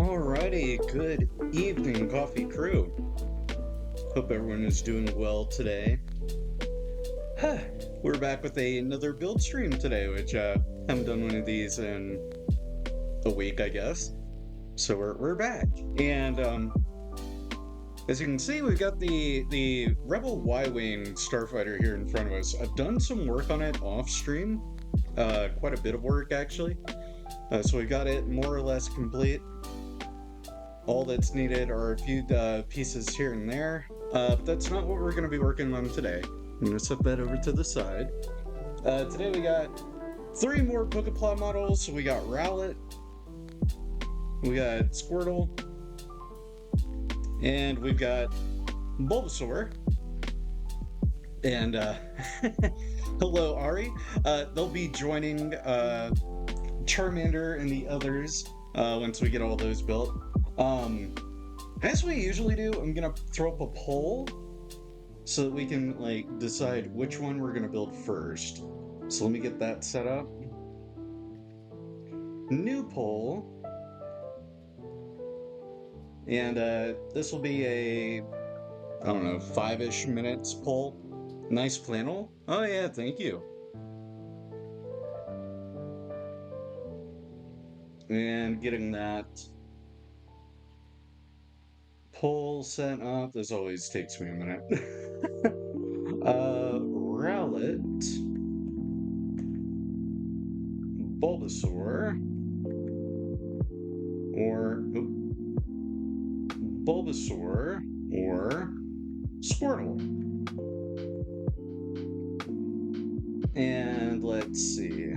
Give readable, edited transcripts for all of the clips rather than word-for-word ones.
Alrighty, good evening, coffee crew. Hope everyone is doing well today. We're back with another build stream today, which haven't done one of these in a week, I guess. So we're back, and as you can see, we've got the Rebel Y-wing starfighter here in front of us. I've done some work on it off stream, quite a bit of work actually. So we got it more or less complete. All that's needed are a few pieces here and there, but that's not what we're going to be working on today. I'm going to set that over to the side. Today we got 3 more Poképla models. We got Rowlet, we got Squirtle, and we've got Bulbasaur. And hello, Ari. They'll be joining Charmander and the others once we get all those built. As we usually do, I'm gonna throw up a poll so that we can decide which one we're gonna build first. So let me get that set up. New poll. And this will be a, I don't know, 5-ish minutes poll. Nice flannel. Oh yeah, thank you. And getting that poll set up. This always takes me a minute. Rowlet, Bulbasaur, or Bulbasaur, or Squirtle. And let's see.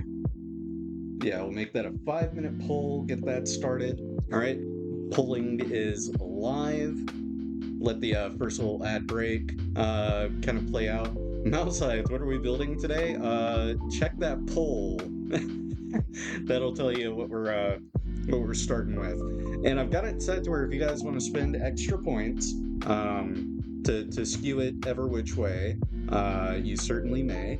Yeah, we'll make that a 5-minute poll, get that started. Alright, polling is live. Let the first little ad break kind of play out. Mouse Hides, what are we building today? Check that poll. That'll tell you what we're starting with. And I've got it set to where if you guys want to spend extra points to skew it ever which way, you certainly may.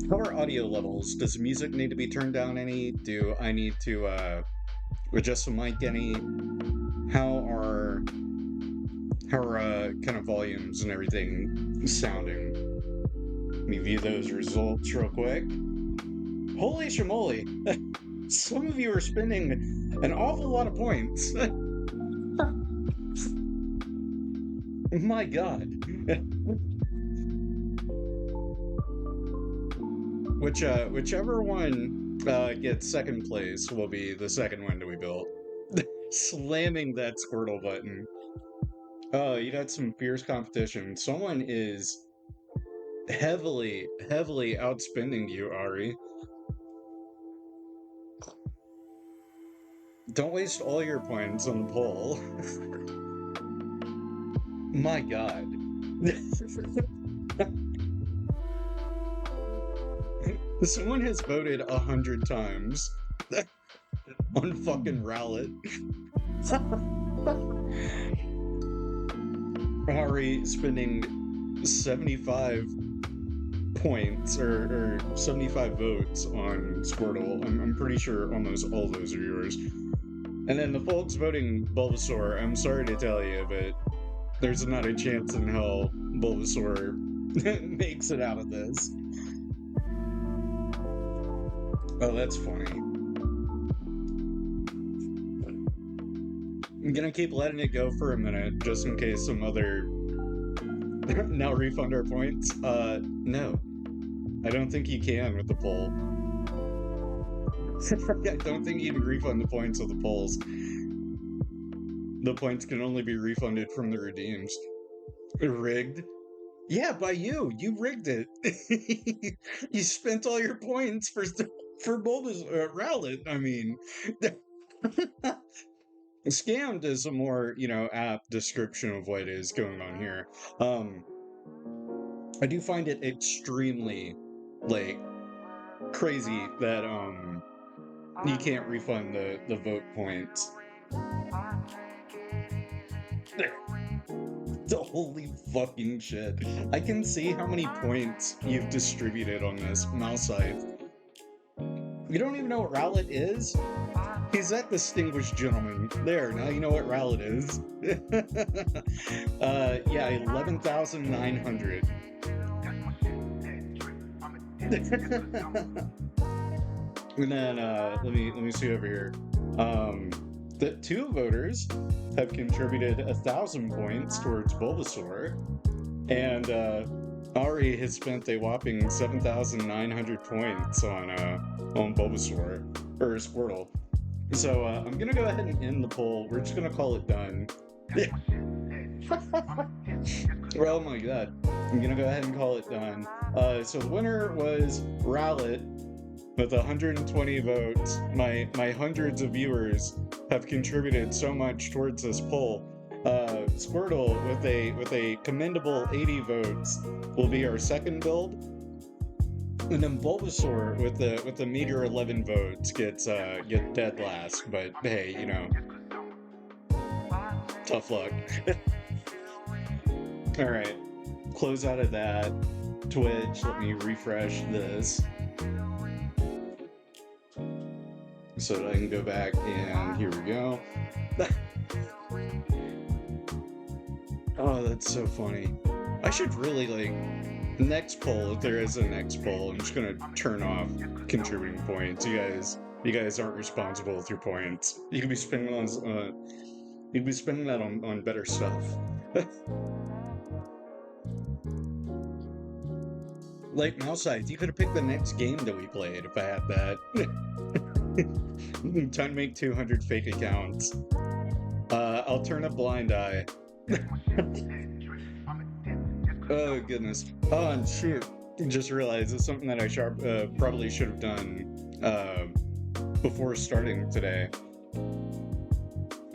How are audio levels? Does music need to be turned down any? Do I need to adjust the mic any? How are kind of volumes and everything sounding? Let me view those results real quick. Holy shamoly! Some of you are spending an awful lot of points. My God. Whichever one gets second place will be the second one to be built. Slamming that Squirtle button. Oh, you got some fierce competition. Someone is heavily outspending you, Ari. Don't waste all your points on the poll. My God. Someone has voted 100 times on fucking Rowlet. Ari spending 75 points or 75 votes on Squirtle. I'm pretty sure almost all those are yours. And then the folks voting Bulbasaur, I'm sorry to tell you, but there's not a chance in hell Bulbasaur makes it out of this. Oh, that's funny. I'm gonna keep letting it go for a minute, just in case some other... Now refund our points? No. I don't think you can with the poll. I don't think you can refund the points with the polls. The points can only be refunded from the redeems. Rigged? Yeah, by you! You rigged it! You spent all your points for Bulbasaur, Rowlet, I mean. Scammed is a more, apt description of what is going on here. I do find it extremely, crazy that, you can't refund the vote points. Holy fucking shit. I can see how many points you've distributed on this mouse site. You don't even know what Rowlet is? He's that distinguished gentleman. There, now you know what Rowlet is. Yeah, 11,900. And then let me see over here. The two voters have contributed 1,000 points towards Bulbasaur, and Ari has spent a whopping 7,900 points on Bulbasaur or Squirtle. So I'm gonna go ahead and end the poll. We're just gonna call it done. Oh my god. I'm gonna go ahead and call it done. So the winner was Rowlet with 120 votes. My hundreds of viewers have contributed so much towards this poll. Squirtle with a commendable 80 votes will be our second build. And then Bulbasaur with the meager 11 votes get dead last, but hey, you know, tough luck. All right, close out of that. Twitch, let me refresh this so that I can go back, and here we go. Oh, that's so funny. I should really, like, next poll, if there is a next poll, I'm just gonna turn off contributing points. You guys aren't responsible with your points. You can be spending that on better stuff. Like Mouseides, you could have picked the next game that we played if I had that. Time to make 200 fake accounts. I'll turn a blind eye. Oh goodness. Oh, and shoot. Just realized it's something that I probably should have done before starting today.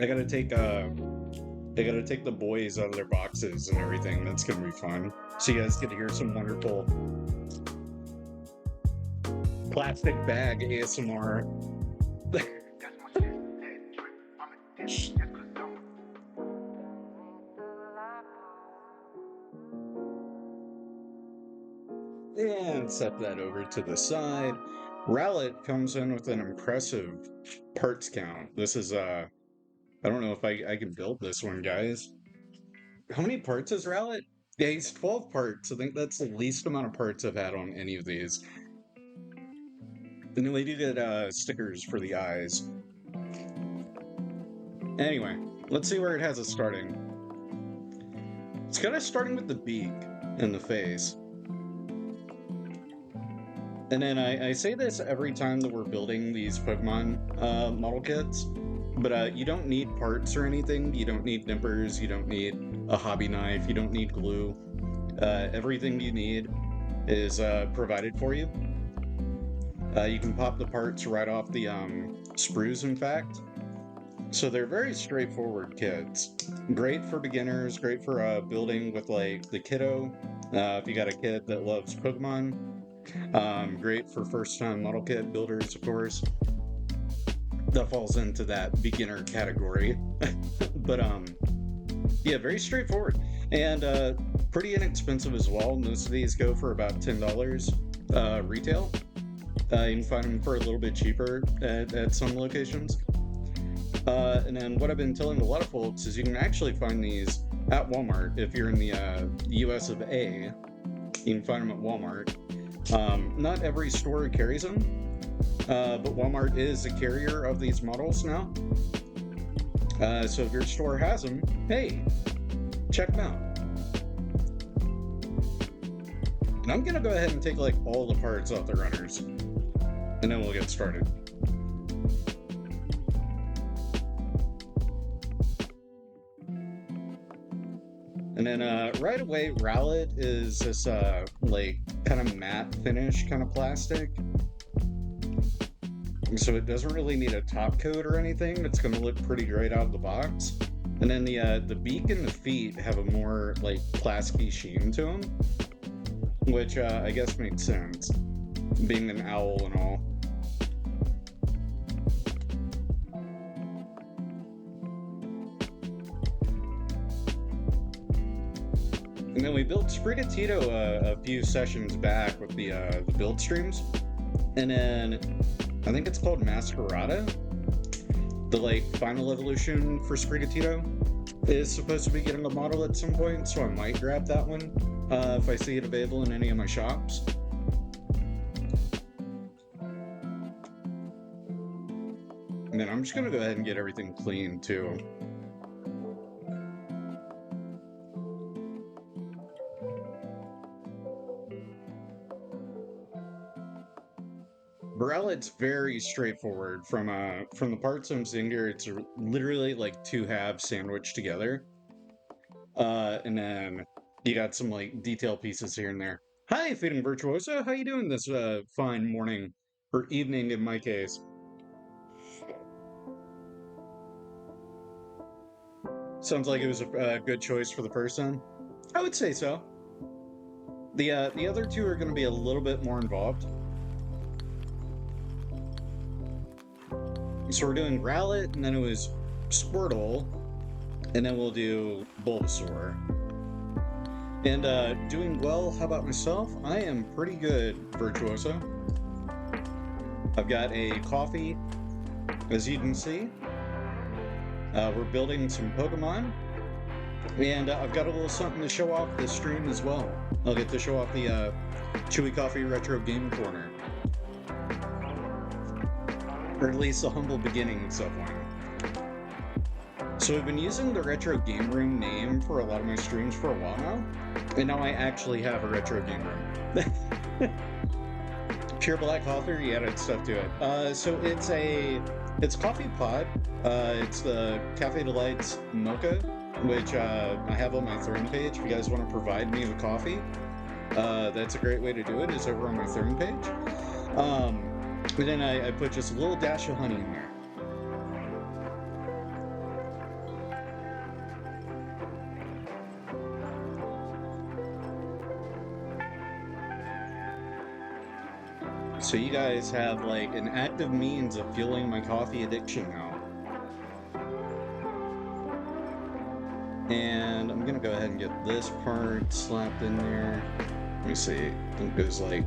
I gotta take the boys out of their boxes and everything. That's gonna be fun. So you guys get to hear some wonderful plastic bag ASMR. And set that over to the side. Rowlet comes in with an impressive parts count. This is I don't know if I can build this one, guys. How many parts is Rowlet? Yeah, he's 12 parts. I think that's the least amount of parts I've had on any of these. And then we do get stickers for the eyes. Anyway, let's see where it has us starting. It's kind of starting with the beak and the face. And then I say this every time that we're building these Pokemon model kits, but you don't need parts or anything. You don't need nippers, you don't need a hobby knife, you don't need glue. Everything you need is provided for you. You can pop the parts right off the sprues, in fact. So they're very straightforward kits. Great for beginners, great for building with like the kiddo. If you got a kid that loves Pokemon. Great for first-time model kit builders, of course. That falls into that beginner category. But yeah, very straightforward and pretty inexpensive as well. Most of these go for about $10 retail. You can find them for a little bit cheaper at some locations. And then what I've been telling a lot of folks is you can actually find these at Walmart if you're in the US of A. You can find them at Walmart. Not every store carries them, but Walmart is a carrier of these models now. So if your store has them, hey, check them out. And I'm gonna go ahead and take like all the parts off the runners, and then we'll get started. And then right away, Rowlet is this like kind of matte finish kind of plastic. So it doesn't really need a top coat or anything. It's going to look pretty great out of the box. And then the beak and the feet have a more like plasticky sheen to them, which I guess makes sense, being an owl and all. And then we built Sprigatito a few sessions back with the build streams. And then I think it's called Masquerada. the like final evolution for Sprigatito is supposed to be getting a model at some point, so I might grab that one if I see it available in any of my shops. And then I'm just gonna go ahead and get everything clean too. Borrella's very straightforward. From the parts I'm seeing here, it's literally like two halves sandwiched together. And then you got some like detail pieces here and there. Hi, Feeding Virtuoso. How you doing this fine morning or evening in my case? Sounds like it was a good choice for the person. I would say so. The other two are going to be a little bit more involved. So we're doing Rowlet, and then it was Squirtle, and then we'll do Bulbasaur. And doing well, how about myself? I am pretty good, Virtuoso. I've got a coffee, as you can see. We're building some Pokemon. And I've got a little something to show off this stream as well. I'll get to show off the Chewy Coffee Retro Game Corner. Or at least the humble beginnings of one. So I've been using the Retro Game Room name for a lot of my streams for a while now. And now I actually have a Retro Game Room. Pure Black Coffee, added stuff to it. So it's coffee pod. It's the Cafe Delights Mocha, which I have on my Throne page. If you guys want to provide me with coffee, that's a great way to do it, is over on my Throne page. And then I put just a little dash of honey in there. So you guys have like an active means of fueling my coffee addiction now. And I'm gonna go ahead and get this part slapped in there. Let me see, I think it goes like,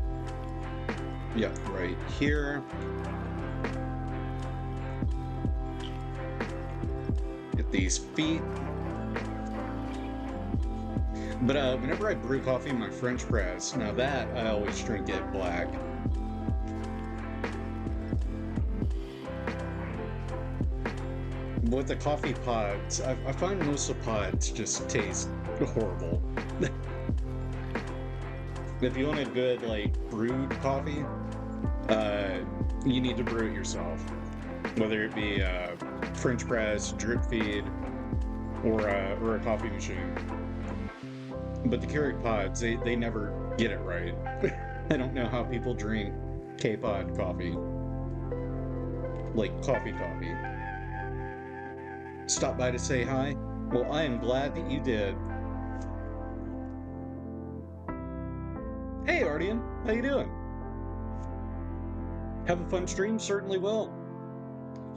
yep, right here. Get these feet. But whenever I brew coffee in my French press, now that I always drink it black. With the coffee pods, I find most of the pods just taste horrible. If you want a good, like, brewed coffee, you need to brew it yourself. Whether it be French press, drip feed, or a coffee machine. But the Keurig pods, they never get it right. I don't know how people drink K-pod coffee. Like, coffee. Stop by to say hi? Well, I am glad that you did. Hey, Ardian, how you doing? Have a fun stream? Certainly will.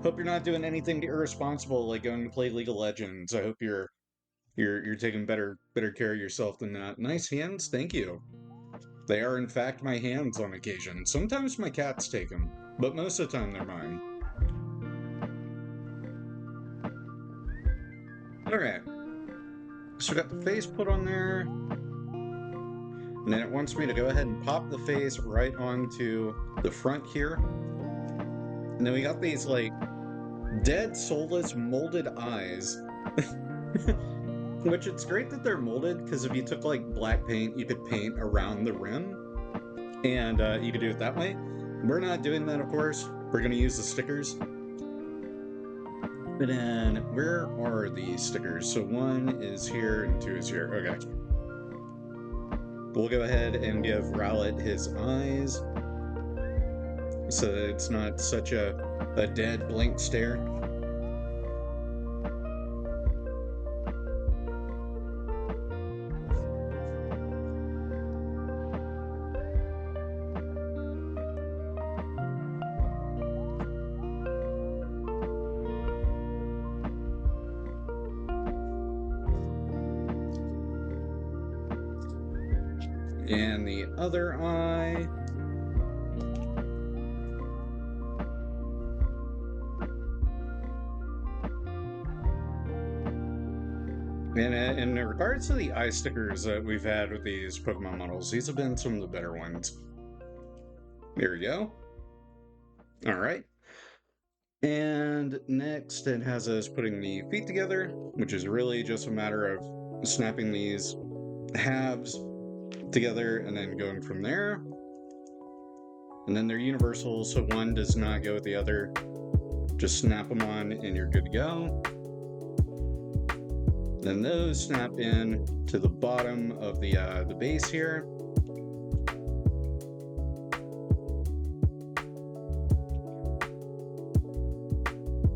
Hope you're not doing anything irresponsible like going to play League of Legends. I hope you're taking better care of yourself than that. Nice hands, thank you. They are in fact my hands on occasion. Sometimes my cats take them, but most of the time they're mine. Alright, so we got the face put on there, and then it wants me to go ahead and pop the face right onto the front here. And then we got these, like, dead, soulless, molded eyes. Which, it's great that they're molded, because if you took, like, black paint, you could paint around the rim, and you could do it that way. We're not doing that, of course. We're going to use the stickers. And then, where are these stickers? So 1 is here and 2 is here. Okay. We'll go ahead and give Rowlet his eyes, so that it's not such a dead, blank stare. And the other eye. And in regards to the eye stickers that we've had with these Pokemon models, these have been some of the better ones. There we go. All right. And next, it has us putting the feet together, which is really just a matter of snapping these halves together and then going from there. And then they're universal, so one does not go with the other. Just snap them on and you're good to go. Then those snap in to the bottom of the base here.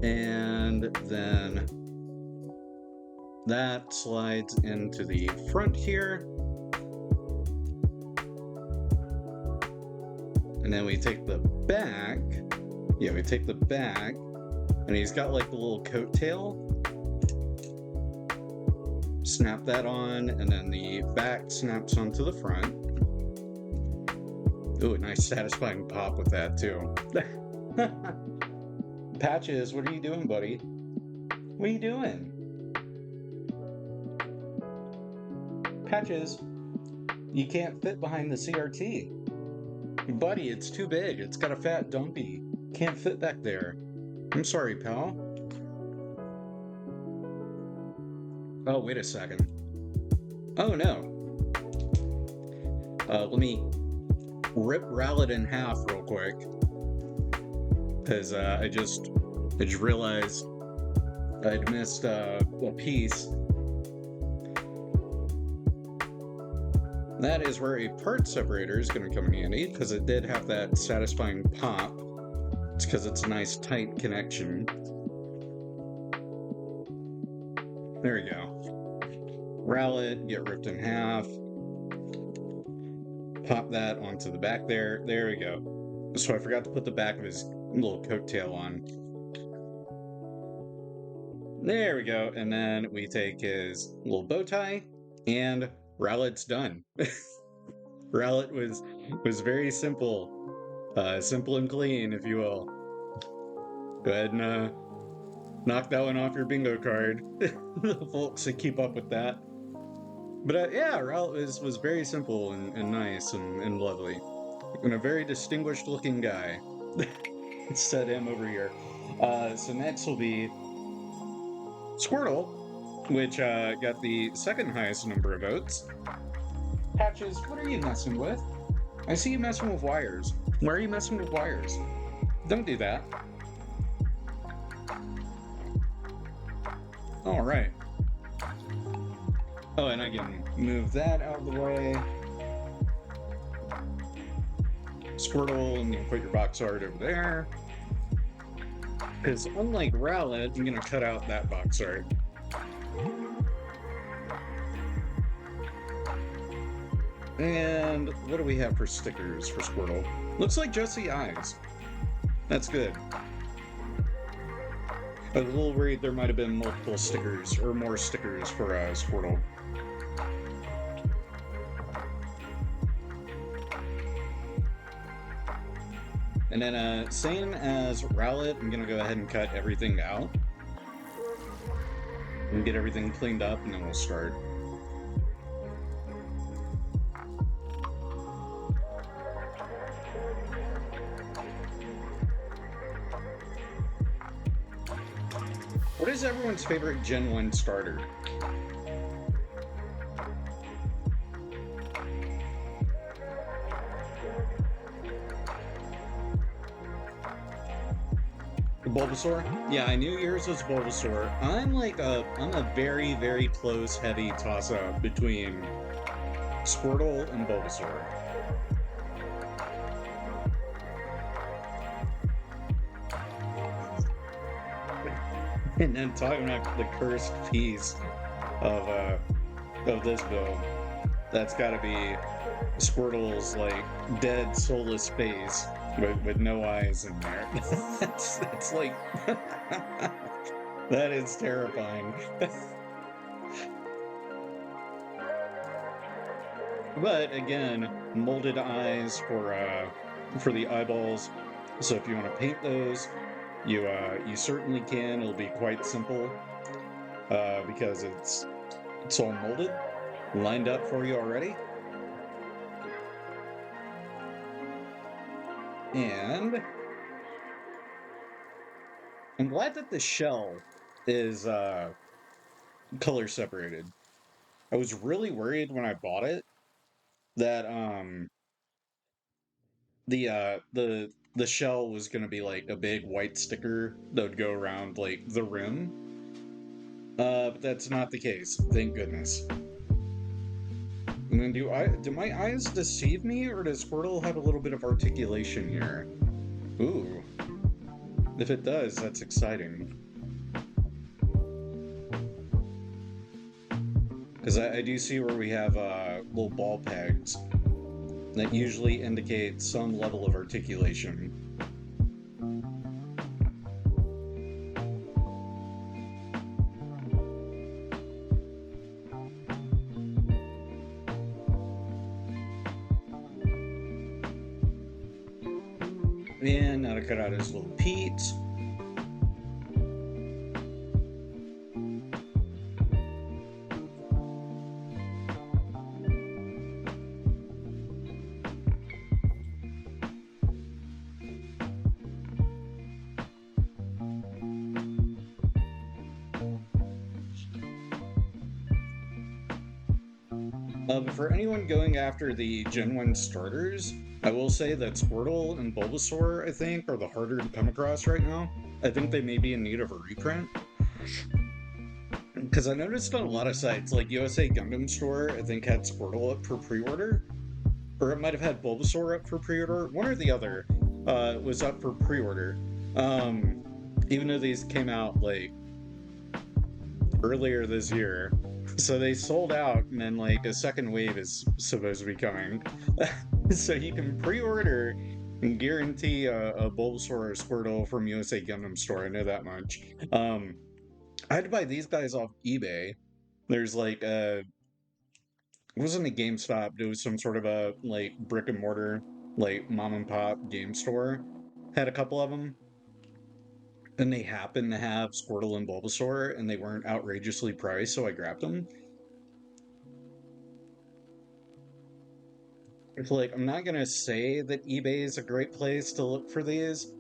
And then that slides into the front here. And then we take the back. Yeah, we take the back. And he's got like the little coat tail. Snap that on, and then the back snaps onto the front. Ooh, a nice satisfying pop with that too. Patches, what are you doing, buddy? What are you doing? Patches, you can't fit behind the CRT. Buddy, it's too big. It's got a fat dumpy. Can't fit back there. I'm sorry, pal. Oh, wait a second. Oh, no. Let me rip Rowlet in half real quick. Because I just realized I'd missed a piece. That is where a part separator is going to come in handy, because it did have that satisfying pop. It's because it's a nice tight connection. There we go. Rowlet, get ripped in half. Pop that onto the back there. There we go. So I forgot to put the back of his little coattail on. There we go. And then we take his little bow tie, and Rowlet's done. Rowlet was very simple. Simple and clean, if you will. Go ahead and knock that one off your bingo card. The folks that keep up with that. But yeah, Rowlet was very simple and nice and lovely. And a very distinguished looking guy. Set him over here. So next will be Squirtle, which got the second highest number of votes. Patches, what are you messing with? I see you messing with wires. Why are you messing with wires? Don't do that. All right. Oh, and I can move that out of the way. Squirtle, and you can put your box art over there. Because unlike Rowlet, I'm going to cut out that box art. And what do we have for stickers for Squirtle? Looks like just the eyes. That's good. I was a little worried there might have been multiple stickers, or more stickers for Squirtle. And then, same as Rowlet, I'm going to go ahead and cut everything out. And get everything cleaned up, and then we'll start. What is everyone's favorite Gen 1 starter? Bulbasaur? Yeah, I knew yours was Bulbasaur. I'm a very, very close, heavy toss-up between Squirtle and Bulbasaur. And then talking about the cursed piece of this build, that's got to be Squirtle's like dead, soulless face with no eyes in there. that's like that is terrifying. But again, molded eyes for the eyeballs. So if you want to paint those, you certainly can. It'll be quite simple because It's all molded, lined up for you already. And I'm glad that the shell is color separated. I was really worried when I bought it that the shell was gonna be like a big white sticker that would go around like the rim. But that's not the case, thank goodness. And then do my eyes deceive me, or does Squirtle have a little bit of articulation here? Ooh. If it does, that's exciting. Because I do see where we have little ball pegs that usually indicate some level of articulation. And now to cut out his little Pete. But for anyone going after the Gen 1 starters, I will say that Squirtle and Bulbasaur, I think, are the harder to come across right now. I think they may be in need of a reprint. Because I noticed on a lot of sites, like USA Gundam Store, I think had Squirtle up for pre-order. Or it might have had Bulbasaur up for pre-order. One or the other was up for pre-order. Even though these came out, like, earlier this year. So they sold out, and then like a second wave is supposed to be coming. So you can pre-order and guarantee a Bulbasaur or Squirtle from USA Gundam Store. I know that much. I had to buy these guys off eBay. There's like it wasn't a GameStop. It was some sort of a like brick and mortar, like mom and pop game store. Had a couple of them, and they happened to have Squirtle and Bulbasaur, and they weren't outrageously priced, so I grabbed them. It's like, I'm not gonna say that eBay is a great place to look for these,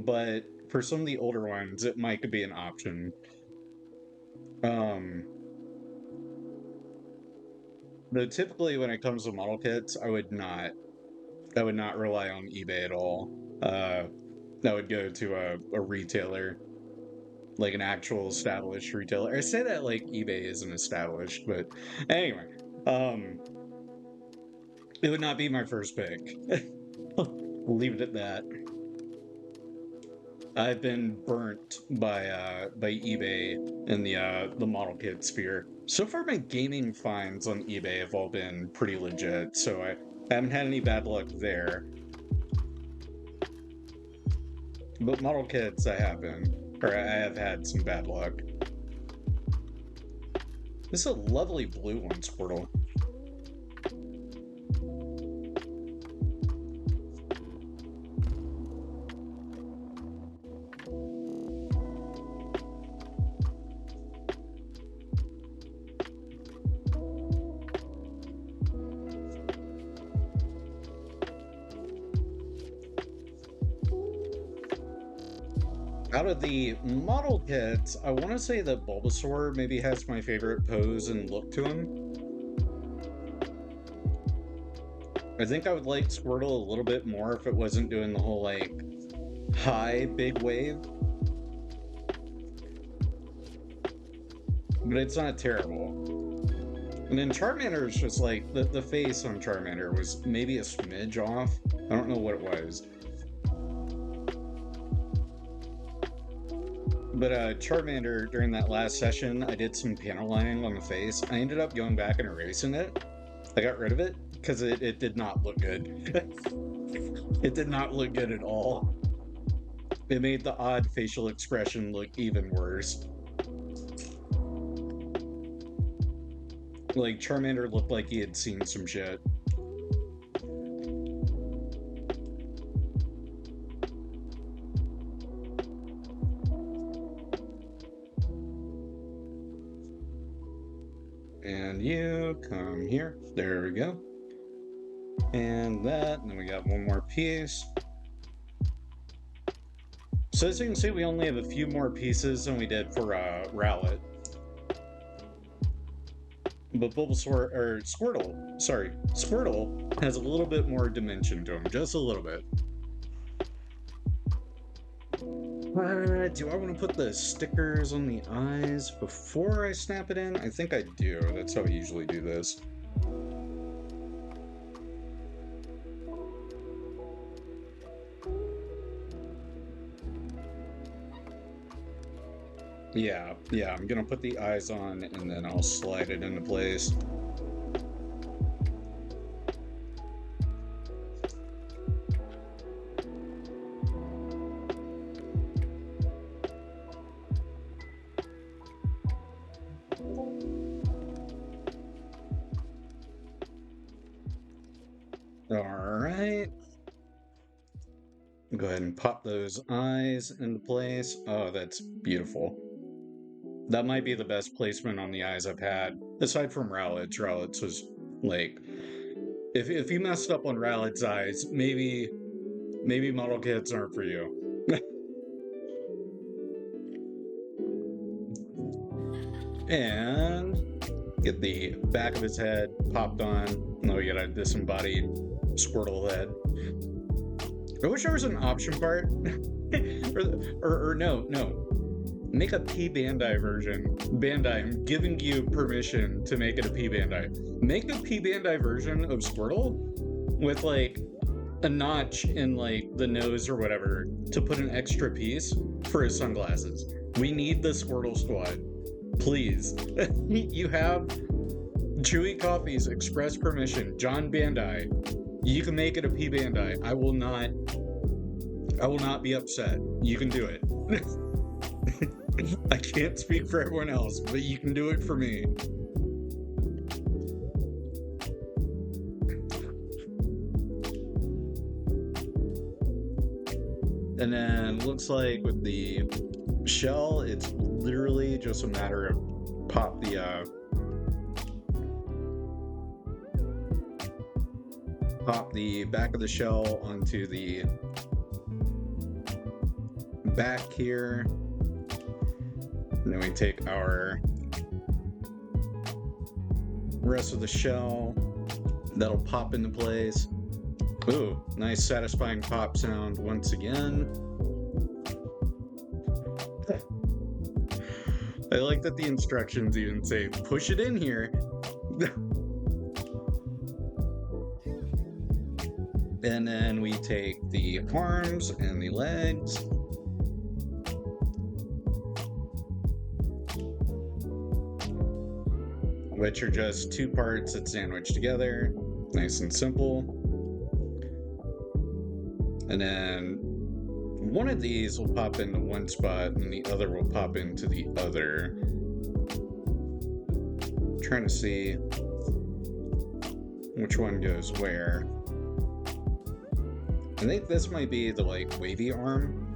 but for some of the older ones, it might be an option. Um, though typically when it comes to model kits, I would not rely on eBay at all. Uh, I would go to a retailer, like an actual established retailer. I say that like eBay isn't established, but anyway, um, it would not be my first pick. We'll leave it at that. I've been burnt by eBay in the model kit sphere. So far, my gaming finds on eBay have all been pretty legit, so I haven't had any bad luck there. But model kits, I have been, or I have had some bad luck. This is a lovely blue one, Squirtle. Out of the model kits, I want to say that Bulbasaur maybe has my favorite pose and look to him. I think I would like Squirtle a little bit more if it wasn't doing the whole, like, high big wave. But it's not terrible. And then Charmander is just like, the face on Charmander was maybe a smidge off. I don't know what it was. But Charmander, during that last session, I did some panel lining on the face. I ended up going back and erasing it. I got rid of it because it did not look good. It did not look good at all. It made the odd facial expression look even worse. Like, Charmander looked like he had seen some shit. and you come here. There we go. And that, and then we got one more piece. So as you can see, we only have a few more pieces than we did for Rowlet. But Bulbasaur, or Squirtle, sorry, Squirtle has a little bit more dimension to him, just a little bit. Do I want to put the stickers on the eyes before I snap it in? I think I do. That's how I usually do this. Yeah, I'm gonna put the eyes on and then I'll slide it into place. Alright. Go ahead and pop those eyes into place. Oh, that's beautiful. That might be the best placement on the eyes I've had, aside from Rowlet's. Rowlet's was like, if you messed up on Rowlet's eyes, maybe model kits aren't for you. And get the back of his head popped on. No, we got a disembodied Squirtle head. I wish there was an option part. or no. Make a P Bandai version. Bandai, I'm giving you permission to make it a P Bandai. Make a P Bandai version of Squirtle with like a notch in like the nose or whatever to put an extra piece for his sunglasses. We need the Squirtle squad. Please. You have ChewieCoffee's express permission. John Bandai. You can make it a P Bandai. I will not be upset. You can do it. I can't speak for everyone else, but you can do it for me. And then looks like with the shell, it's literally just a matter of pop the back of the shell onto the back here. And then we take our rest of the shell. That'll pop into place. Ooh, nice satisfying pop sound once again. I like that the instructions even say, push it in here. And then we take the arms and the legs. Which are just two parts that sandwich together. Nice and simple. And then one of these will pop into one spot and the other will pop into the other. I'm trying to see which one goes where. I think this might be the like wavy arm.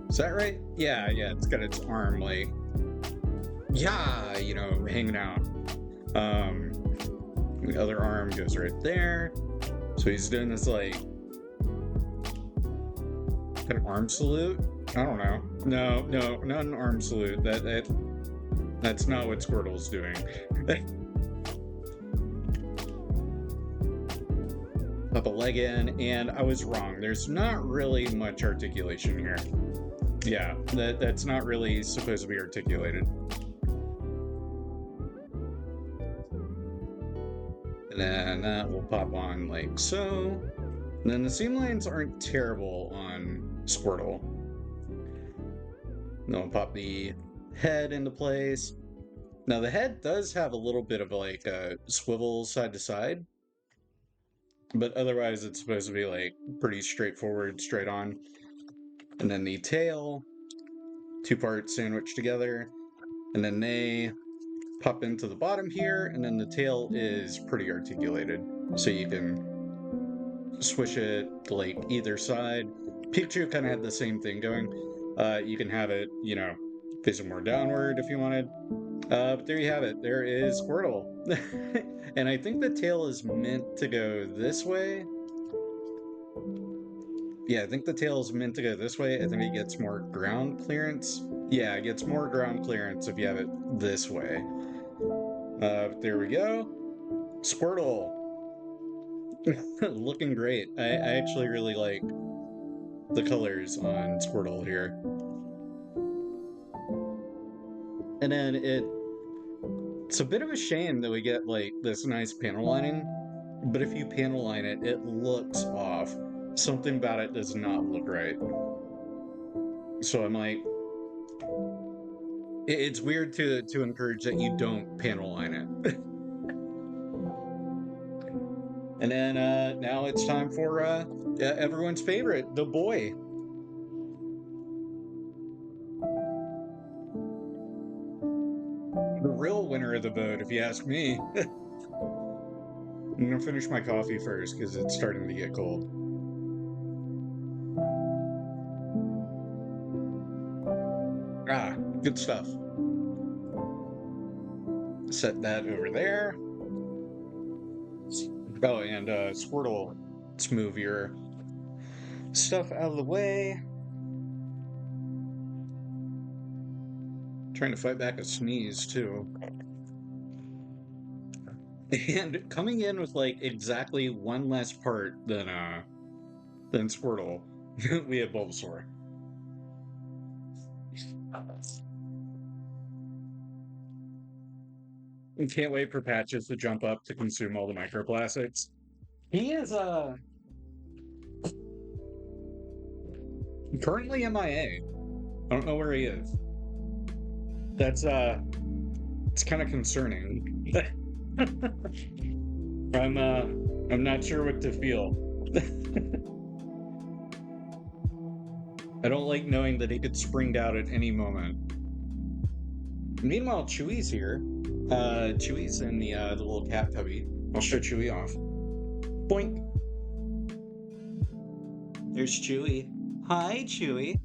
Is that right? Yeah, it's got its arm like, yeah, you know, hanging out. The other arm goes right there. So he's doing this like an arm salute. I don't know. No, not an arm salute. That's not what Squirtle's doing. Pop a leg in, and I was wrong. There's not really much articulation here. Yeah, that's not really supposed to be articulated. And then that will pop on like so. And then the seam lines aren't terrible on Squirtle. And then we'll pop the head into place. Now the head does have a little bit of like a swivel side to side. But otherwise it's supposed to be like pretty straightforward, straight on. And then the tail, two parts sandwiched together. And then they pop into the bottom here, and then the tail is pretty articulated. So you can swish it like either side. Pikachu kind of had the same thing going. You can have it, you know, Facing more downward if you wanted. But there you have it. There is Squirtle. And I think the tail is meant to go this way. Yeah, I think the tail is meant to go this way. I think it gets more ground clearance. Yeah, it gets more ground clearance if you have it this way. There we go. Squirtle. Looking great. I actually really like the colors on Squirtle here. And then it's a bit of a shame that we get like this nice panel lining, but if you panel line it, it looks off. Something about it does not look right. So I'm like, it's weird to encourage that you don't panel line it. And then now it's time for everyone's favorite, the boy. The real winner of the vote, if you ask me. I'm gonna finish my coffee first because it's starting to get cold. Ah, good stuff. Set that over there. Oh, and Squirtle, let's move your stuff out of the way. Trying to fight back a sneeze too. And coming in with like exactly one less part than Squirtle, we have Bulbasaur. Can't wait for Patches to jump up to consume all the microplastics. He is currently MIA. I don't know where he is. That's it's kind of concerning. I'm not sure what to feel. I don't like knowing that he could spring out at any moment. Meanwhile, Chewie's here. Chewie's in the little cat cubby. I'll show Chewie off. Boink. There's Chewie. Hi, Chewie.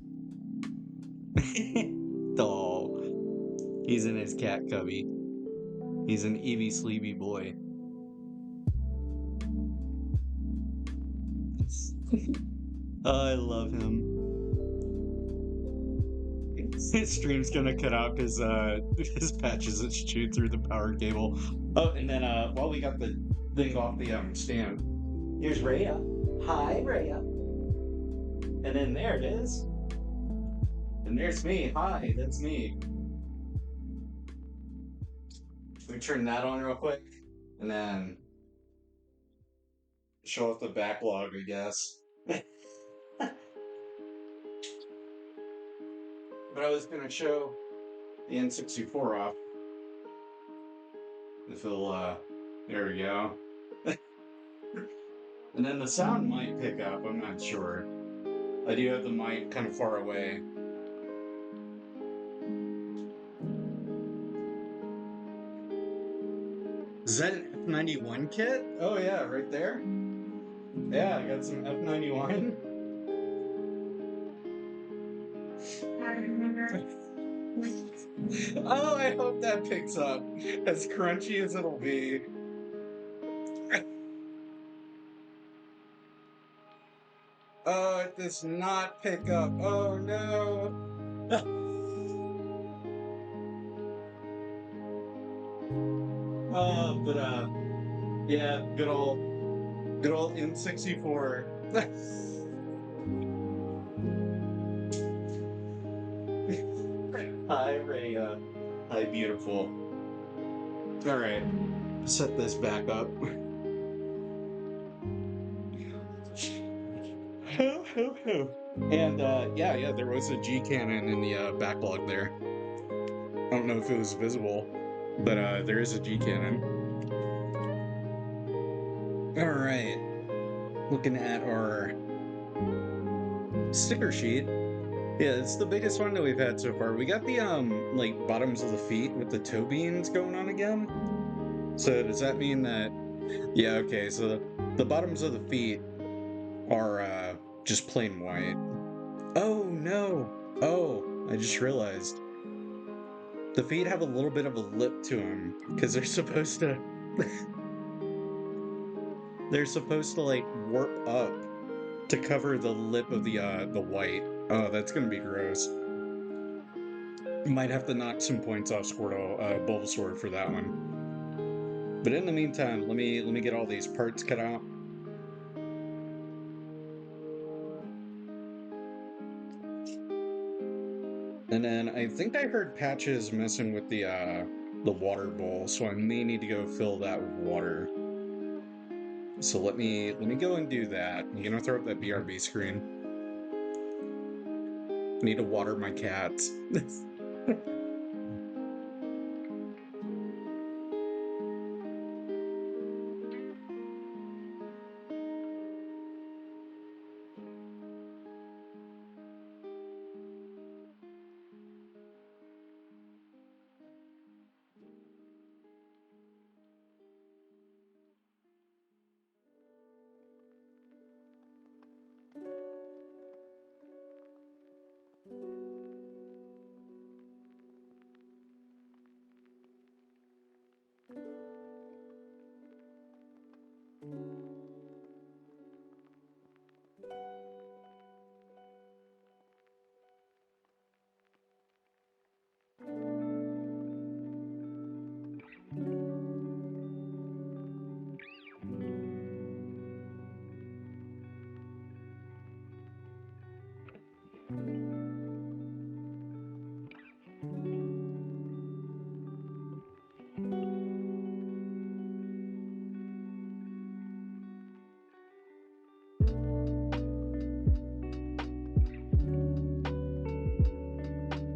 Oh, he's in his cat cubby. He's an Eevee sleepy boy. I love him. His stream's gonna cut out because his Patches is chewed through the power cable. Oh, and then while we got the thing off the stand, here's Rhea. Hi, Rhea. And then there it is. And there's me. Hi, that's me. Let me turn that on real quick, and then show off the backlog, I guess. But I was gonna show the N64 off. If it'll, there we go. And then the sound might pick up, I'm not sure. I do have the mic kind of far away. Is that an F91 kit? Oh yeah, right there. Yeah, I got some F91. Oh, I hope that picks up. As crunchy as it'll be. Oh, it does not pick up. Oh no. But yeah, good old N64. Hi, Rhea. Hi, beautiful. All right, set this back up. And yeah, there was a G cannon in the backlog there. I don't know if it was visible, but there is a G cannon. All right, looking at our sticker sheet. Yeah, it's the biggest one that we've had so far. We got the like bottoms of the feet with the toe beans going on again. So does that mean that? Yeah, okay. So the bottoms of the feet are just plain white. Oh no! Oh, I just realized. The feet have a little bit of a lip to them because they're supposed to like warp up to cover the lip of the white. Oh, that's gonna be gross. Might have to knock some points off Squirtle, Bulbasaur for that one. But in the meantime, let me get all these parts cut out. And then I think I heard Patches messing with the water bowl, so I may need to go fill that with water. So let me go and do that. I'm gonna throw up that BRB screen. I need to water my cats.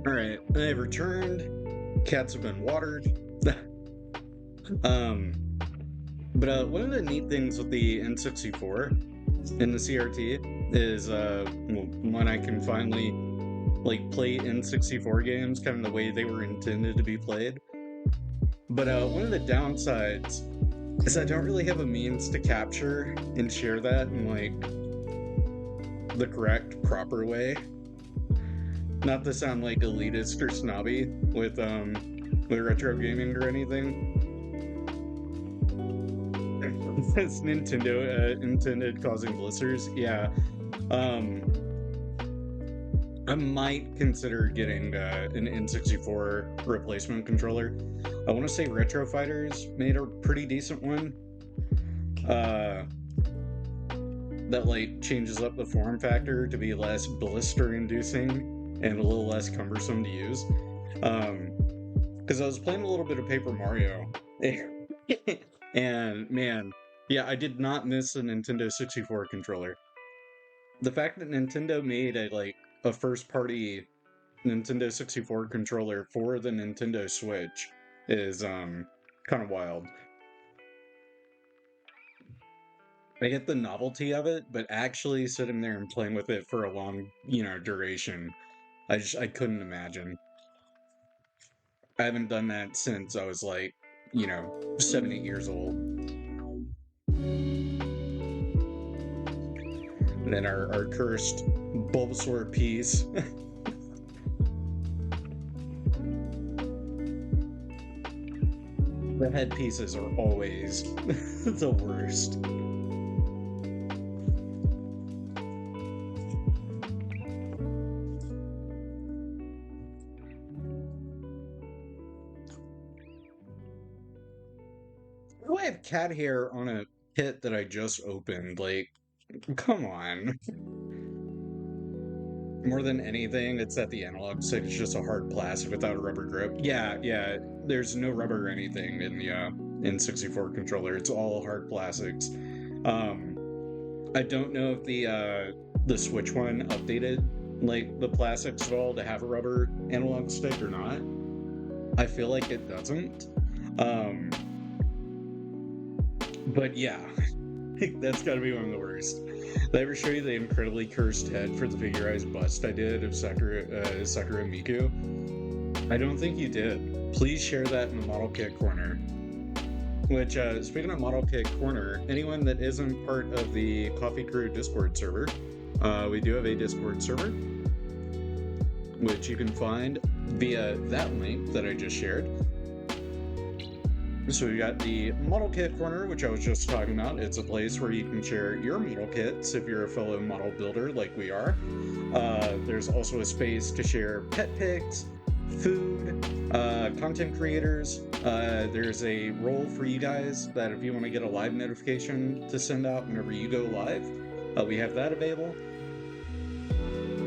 Alright, I've returned. Cats have been watered. But one of the neat things with the N64 in the CRT is when I can finally like play N64 games kind of the way they were intended to be played. But one of the downsides is I don't really have a means to capture and share that in like the correct, proper way. Not to sound like elitist or snobby with retro gaming or anything. It's Nintendo intended causing blisters. Yeah. I might consider getting an N64 replacement controller. I want to say Retro Fighters made a pretty decent one. That like changes up the form factor to be less blister-inducing and a little less cumbersome to use. Because I was playing a little bit of Paper Mario, and man, yeah, I did not miss a Nintendo 64 controller. The fact that Nintendo made a first-party Nintendo 64 controller for the Nintendo Switch is kind of wild. I get the novelty of it, but actually sitting there and playing with it for a long, duration, I couldn't imagine. I haven't done that since I was 7, 8 years old. And then our cursed Bulbasaur piece. The headpieces are always the worst. Why do I have cat hair on a kit that I just opened? Like, come on. More than anything, it's that the analog stick is just a hard plastic without a rubber grip. Yeah, there's no rubber or anything in the N64 controller. It's all hard plastics. I don't know if the Switch one updated like the plastics at all to have a rubber analog stick or not. I feel like it doesn't. But yeah, that's gotta be one of the worst. Did I ever show you the incredibly cursed head for the figurized bust I did of Sakura Miku? I don't think you did. Please share that in the Model Kit Corner. Which, speaking of Model Kit Corner, anyone that isn't part of the Coffee Crew Discord server, we do have a Discord server, which you can find via that link that I just shared. So we got the model kit corner, which I was just talking about. It's a place where you can share your model kits if you're a fellow model builder like we are. There's also a space to share pet pics, food, content creators. There's a role for you guys that if you want to get a live notification to send out whenever you go live, we have that available.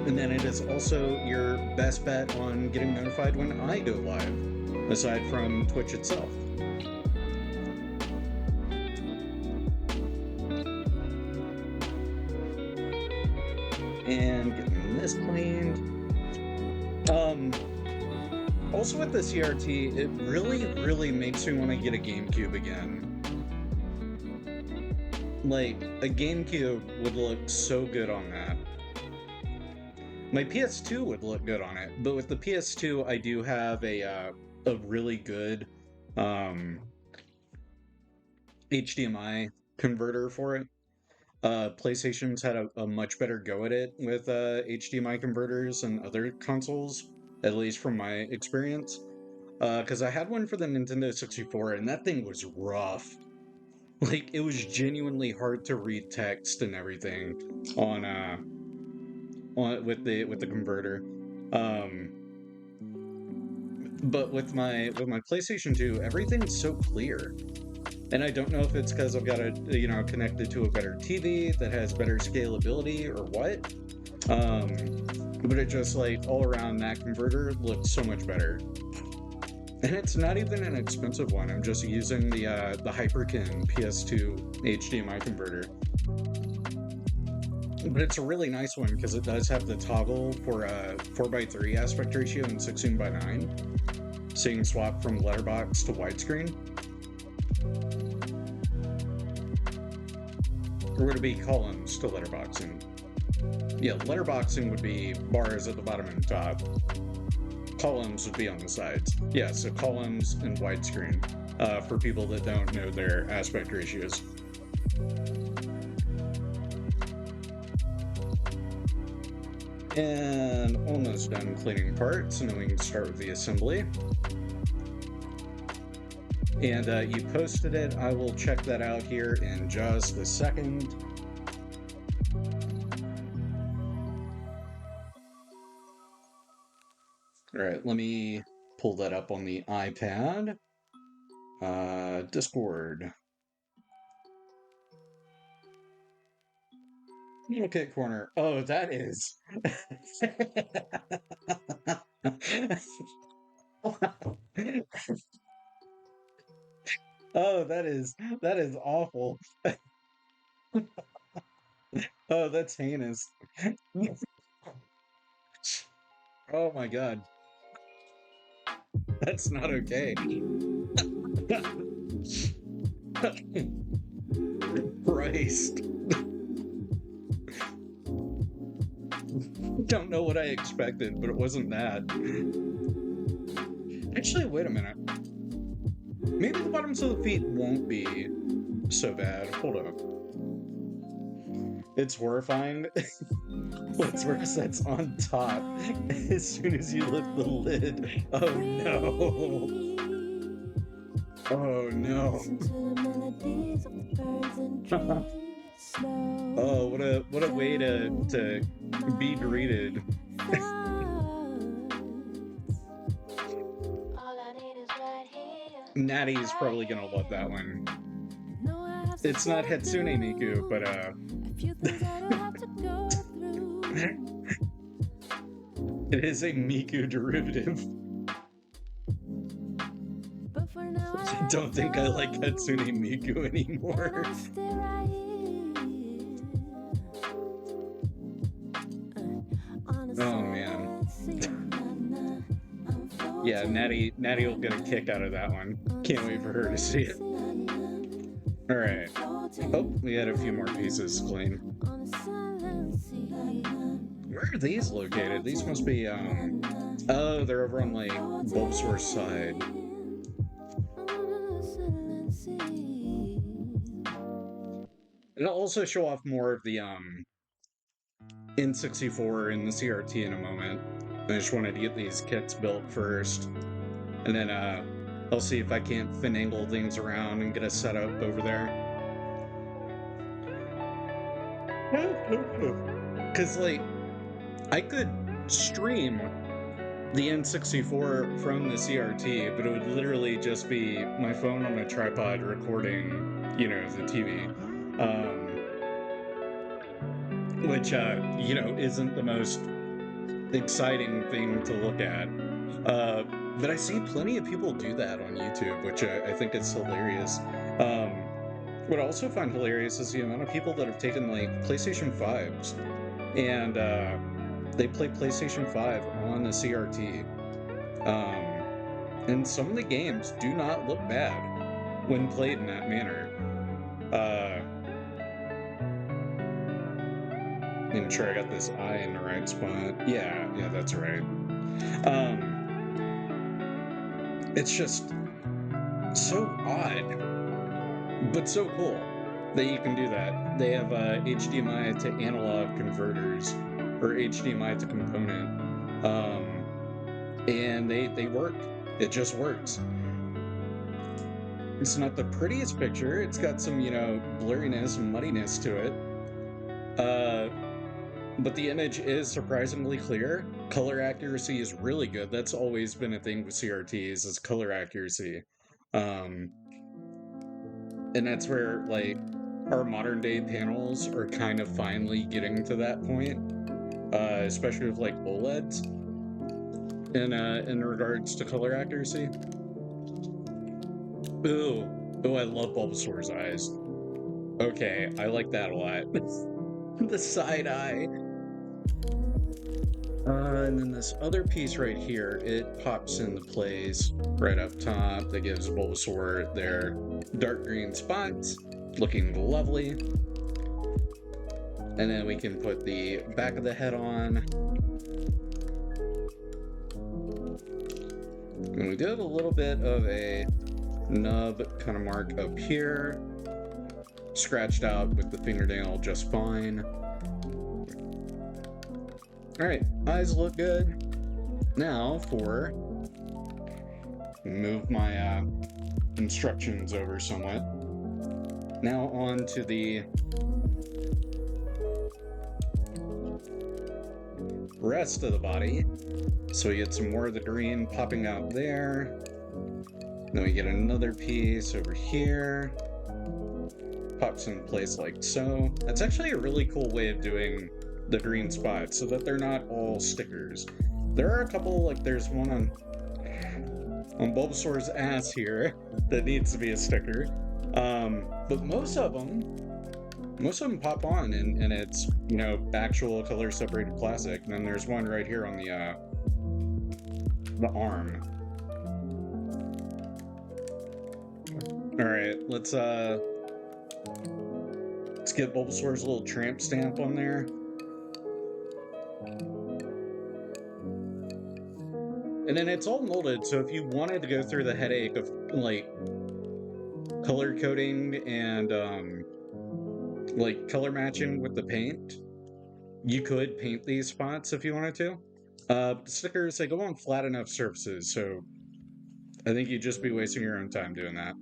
And then it is also your best bet on getting notified when I go live, aside from Twitch itself. And getting this cleaned. Also with the CRT, it really makes me want to get a GameCube again. Like, a GameCube would look so good on that. My PS2 would look good on it, but with the PS2, I do have a really good HDMI converter for it. PlayStation's had a much better go at it with HDMI converters and other consoles, at least from my experience. Because I had one for the Nintendo 64, and that thing was rough. Like, it was genuinely hard to read text and everything on with the converter. But with my PlayStation 2, everything's so clear. And I don't know if it's because I've got it, connected to a better TV that has better scalability or what. But it just, like, all around, that converter looks so much better. And it's not even an expensive one. I'm just using the Hyperkin PS2 HDMI converter. But it's a really nice one because it does have the toggle for 4:3 aspect ratio and 16:9. So you can swap from letterbox to widescreen. Or would it be columns to letterboxing? Yeah, letterboxing would be bars at the bottom and top. Columns would be on the sides. Yeah, so columns and widescreen for people that don't know their aspect ratios. And almost done cleaning parts, and then we can start with the assembly. And you posted it. I will check that out here in just a second. All right, let me pull that up on the iPad. Discord. Okay, corner. Oh, that is. Oh, that is awful. Oh, that's heinous. Oh my god. That's not okay. Christ. Don't know what I expected, but it wasn't that. Actually, wait a minute. Maybe the bottoms of the feet won't be so bad. Hold up. It's horrifying. What's worse, that's on top. As soon as you lift the lid. Oh no. Oh no. Oh, what a way to be greeted. Natty's probably gonna love that one. It's not Hatsune Miku, but it is a Miku derivative. I don't think I like Hatsune Miku anymore. Oh man. Yeah, Natty will get a kick out of that one. Can't wait for her to see it. Alright. Oh, we had a few more pieces clean. Where are these located? These must be, oh, they're over on, like, Bulbasaur's side. It'll also show off more of the, N64 and the CRT in a moment. I just wanted to get these kits built first, and then I'll see if I can't finagle things around and get a setup over there. Because, like, I could stream the N64 from the CRT, but it would literally just be my phone on a tripod recording, you know, the TV. Which, you know, isn't the most exciting thing to look at. Uh, but I see plenty of people do that on YouTube, which I think is hilarious. What I also find hilarious is the amount of people that have taken like PlayStation 5s and they play PlayStation 5 on the CRT. And some of the games do not look bad when played in that manner. Make sure I got this eye in the right spot. Yeah, that's right. It's just so odd, but so cool that you can do that. They have HDMI to analog converters, or HDMI to component, and they work. It just works. It's not the prettiest picture. It's got some, you know, blurriness and muddiness to it. But the image is surprisingly clear. Color accuracy is really good. That's always been a thing with CRTs, is color accuracy. And that's where, like, our modern day panels are kind of finally getting to that point, especially with, like, OLEDs in regards to color accuracy. Ooh, I love Bulbasaur's eyes. Okay, I like that a lot. The side eye. And then this other piece right here, it pops into place right up top. That gives Bulbasaur their dark green spots, looking lovely. And then we can put the back of the head on. And we do have a little bit of a nub kind of mark up here, scratched out with the fingernail just fine. Alright, eyes look good. Now for... move my instructions over somewhat. Now on to the rest of the body. So we get some more of the green popping out there. Then we get another piece over here. Pops in place like so. That's actually a really cool way of doing the green spots so that they're not all stickers. There are a couple, like there's one on Bulbasaur's ass here that needs to be a sticker. But most of them pop on and it's, you know, actual color separated plastic. And then there's one right here on the arm. Alright, let's get Bulbasaur's little tramp stamp on there. And then it's all molded, so if you wanted to go through the headache of, like, color coding and, like, color matching with the paint, you could paint these spots if you wanted to. The stickers, they go on flat enough surfaces, so I think you'd just be wasting your own time doing that.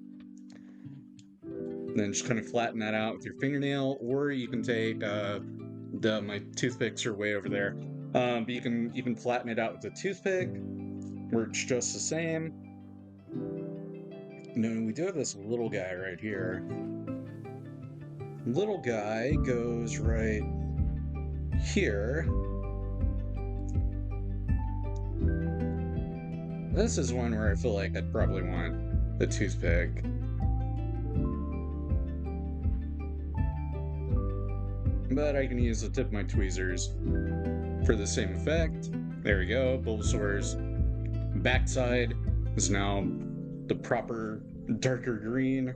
And then just kind of flatten that out with your fingernail, or you can take, my toothpicks are way over there. But you can flatten it out with a toothpick. Works just the same. No, we do have this little guy right here. Little guy goes right here. This is one where I feel like I'd probably want a toothpick. But I can use the tip of my tweezers for the same effect. There we go. Bulbasaur's backside is now the proper darker green.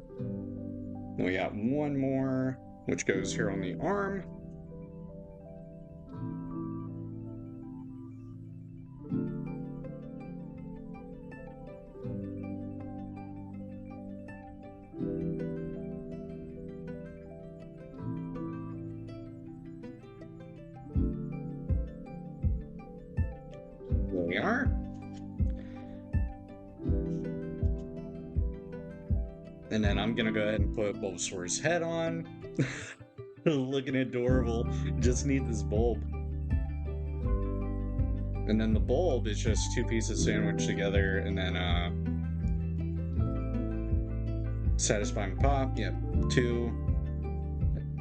Then we got one more, which goes here on the arm. we are. And then I'm gonna go ahead and put Bulbasaur's head on. Looking adorable. Just need this bulb. And then the bulb is just two pieces sandwiched together, and then satisfying pop. Yep, two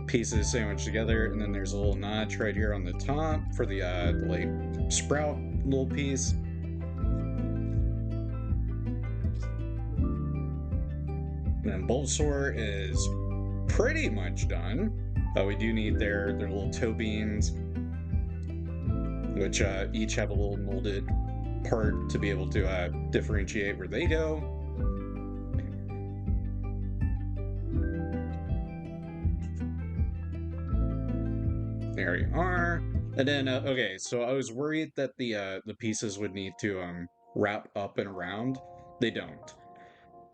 pieces sandwiched together, and then there's a little notch right here on the top for the like sprout little piece. And then Bulbasaur is pretty much done. We do need their little toe beans, which each have a little molded part to be able to differentiate where they go. There we are. And then, okay, so I was worried that the pieces would need to wrap up and around. They don't.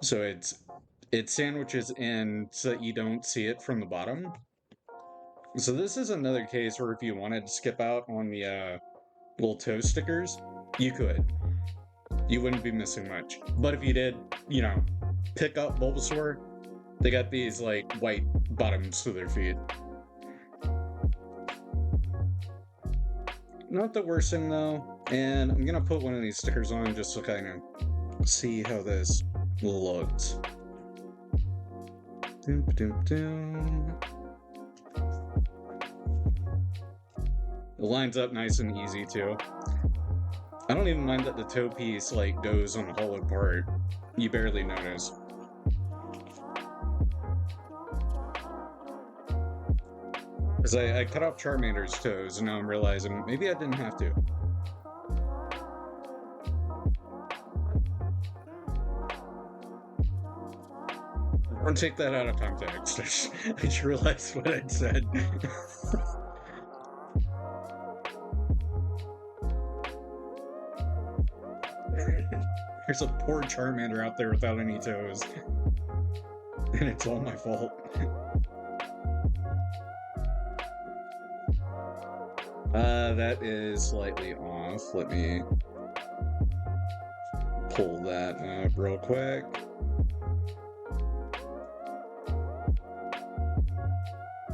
So it sandwiches in so that you don't see it from the bottom. So this is another case where if you wanted to skip out on the little toe stickers, you could. You wouldn't be missing much. But if you did, you know, pick up Bulbasaur, they got these like white bottoms to their feet. Not the worst thing though, and I'm gonna put one of these stickers on just to kind of see how this looks. Doom, doom, doom. It lines up nice and easy too. I don't even mind that the toe piece like goes on the hollow part. You barely notice. Because I cut off Charmander's toes and now I'm realizing maybe I didn't have to. Don't take that out of context. I just realized what I'd said. There's a poor Charmander out there without any toes. And it's all my fault. That is slightly off. Let me pull that up real quick.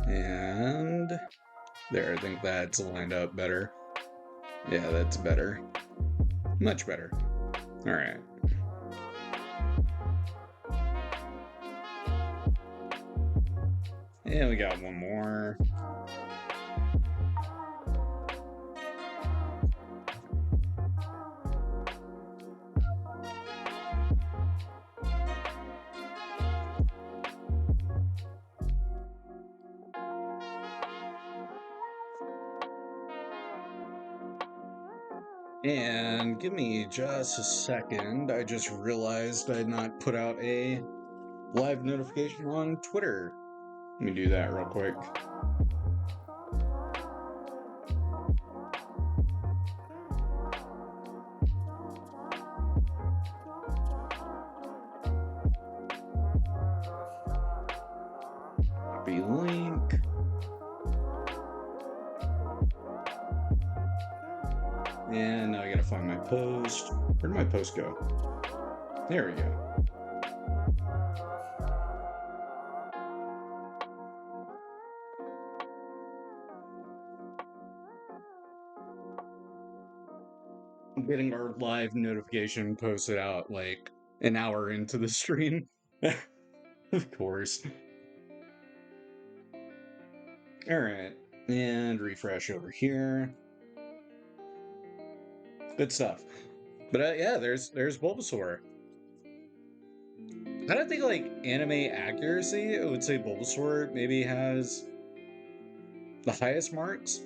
And there, I think that's lined up better. Yeah, that's better. Much better. Alright. And we got one more. And give me just a second. I just realized I had not put out a live notification on Twitter. Let me do that real quick. Copy link. And now I gotta find my post. Where'd my post go? There we go. I'm getting our live notification posted out like an hour into the stream. Of course. Alright, and refresh over here. Good stuff. But yeah, there's Bulbasaur. I don't think like anime accuracy, I would say Bulbasaur maybe has the highest marks.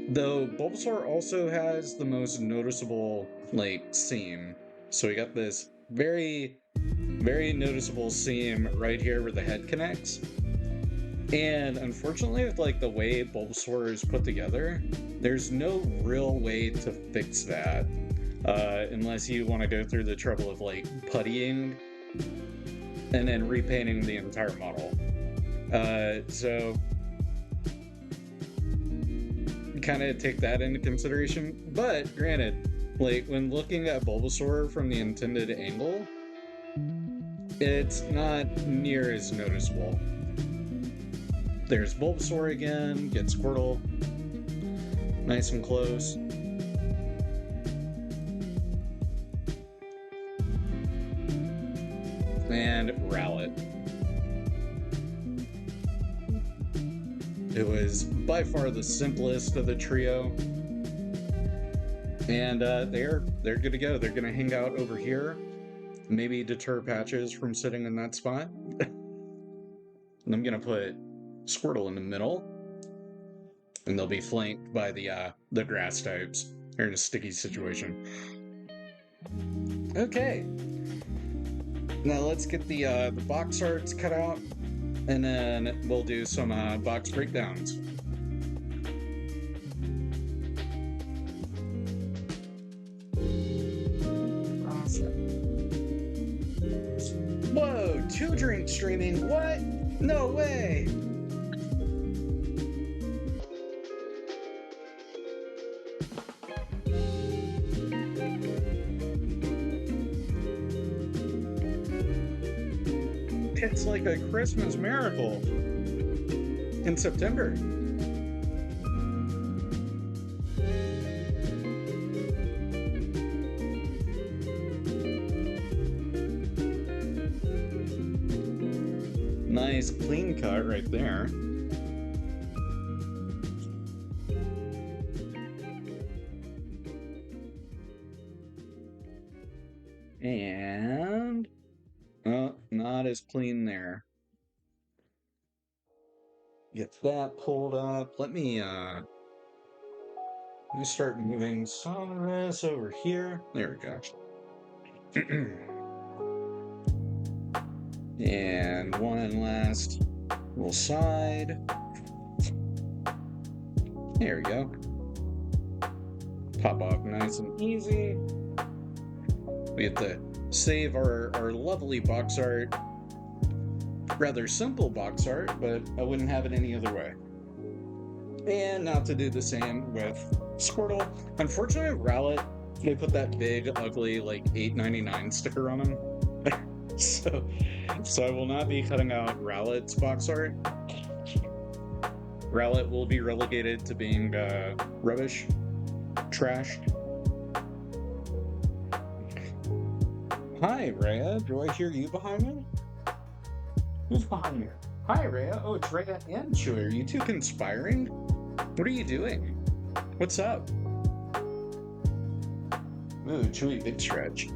Though Bulbasaur also has the most noticeable like seam. So we got this very, very noticeable seam right here where the head connects. And unfortunately, with like the way Bulbasaur is put together, there's no real way to fix that. Unless you want to go through the trouble of like puttying and then repainting the entire model. So kind of take that into consideration. But granted, Like, when looking at Bulbasaur from the intended angle, it's not near as noticeable. There's Bulbasaur again, get Squirtle. Nice and close. And Rowlet. It was by far the simplest of the trio. And they're good to go. They're going to hang out over here. Maybe deter Patches from sitting in that spot. And I'm going to put Squirtle in the middle. And they'll be flanked by the grass types. They're in a sticky situation. Okay. Now let's get the box arts cut out. And then we'll do some box breakdowns. Whoa, 2-drink streaming, what? No way! It's like a Christmas miracle in September. Nice clean cut right there. And not as clean there. Get that pulled up. Let me start moving some of this over here. There we go. And one last little side. There we go. Pop off nice and easy. We have to save our lovely box art. Rather simple box art, but I wouldn't have it any other way. And now to do the same with Squirtle. Unfortunately, Rowlet, they put that big, ugly, like $8.99 sticker on him. So I will not be cutting out Rowlet's box art. Rowlet will be relegated to being rubbish, trash. Hi, Rhea. Do I hear you behind me? Who's behind you? Hi, Rhea. Oh, it's Rhea and Chewie. Are you two conspiring? What are you doing? What's up? Ooh, Chewie, big stretch.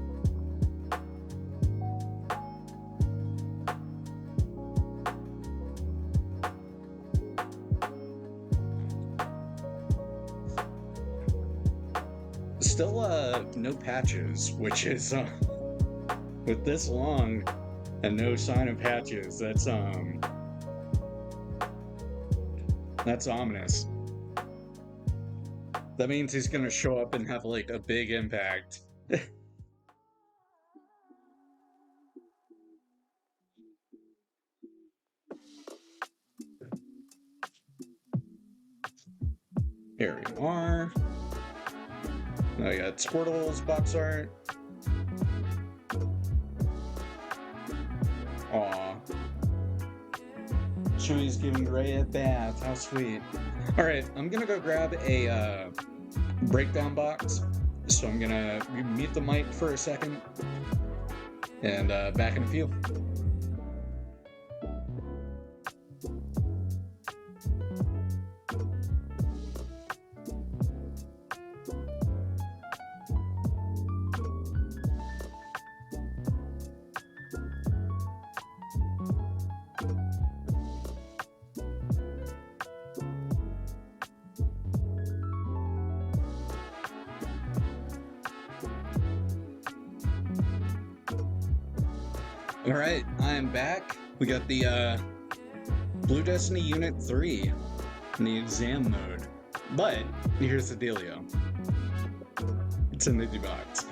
Still, no patches, which is, with this long and no sign of patches, that's ominous. That means he's gonna show up and have, like, a big impact. Here we are. Now I got Squirtle's box art. Aw. Chewie's giving Ray a bath. How sweet. Alright, I'm gonna go grab a breakdown box. So I'm gonna mute the mic for a second. And back in a few. Alright, I am back. We got the Blue Destiny Unit 3 in the exam mode. But here's the dealio. It's in the box.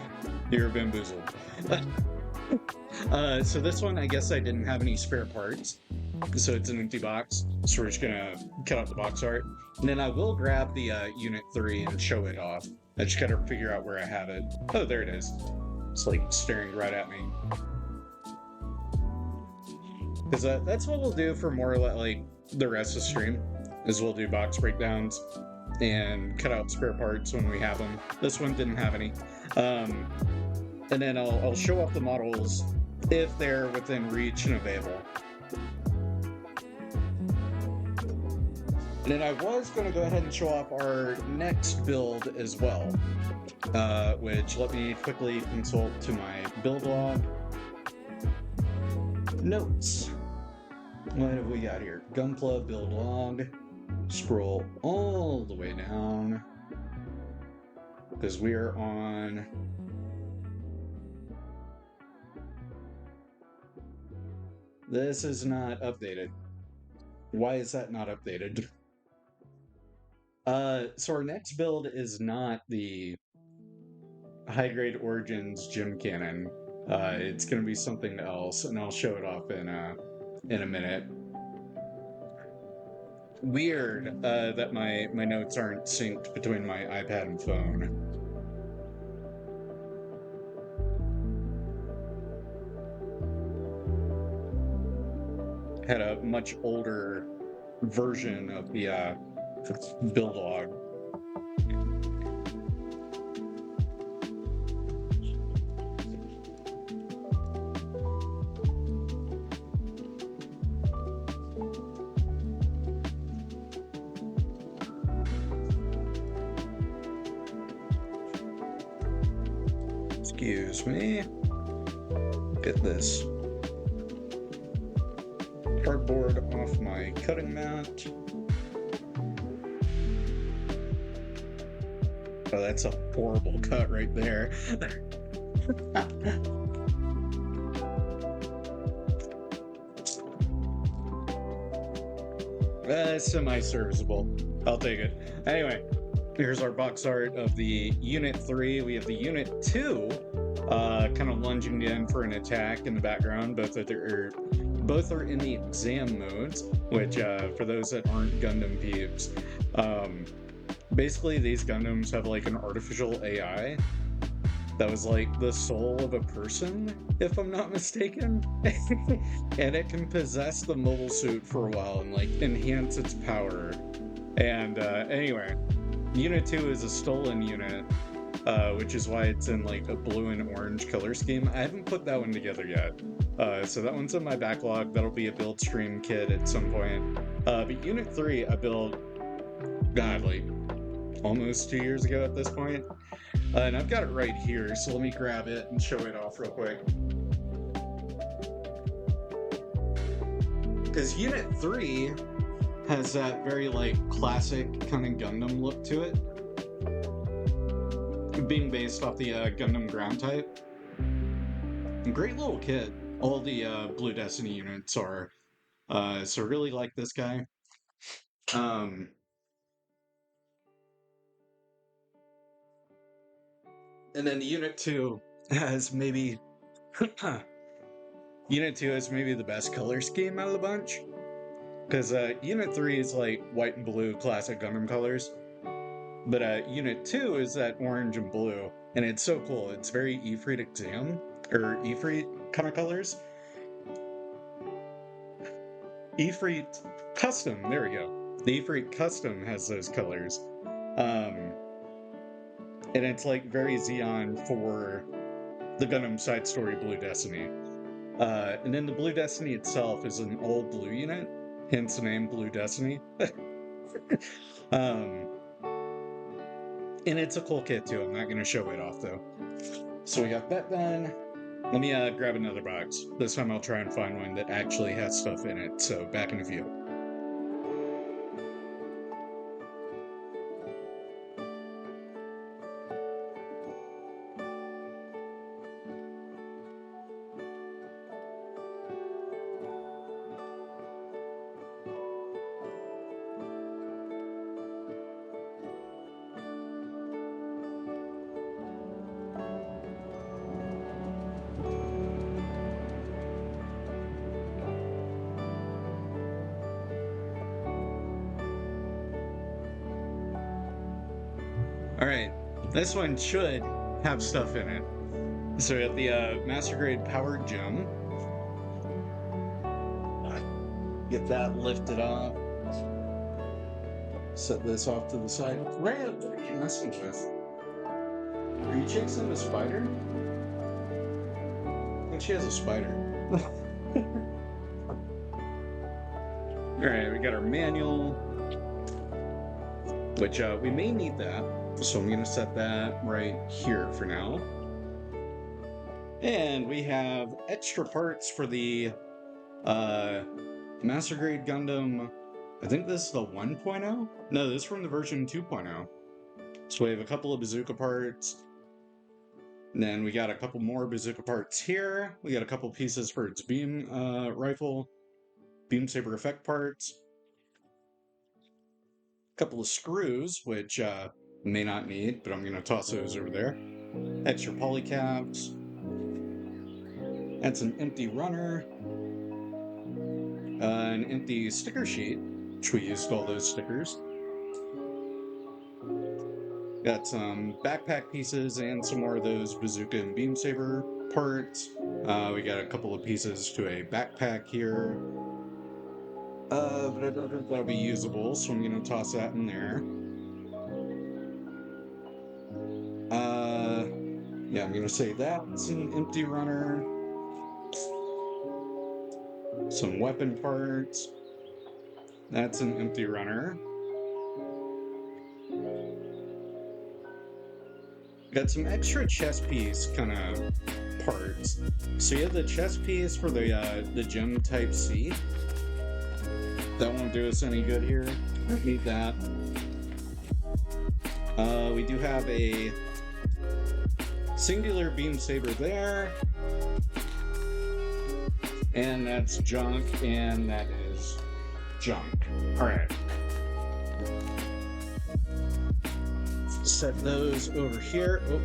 You're bamboozled. So this one, I guess I didn't have any spare parts. So it's an empty box. So we're just gonna cut out the box art. And then I will grab the Unit 3 and show it off. I just gotta figure out where I have it. Oh, there it is. It's like staring right at me. Because that's what we'll do for more like the rest of the stream, is we'll do box breakdowns and cut out spare parts when we have them. This one didn't have any. And then I'll show off the models if they're within reach and available. And then I was going to go ahead and show off our next build as well, which let me quickly consult to my build log. Notes. What have we got here? Gunpla build log. Scroll all the way down because we are on this is not updated. Why is that not updated? So our next build is not the high grade origins gym cannon. It's gonna be something else, and I'll show it off in a minute. Weird that my notes aren't synced between my iPad and phone. Had a much older version of the build log. Excuse me. Get this cardboard off my cutting mat. Oh, that's a horrible cut right there. Semi-serviceable. I'll take it. Anyway, here's our box art of the Unit 3. We have the Unit 2 kind of lunging in for an attack in the background. Both are in the exam modes, which for those that aren't Gundam peeps, basically these Gundams have like an artificial AI that was like the soul of a person, if I'm not mistaken. And it can possess the mobile suit for a while and like enhance its power. And anyway, Unit 2 is a stolen unit, which is why it's in like a blue and orange color scheme. I haven't put that one together yet. So that one's in my backlog. That'll be a build stream kit at some point. But Unit 3 I built, God, like almost 2 years ago at this point. And I've got it right here, so let me grab it and show it off real quick. Because Unit 3 has that very like classic kind of Gundam look to it, being based off the Gundam ground type. Great little kit. All the Blue Destiny units are, so really like this guy. And then Unit 2 has maybe Unit 2 is maybe the best color scheme out of the bunch. Because Unit 3 is like white and blue classic Gundam colors. But Unit 2 is that orange and blue. And it's so cool. It's very Ifrit exam, or Ifrit kind of colors. Ifrit Custom, there we go. The Ifrit Custom has those colors. And it's like very Xeon for the Gundam side story Blue Destiny. And then the Blue Destiny itself is an all blue unit, hence the name Blue Destiny. And it's a cool kit too. I'm not going to show it off though. So we got that done. Let me grab another box. This time I'll try and find one that actually has stuff in it. So back in a few. Alright, this one should have stuff in it. So we got the Master Grade Powered Gem. Get that lifted up. Set this off to the side. Ram, what are you messing with? Are you chasing a spider? I think she has a spider. Alright, we got our manual, which we may need that. So I'm going to set that right here for now. And we have extra parts for the Master Grade Gundam. I think this is the 1.0? No, this is from the version 2.0. So we have a couple of bazooka parts. And then we got a couple more bazooka parts here. We got a couple pieces for its beam rifle. Beam saber effect parts. A couple of screws, which may not need, but I'm going to toss those over there. Extra polycaps. That's an empty runner. An empty sticker sheet, which we used all those stickers. Got some backpack pieces and some more of those bazooka and beam saber parts. We got a couple of pieces to a backpack here. But I don't think that'll be usable, so I'm going to toss that in there. Yeah, I'm going to say that's an empty runner. Some weapon parts. That's an empty runner. Got some extra chest piece kind of parts. So you have the chest piece for the gem type C. That won't do us any good here. Need that. We do have a singular beam saber there. And that's junk, and that is junk. Alright. Set those over here. Oh,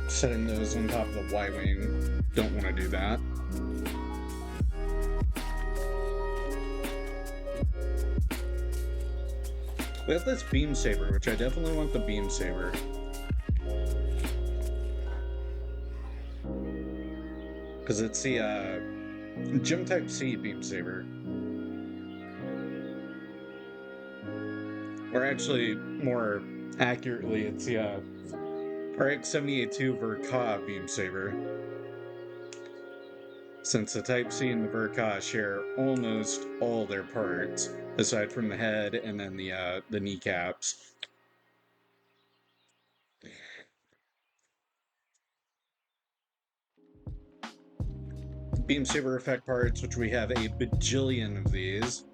setting those on top of the Y-wing. Don't want to do that. We have this beam saber, which I definitely want the beam saber. Because it's the Gem Type C beam saber. Or actually, more accurately, it's the RX-78-2 Verka beam saber. Since the Type C and the Verka share almost all their parts, aside from the head and then the kneecaps. Beam saber effect parts, which we have a bajillion of these.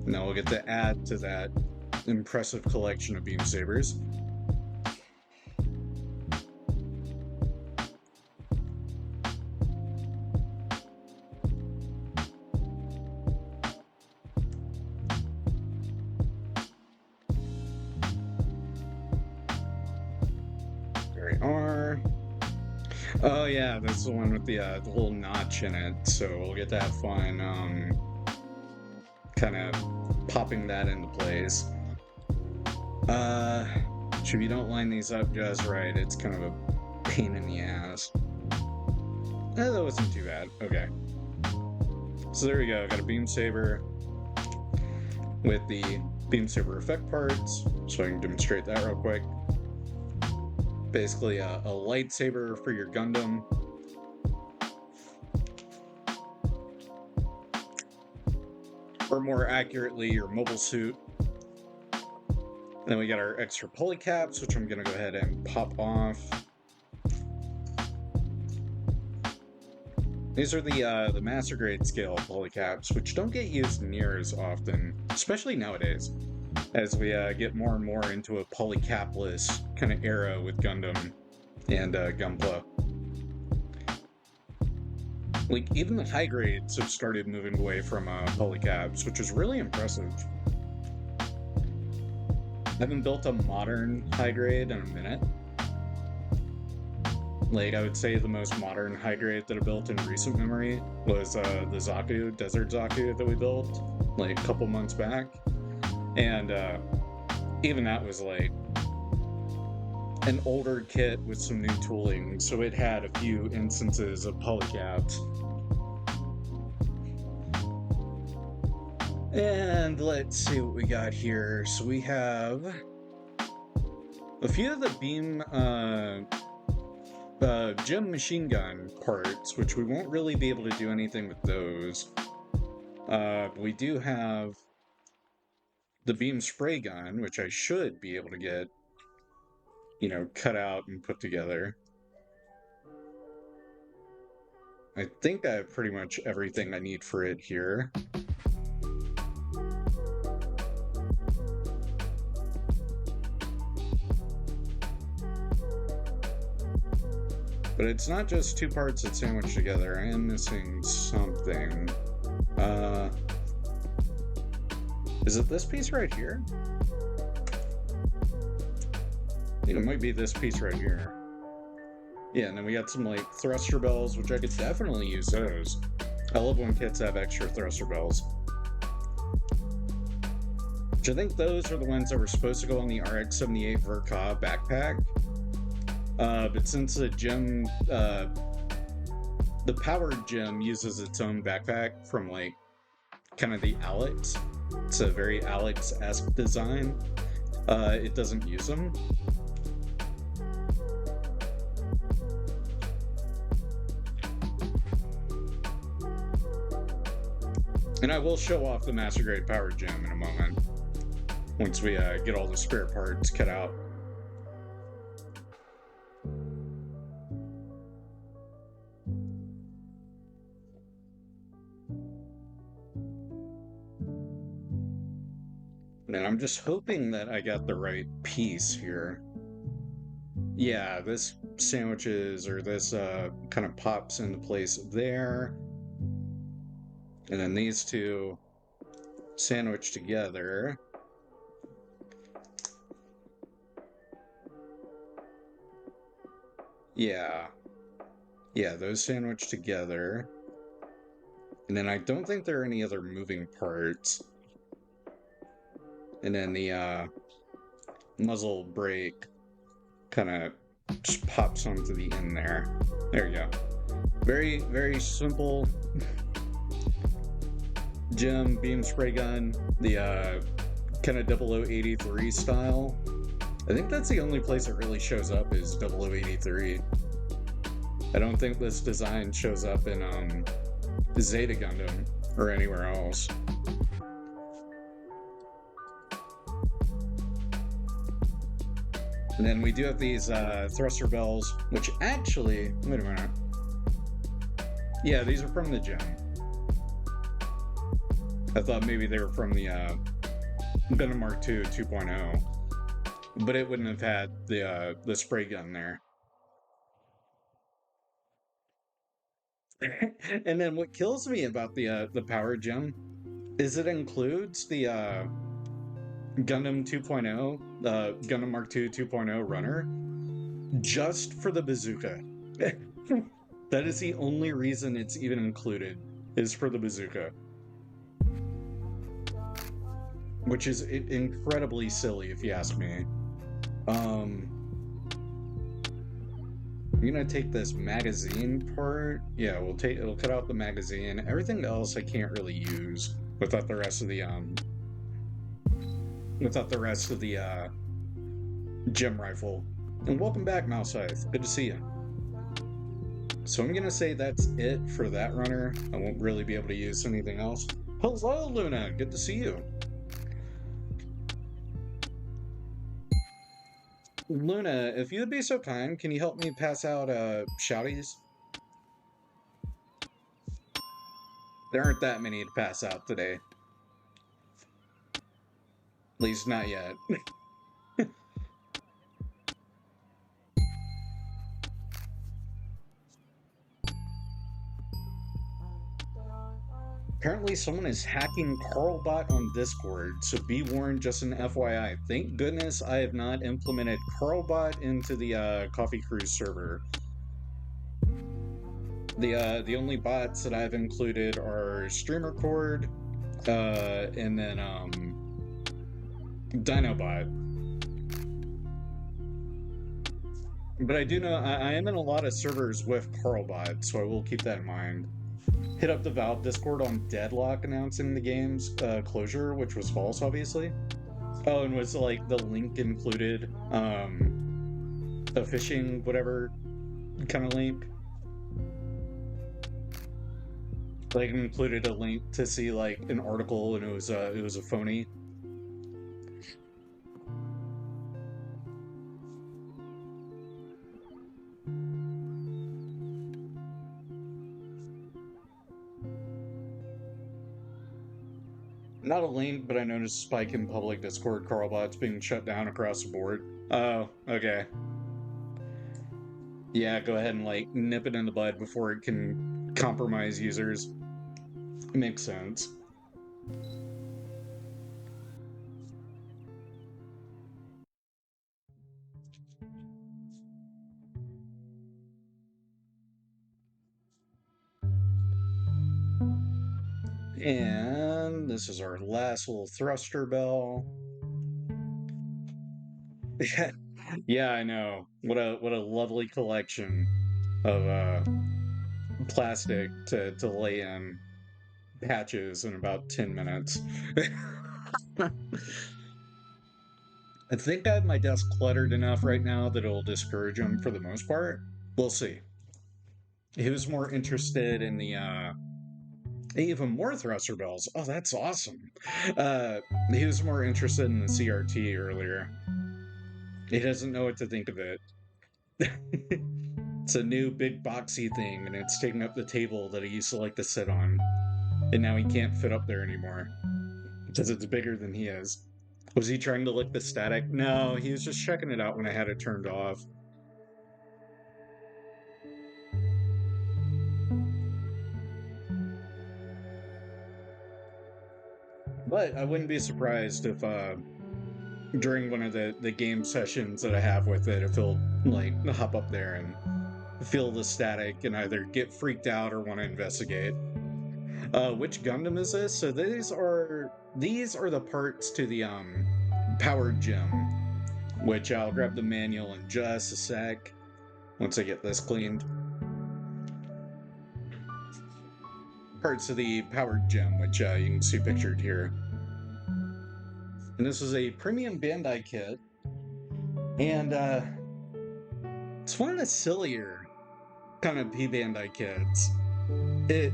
Now we'll get to add to that impressive collection of beam sabers. There we are. Oh yeah, that's the one with the little notch in it, so we'll get to have fun kind of popping that into place. If you don't line these up just right, it's kind of a pain in the ass. That wasn't too bad. Okay. So there we go. Got a beam saber with the beam saber effect parts, so I can demonstrate that real quick. Basically a lightsaber for your Gundam. Or more accurately, your mobile suit. Then we got our extra polycaps, which I'm going to go ahead and pop off. These are the Master Grade scale polycaps, which don't get used near as often, especially nowadays, as we get more and more into a polycapless kind of era with Gundam and Gunpla. Like, even the high grades have started moving away from polycaps, which is really impressive. I haven't built a modern high grade in a minute. Like, I would say the most modern high grade that I built in recent memory was the Zaku, Desert Zaku that we built, like, a couple months back. And even that was, like, an older kit with some new tooling, so it had a few instances of polycaps. And let's see what we got here. So we have a few of the beam gem machine gun parts, which we won't really be able to do anything with those. But we do have the beam spray gun, which I should be able to get, you know, cut out and put together. I think I have pretty much everything I need for it here. But it's not just two parts that sandwich together. I am missing something. Is it this piece right here? I think it might be this piece right here. Yeah, and then we got some like thruster bells, which I could definitely use those. I love when kits have extra thruster bells. Which I think those are the ones that were supposed to go on the RX-78 Verka backpack. But since the gem, the powered gem uses its own backpack from like kind of the Alex, it's a very Alex-esque design, it doesn't use them. And I will show off the master grade powered gem in a moment, once we get all the spare parts cut out. And I'm just hoping that I got the right piece here. Yeah, this sandwiches, or this kind of pops into place there. And then these two sandwich together. Yeah. Yeah, those sandwich together. And then I don't think there are any other moving parts. And then the muzzle brake kind of just pops onto the end there. There you go. Very, very simple gem beam spray gun. The kind of 0083 style. I think that's the only place it really shows up is 0083. I don't think this design shows up in Zeta Gundam or anywhere else. And then we do have these thruster bells, which actually, wait a minute. Yeah, these are from the gem. I thought maybe they were from the Gundam Mark II 2.0, but it wouldn't have had the spray gun there. And then what kills me about the power gem is it includes the Gundam 2.0, Gundam Mark II 2.0 runner, just for the bazooka. That is the only reason it's even included, is for the bazooka. Which is incredibly silly, if you ask me. I'm gonna take this magazine part. Yeah, it'll cut out the magazine. Everything else I can't really use without the rest of the gem rifle. And welcome back, Mouse Scythe. Good to see you. So I'm gonna say that's it for that runner. I won't really be able to use anything else. Hello, Luna. Good to see you. Luna, if you would be so kind, can you help me pass out shouties? There aren't that many to pass out today. At least not yet. Apparently someone is hacking Carlbot on Discord, so be warned, just an FYI. Thank goodness I have not implemented Carlbot into the Coffee Cruise server. The only bots that I've included are StreamRecord, and then Dinobot. But I do know I am in a lot of servers with Carlbot, so I will keep that in mind. Hit up the Valve Discord on Deadlock announcing the game's closure, which was false, obviously. Oh, and was like the link included a phishing whatever kind of link? Like included a link to see like an article, and it was a phony. Not a link, but I noticed a spike in public Discord Carlbots being shut down across the board. Oh, okay. Yeah, go ahead and like nip it in the bud before it can compromise users. Makes sense. And this is our last little thruster bell. Yeah, I know. What a lovely collection of plastic to lay in patches in about 10 minutes. I think I have my desk cluttered enough right now that it'll discourage him for the most part. We'll see. He was more interested in the even more thruster bells. Oh, that's awesome. Uh, he was more interested in the CRT earlier. He doesn't know what to think of it. It's a new big boxy thing, and it's taking up the table that he used to like to sit on. And now he can't fit up there anymore because it's bigger than he is. Was he trying to lick the static? No, he was just checking it out when I had it turned off. But I wouldn't be surprised if during one of the game sessions that I have with it, if he'll like hop up there and feel the static and either get freaked out or want to investigate. Which Gundam is this? So these are the parts to the powered gem, which I'll grab the manual in just a sec once I get this cleaned. Parts of the powered gem, which you can see pictured here. And this is a premium Bandai kit, and it's one of the sillier kind of P Bandai kits. It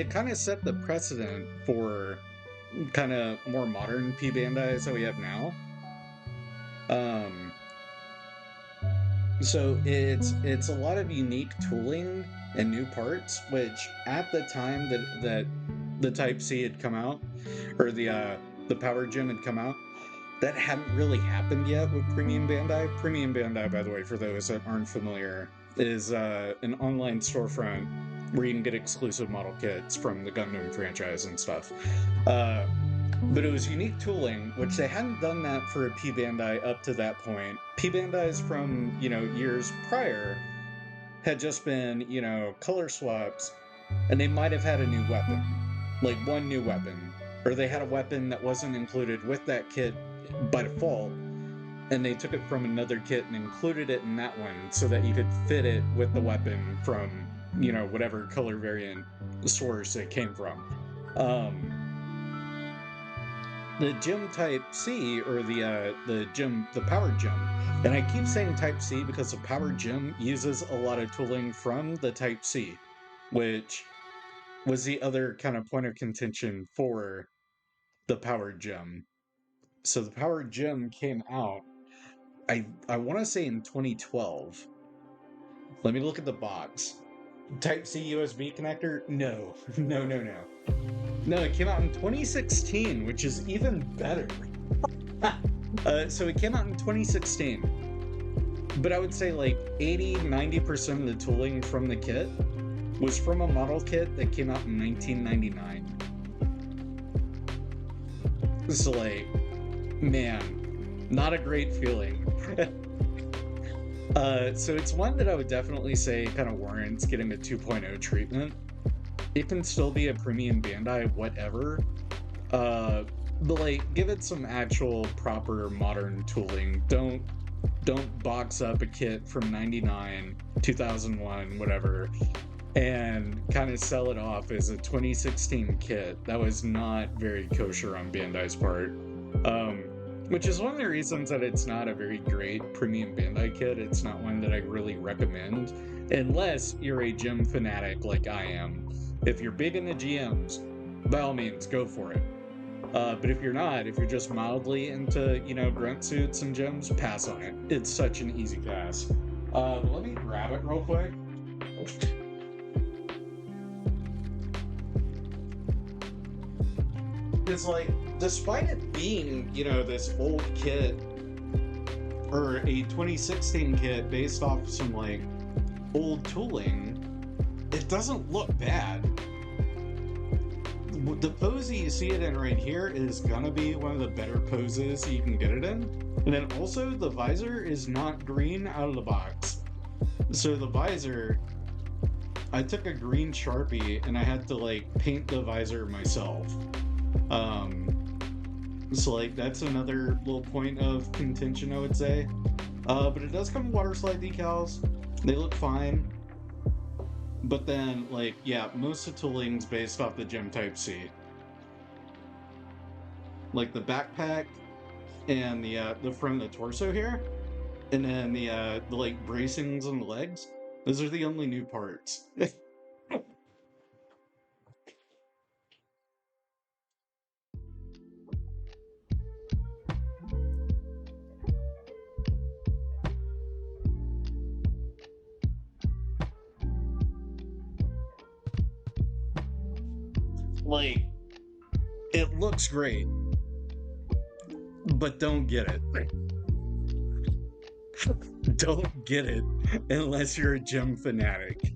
kind of set the precedent for kind of more modern P Bandais that we have now. Um, so it's a lot of unique tooling and new parts, which at the time that the Type C had come out, or the Power Gem had come out, that hadn't really happened yet with Premium Bandai. Premium Bandai, by the way, for those that aren't familiar, is an online storefront where you can get exclusive model kits from the Gundam franchise and stuff. But it was unique tooling, which they hadn't done that for a P Bandai up to that point. P Bandais from, years prior had just been, color swaps, and they might have had a new weapon, like one new weapon, or they had a weapon that wasn't included with that kit by default, and they took it from another kit and included it in that one so that you could fit it with the weapon from, whatever color variant source it came from. The gem Type C, or the powered gem, and I keep saying Type C because the powered gem uses a lot of tooling from the Type C, which was the other kind of point of contention for the powered gem. So the powered gem came out, I want to say in 2012. Let me look at the box. Type C USB connector? No, no, no, no. No, it came out in 2016, which is even better. So it came out in 2016, but I would say like 80-90% of the tooling from the kit was from a model kit that came out in 1999. So like, man, not a great feeling. So it's one that I would definitely say kind of warrants getting a 2.0 treatment. It can still be a premium Bandai, whatever. But like, give it some actual proper modern tooling. Don't don't box up a kit from 99, 2001, whatever, and kind of sell it off as a 2016 kit. That was not very kosher on Bandai's part. Which is one of the reasons that it's not a very great premium Bandai kit. It's not one that I really recommend, unless you're a gym fanatic like I am. If you're big into GMs, by all means, go for it. But if you're not, if you're just mildly into, grunt suits and gyms, pass on it. It's such an easy pass. Let me grab it real quick. It's like, despite it being, this old kit, or a 2016 kit based off some, old tooling, it doesn't look bad. The pose you see it in right here is gonna be one of the better poses you can get it in. And then also, the visor is not green out of the box. So the visor, I took a green Sharpie and I had to, paint the visor myself. So that's another little point of contention, I would say. But it does come with water slide decals. They look fine. But then, most of the tooling's based off the Gem Type C. Like the backpack and the front of the torso here, and then the bracings on the legs. Those are the only new parts. It looks great, but don't get it. Don't get it unless you're a gym fanatic.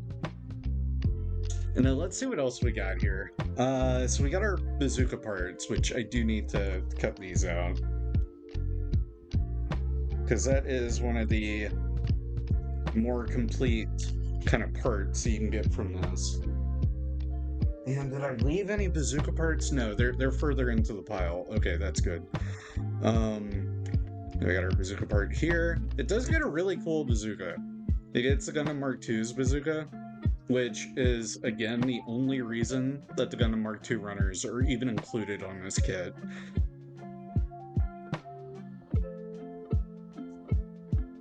And then let's see what else we got here. So we got our bazooka parts, which I do need to cut these out, because that is one of the more complete kind of parts you can get from this. And did I leave any bazooka parts? No, they're further into the pile. Okay, that's good. We got our bazooka part here. It does get a really cool bazooka. It gets the Gundam Mark II's bazooka, which is, again, the only reason that the Gundam Mark II runners are even included on this kit.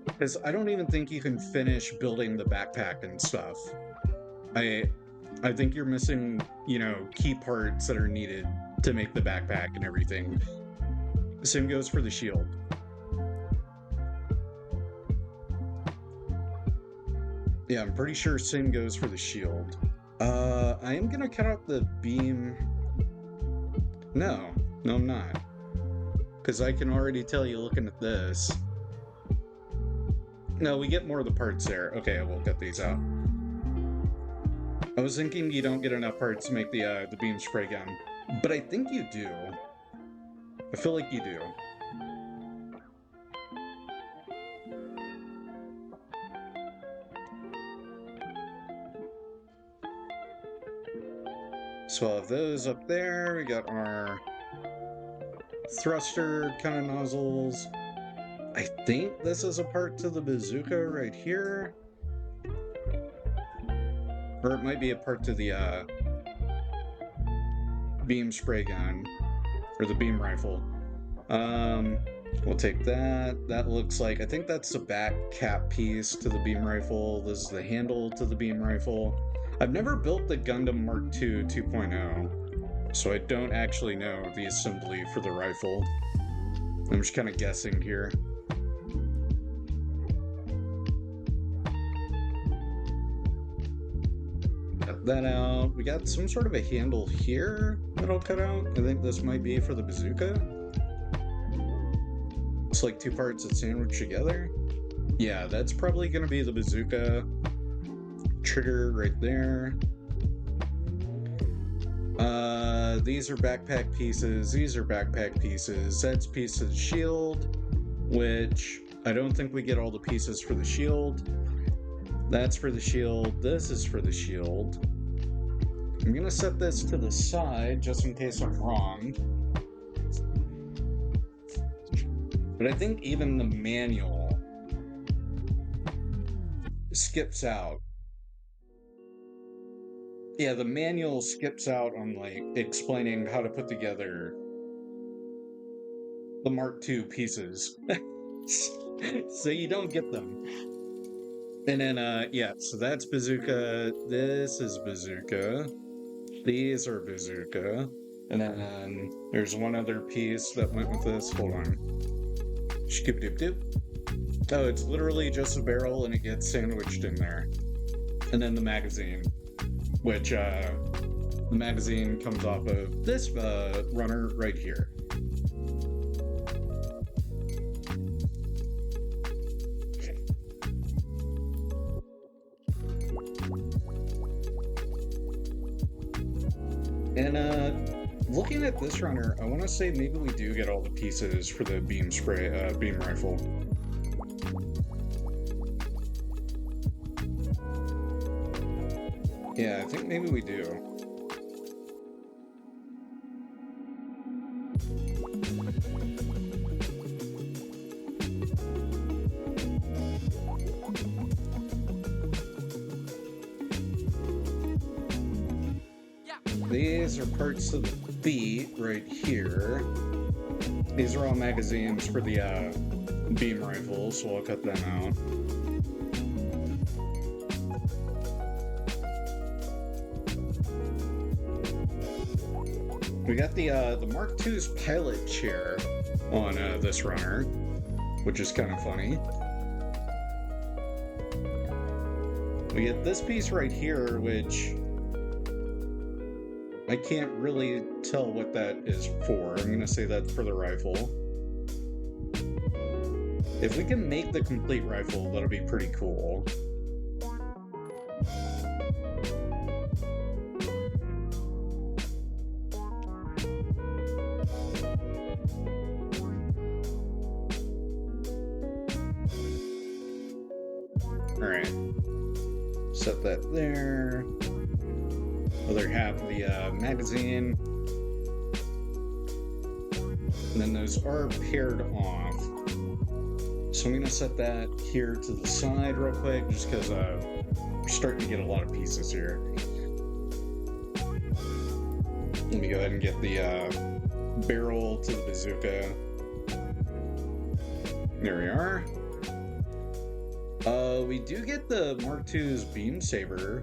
Because I don't even think you can finish building the backpack and stuff. I think you're missing, key parts that are needed to make the backpack and everything. Same goes for the shield. Yeah, I'm pretty sure same goes for the shield. I am gonna cut out the beam. No, I'm not. Because I can already tell you looking at this. No, we get more of the parts there. Okay, I will cut these out. I was thinking you don't get enough parts to make the beam spray gun, but I think you do. I feel like you do. So I'll have those up there. We got our thruster kind of nozzles. I think this is a part to the bazooka right here. Or it might be a part to the beam spray gun, or the beam rifle. We'll take that. That looks like, I think that's the back cap piece to the beam rifle. This is the handle to the beam rifle. I've never built the Gundam Mark II 2.0, so I don't actually know the assembly for the rifle. I'm just kind of guessing here. That out. We got some sort of a handle here that I'll cut out. I think this might be for the bazooka. It's like two parts that sandwich together. Yeah, that's probably gonna be the bazooka. Trigger right there. These are backpack pieces. These are backpack pieces. That's piece of the shield, which I don't think we get all the pieces for the shield. That's for the shield. This is for the shield. I'm gonna set this to the side just in case I'm wrong. But I think even the manual skips out. Yeah, the manual skips out on like explaining how to put together the Mark II pieces. So you don't get them. And then yeah, so that's bazooka. This is bazooka. These are bazooka. And then there's one other piece that went with this. Hold on. Skip doop doop. Oh, it's literally just a barrel and it gets sandwiched in there. And then the magazine, which the magazine comes off of this runner right here. And looking at this runner, I want to say maybe we do get all the pieces for the beam rifle. Yeah, I think maybe we do. These are parts of the beat right here. These are all magazines for the beam rifle, so I'll cut them out. We got the Mark II's pilot chair on this runner, which is kind of funny. We get this piece right here, which I can't really tell what that is for. I'm gonna say that's for the rifle. If we can make the complete rifle, that'll be pretty cool. Alright. Set that there. Other half of the magazine. And then those are paired off. So I'm going to set that here to the side real quick, just because we're starting to get a lot of pieces here. Let me go ahead and get the barrel to the bazooka. There we are. We do get the Mark II's beam saber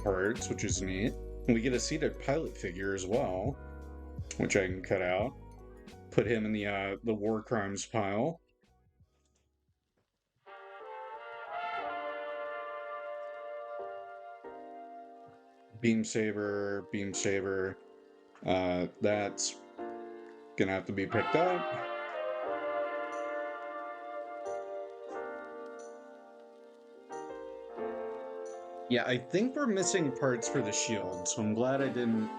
parts, which is neat. We get a seated pilot figure as well, which I can cut out. Put him in the war crimes pile. Beam saber, beam saber. That's gonna have to be picked up. Yeah, I think we're missing parts for the shield, so I'm glad I didn't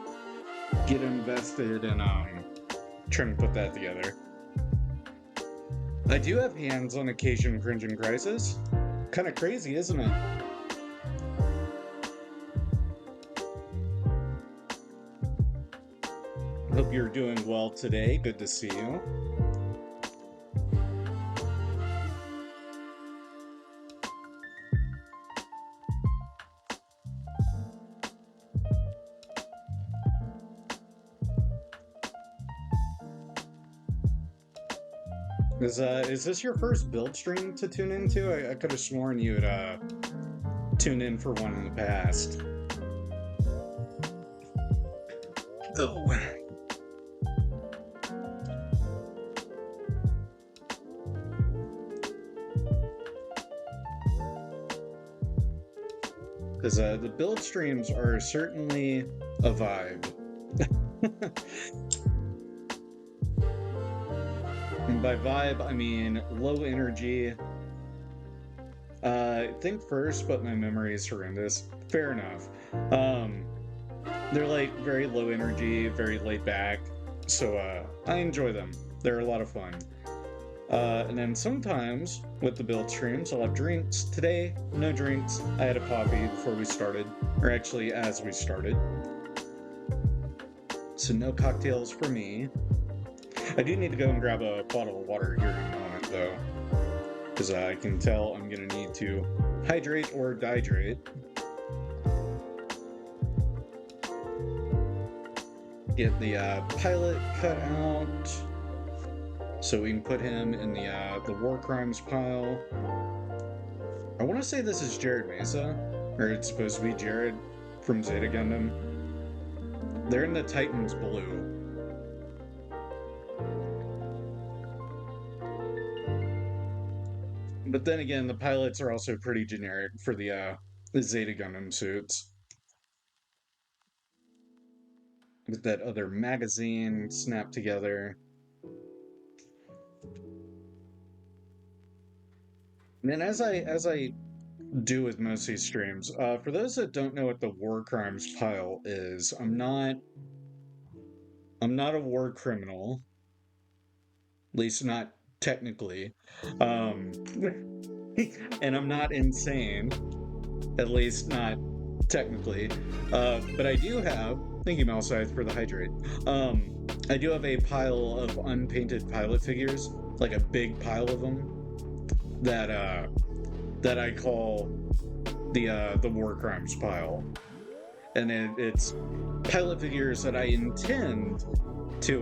get invested in trying to put that together. I do have hands on occasion cringing crisis. Kind of crazy, isn't it? Hope you're doing well today. Good to see you. Is this your first build stream to tune into? I could have sworn you would tune in for one in the past. Oh. Because the build streams are certainly a vibe. And by vibe, I mean low energy. Think first, but my memory is horrendous. Fair enough. They're like very low energy, very laid back. So I enjoy them. They're a lot of fun. And then sometimes with the build streams, I'll have drinks. Today, no drinks. I had a coffee before we started, or actually as we started. So no cocktails for me. I do need to go and grab a bottle of water here in a moment, though, because I can tell I'm going to need to hydrate or dihydrate. Get the pilot cut out so we can put him in the war crimes pile. I want to say this is Jared Mesa, or it's supposed to be Jared from Zeta Gundam. They're in the Titans blue. But then again, the pilots are also pretty generic for the Zeta Gundam suits. With that other magazine snapped together. And as I do with most of these streams, for those that don't know what the war crimes pile is, I'm not a war criminal, at least not technically, and I'm not insane, at least not technically, but I do have, thank you Malscythe for the hydrate, I do have a pile of unpainted pilot figures, like a big pile of them, that I call the war crimes pile, and it's pilot figures that I intend to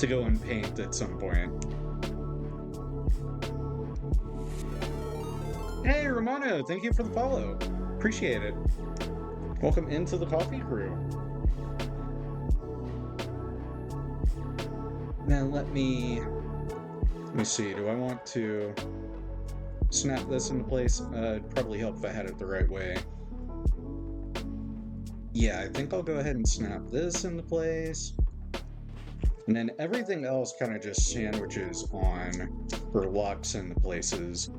go and paint at some point. Hey Romano, thank you for the follow. Appreciate it. Welcome into the coffee crew. Now let me see, do I want to snap this into place? It'd probably help if I had it the right way. Yeah, I think I'll go ahead and snap this into place. And then everything else kind of just sandwiches on or locks into places.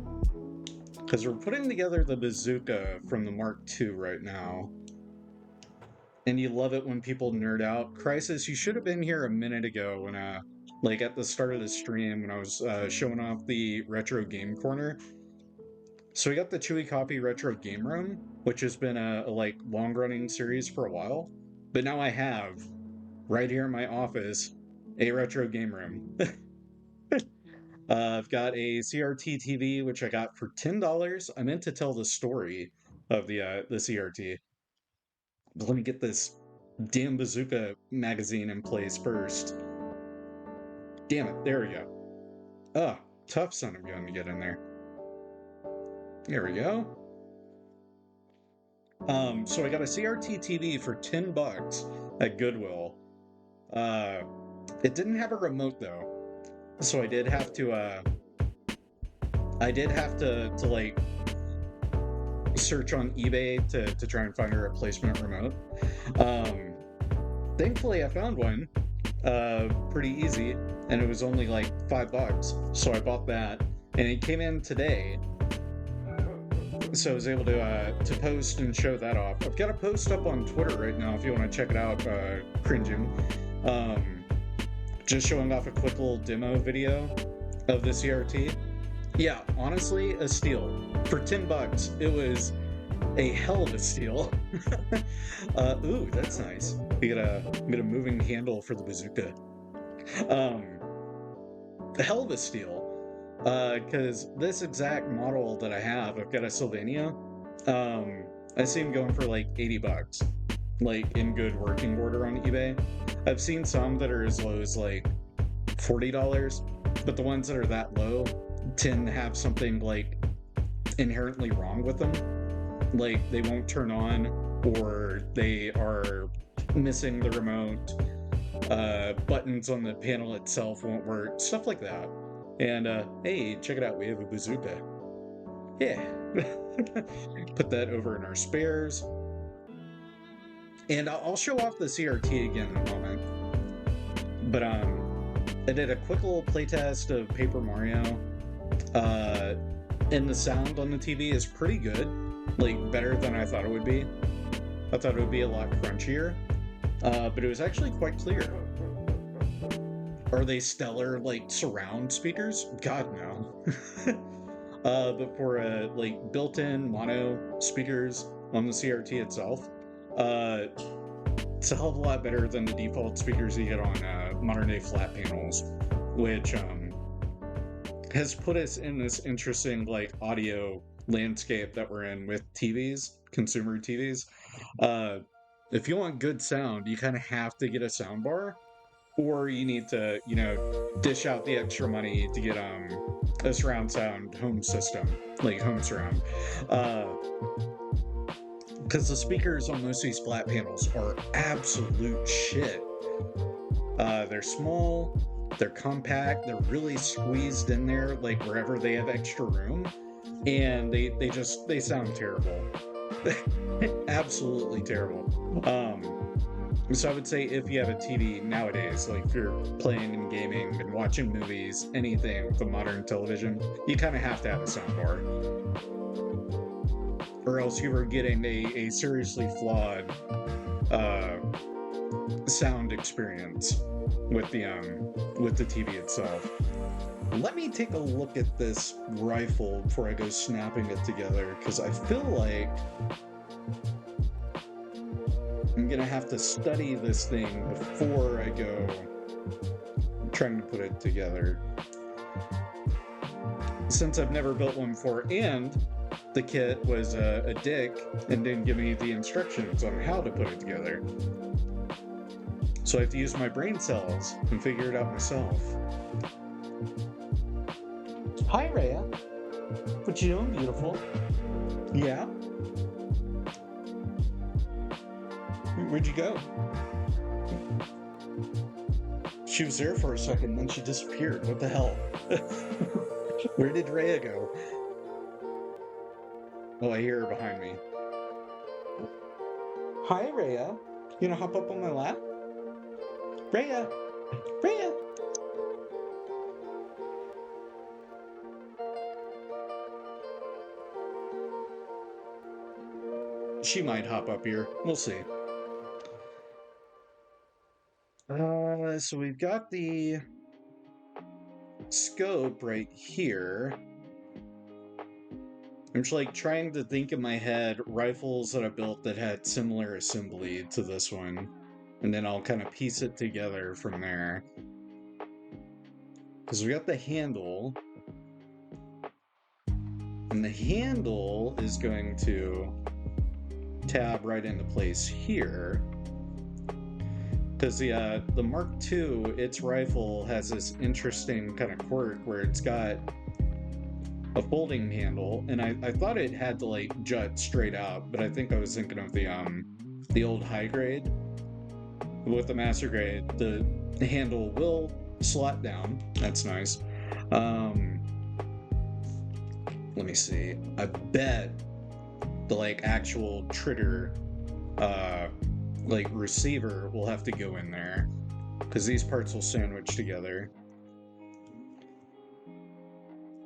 Because we're putting together the bazooka from the Mark II right now. And you love it when people nerd out. Crisis, you should have been here a minute ago when, like at the start of the stream when I was showing off the Retro Game Corner. So we got the Chewy Coffee Retro Game Room, which has been a like long-running series for a while. But now I have, right here in my office, a Retro Game Room. I've got a CRT TV, which I got for $10. I meant to tell the story of the CRT. But let me get this damn bazooka magazine in place first. Damn it, there we go. Oh, tough son of a gun to get in there. There we go. So I got a CRT TV for $10 at Goodwill. It didn't have a remote though, so I did have to like search on eBay to try and find a replacement remote. Thankfully I found one pretty easy, and it was only like $5, so I bought that, and it came in today, so I was able to post and show that off. I've got a post up on Twitter right now if you want to check it out, cringing, just showing off a quick little demo video of the CRT. Yeah, honestly, a steal. For $10, it was a hell of a steal. Ooh, that's nice. We get a moving handle for the bazooka. A hell of a steal. Because this exact model that I have, I've got a Sylvania. I see them going for like $80, like in good working order on eBay. I've seen some that are as low as like $40, but the ones that are that low tend to have something like inherently wrong with them. Like they won't turn on, or they are missing the remote, buttons on the panel itself won't work, stuff like that. And hey, check it out, we have a bazooka. Yeah. Put that over in our spares. And I'll show off the CRT again in a moment. But I did a quick little playtest of Paper Mario. And the sound on the TV is pretty good. Like, better than I thought it would be. I thought it would be a lot crunchier. But it was actually quite clear. Are they stellar, like, surround speakers? God, no. But for, like, built-in mono speakers on the CRT itself, it's a hell of a lot better than the default speakers you get on modern-day flat panels, which has put us in this interesting, like, audio landscape that we're in with TVs, consumer TVs. If you want good sound, you kind of have to get a sound bar, or you need to, dish out the extra money to get a surround sound home system, like home surround. Because the speakers on most of these flat panels are absolute shit. They're small, they're compact, they're really squeezed in there, like wherever they have extra room, and they sound terrible. Absolutely terrible. So I would say if you have a TV nowadays, like if you're playing and gaming and watching movies, anything with a modern television, you kind of have to have a soundbar. Or else you were getting a seriously flawed sound experience with the TV itself. Let me take a look at this rifle before I go snapping it together, because I feel like I'm gonna have to study this thing before I go trying to put it together, since I've never built one before, and the kit was a dick and didn't give me the instructions on how to put it together. So I have to use my brain cells and figure it out myself. Hi, Rhea. What you doing, beautiful? Yeah? Where'd you go? She was there for a second, then she disappeared. What the hell? Where did Rhea go? Oh, I hear her behind me. Hi, Rhea. You gonna hop up on my lap? Rhea! Rhea! She might hop up here. We'll see. So we've got the scope right here. I'm just like trying to think in my head rifles that I built that had similar assembly to this one, and then I'll kind of piece it together from there. Because we got the handle, and the handle is going to tab right into place here. Because the Mark II, its rifle has this interesting kind of quirk where it's got a folding handle, and I thought it had to like jut straight out, but I think I was thinking of the old high grade. With the master grade, the handle will slot down. That's nice. Let me see. I bet the like actual trigger like receiver will have to go in there, because these parts will sandwich together.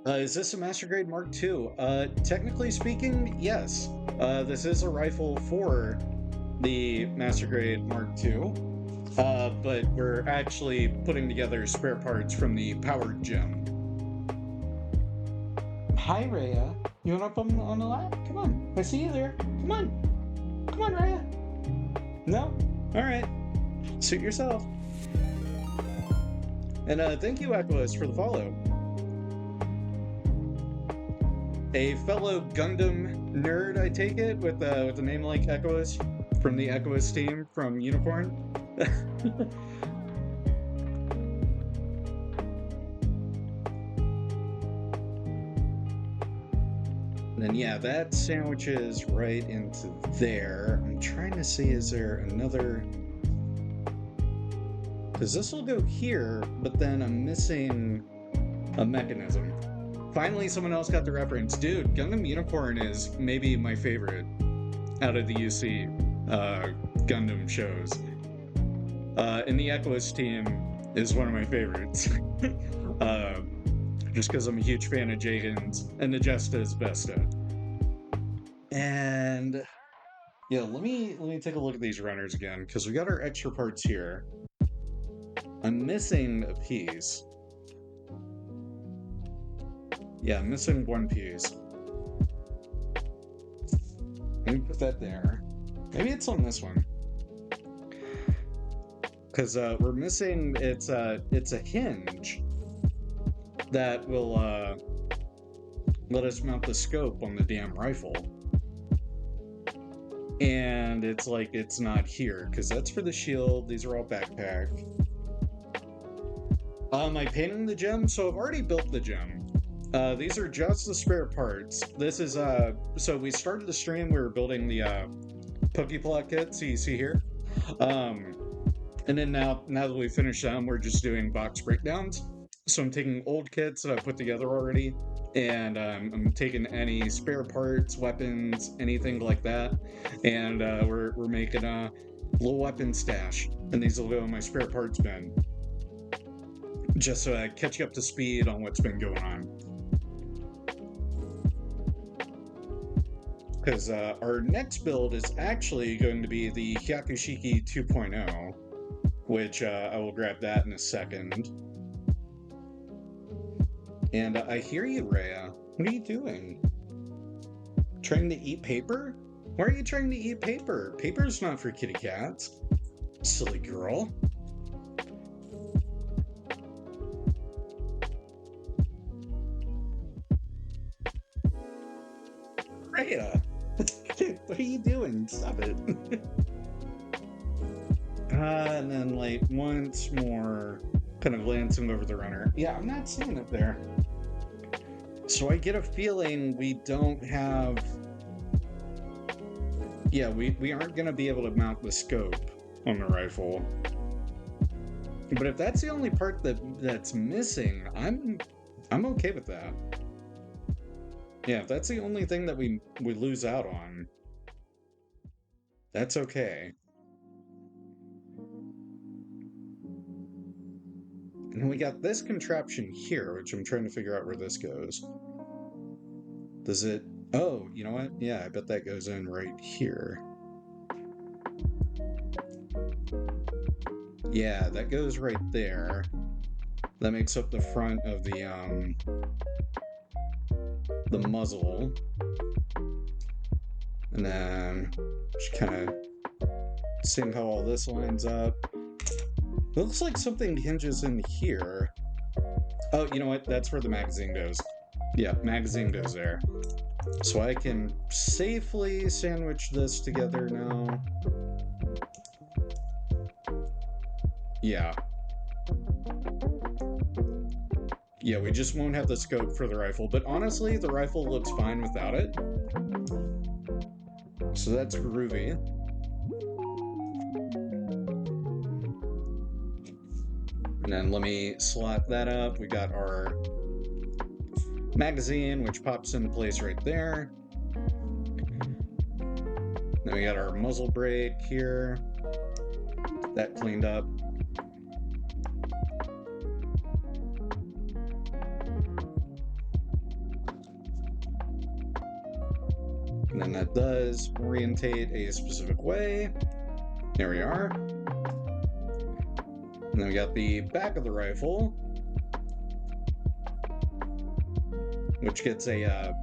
Is this a Master Grade Mark II? Technically speaking, yes. This is a rifle for the Master Grade Mark II, but we're actually putting together spare parts from the powered gem. Hi, Rhea. You want up on the lap? Come on. I see you there. Come on. Come on, Rhea. No? Alright. Suit yourself. And thank you, Echoist, for the follow. A fellow Gundam nerd, I take it, with a name like Echoist, from the Echoist team from Unicorn. And then yeah, that sandwiches right into there. I'm trying to see, is there another... Because this will go here, but then I'm missing a mechanism. Finally, someone else got the reference. Dude, Gundam Unicorn is maybe my favorite out of the UC Gundam shows. And the Echoist team is one of my favorites. Just because I'm a huge fan of Jaden's and the Justa's Vesta. And yeah, let me take a look at these runners again, because we got our extra parts here. I'm missing a piece. Yeah, I'm missing one piece. Let me put that there. Maybe it's on this one. Because we're missing, it's a hinge that will let us mount the scope on the damn rifle. And it's like, it's not here, because that's for the shield. These are all backpack. Am I painting the gem? So I've already built the gem. These are just the spare parts. This is, so we started the stream, we were building the, Poképla kit, so you see here. And then now that we finished them, we're just doing box breakdowns. So I'm taking old kits that I put together already, and I'm taking any spare parts, weapons, anything like that, and we're making a little weapon stash, and these will go in my spare parts bin, just so I catch you up to speed on what's been going on. Because our next build is actually going to be the Hyakushiki 2.0, which I will grab that in a second. And I hear you, Rhea. What are you doing? Trying to eat paper? Why are you trying to eat paper? Paper's not for kitty cats. Silly girl. Rhea! What are you doing? Stop it. And then, like, once more, kind of glancing over the runner. Yeah, I'm not seeing it there. So I get a feeling we don't have... Yeah, we aren't going to be able to mount the scope on the rifle. But if that's the only part that's missing, I'm okay with that. Yeah, if that's the only thing that we lose out on, that's okay. And we got this contraption here, which I'm trying to figure out where this goes. Does it... Oh, you know what? Yeah, I bet that goes in right here. Yeah, that goes right there. That makes up the front of the muzzle. And then just kind of seeing how all this lines up. It looks like something hinges in here. Oh, you know what? That's where the magazine goes. Yeah, magazine goes there. So I can safely sandwich this together now. Yeah. Yeah, we just won't have the scope for the rifle, but honestly, the rifle looks fine without it. So that's groovy. And then let me slot that up. We got our magazine, which pops into place right there. Then we got our muzzle brake here. That cleaned up. And then that does orientate a specific way. There we are. And then we got the back of the rifle, which gets a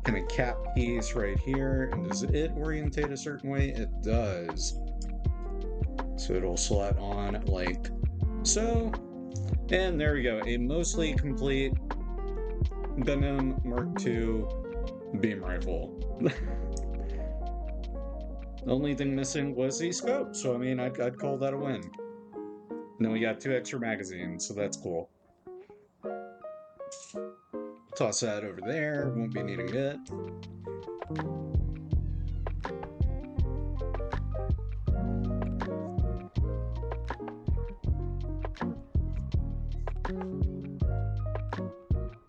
kind of cap piece right here. And does it orientate a certain way? It does. So it'll slot on like so. And there we go. A mostly complete Gundam Mark II beam rifle. The only thing missing was the scope, so I mean, I'd call that a win. And then we got 2 extra magazines, so that's cool. Toss that over there, won't be needing it.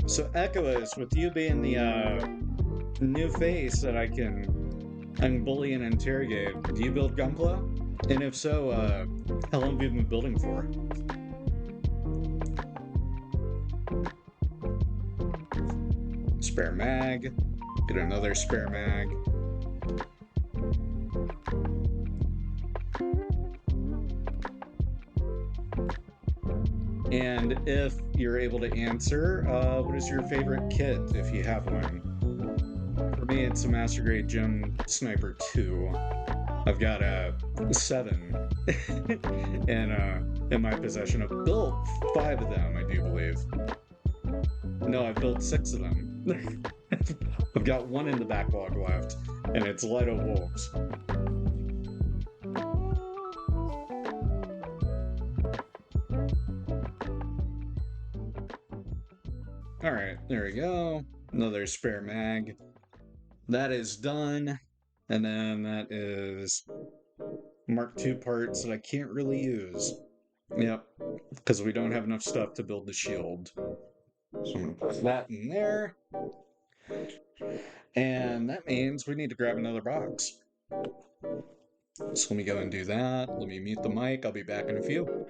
So Echoes, with you being the new face that I'm bully and interrogate, do you build Gunpla? And if so, how long have you been building for? Spare mag. Get another spare mag. And if you're able to answer, what is your favorite kit, if you have one? For me, it's a Master Grade Gem Sniper 2. I've got a 7 in my possession. I've built 5 of them, I do believe. No, I built 6 of them. I've got 1 in the backlog left, and it's Lido Wolves. Alright, there we go. Another spare mag. That is done. And then that is Mark II parts that I can't really use. Yep, because we don't have enough stuff to build the shield. So I'm going to put that in there. And that means we need to grab another box. So let me go and do that. Let me mute the mic. I'll be back in a few.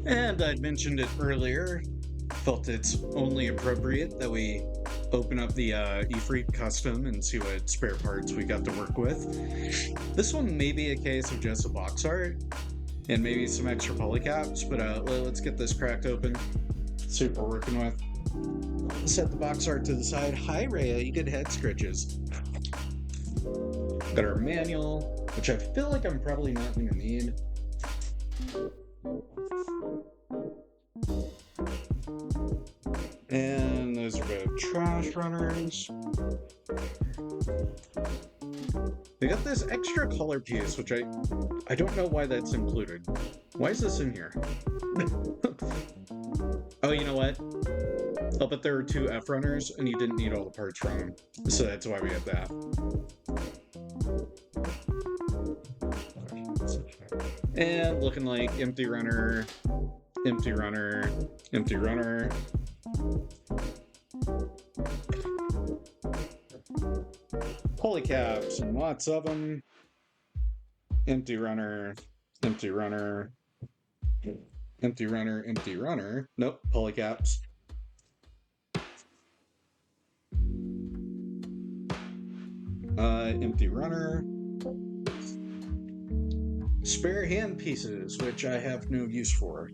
And I'd mentioned it earlier, felt it's only appropriate that we open up the E-Freak custom and see what spare parts we got to work with. This one may be a case of just a box art and maybe some extra polycaps, but let's get this cracked open, see what we're working with. Set the box art to the side. Hi Rhea, you get head scratches. Got our manual, which I feel like I'm probably not going to need. And those are both trash runners. They got this extra color piece, which I don't know why that's included. Why is this in here? Oh, you know what? I'll bet there were 2 F runners and you didn't need all the parts from them. So that's why we have that. And looking like empty runner, empty runner, empty runner. Polycaps and lots of them. Empty runner, empty runner, empty runner, empty runner. Nope, polycaps. Empty runner. Spare hand pieces, which I have no use for.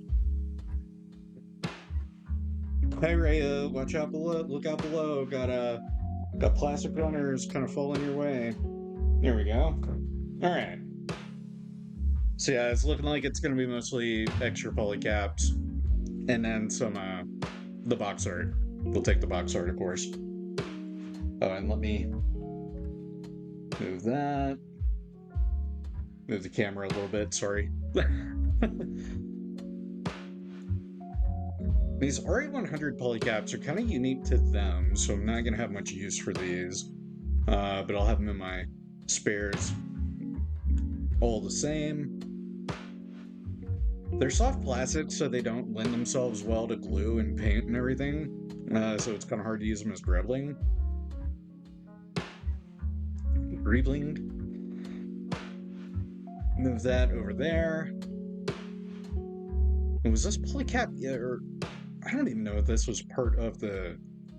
Hey Rhea, watch out below, look out below. Got plastic runners kind of falling your way. There we go. Alright. So yeah, it's looking like it's gonna be mostly extra polycaps. And then some the box art. We'll take the box art, of course. Oh, and let me move that. Move the camera a little bit, sorry. These RE100 polycaps are kind of unique to them, so I'm not going to have much use for these. But I'll have them in my spares all the same. They're soft plastic, so they don't lend themselves well to glue and paint and everything. So it's kind of hard to use them as greebling. Move that over there. And was this polycap? Yeah, or I don't even know if this was part of the.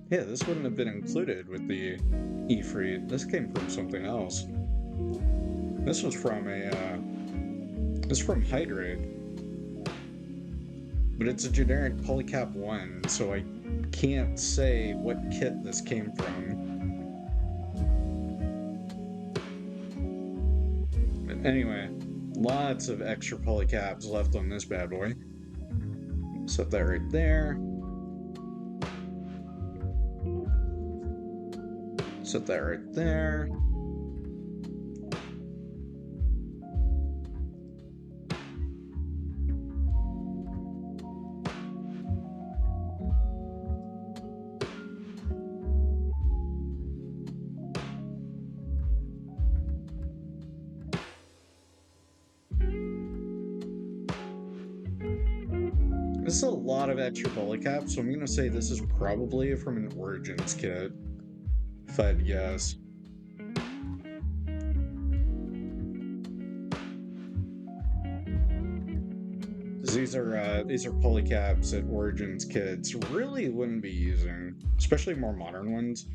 Yeah, this wouldn't have been included with the E-Freak. This came from something else. This was from this is from Hydrate. But it's a generic polycap 1, so I can't say what kit this came from. But anyway, lots of extra polycaps left on this bad boy. Set that right there. Set that right there. This is a lot of extra polycaps, so I'm gonna say this is probably from an Origins kit, if I had to guess. These are polycaps that Origins kids really wouldn't be using, especially more modern ones.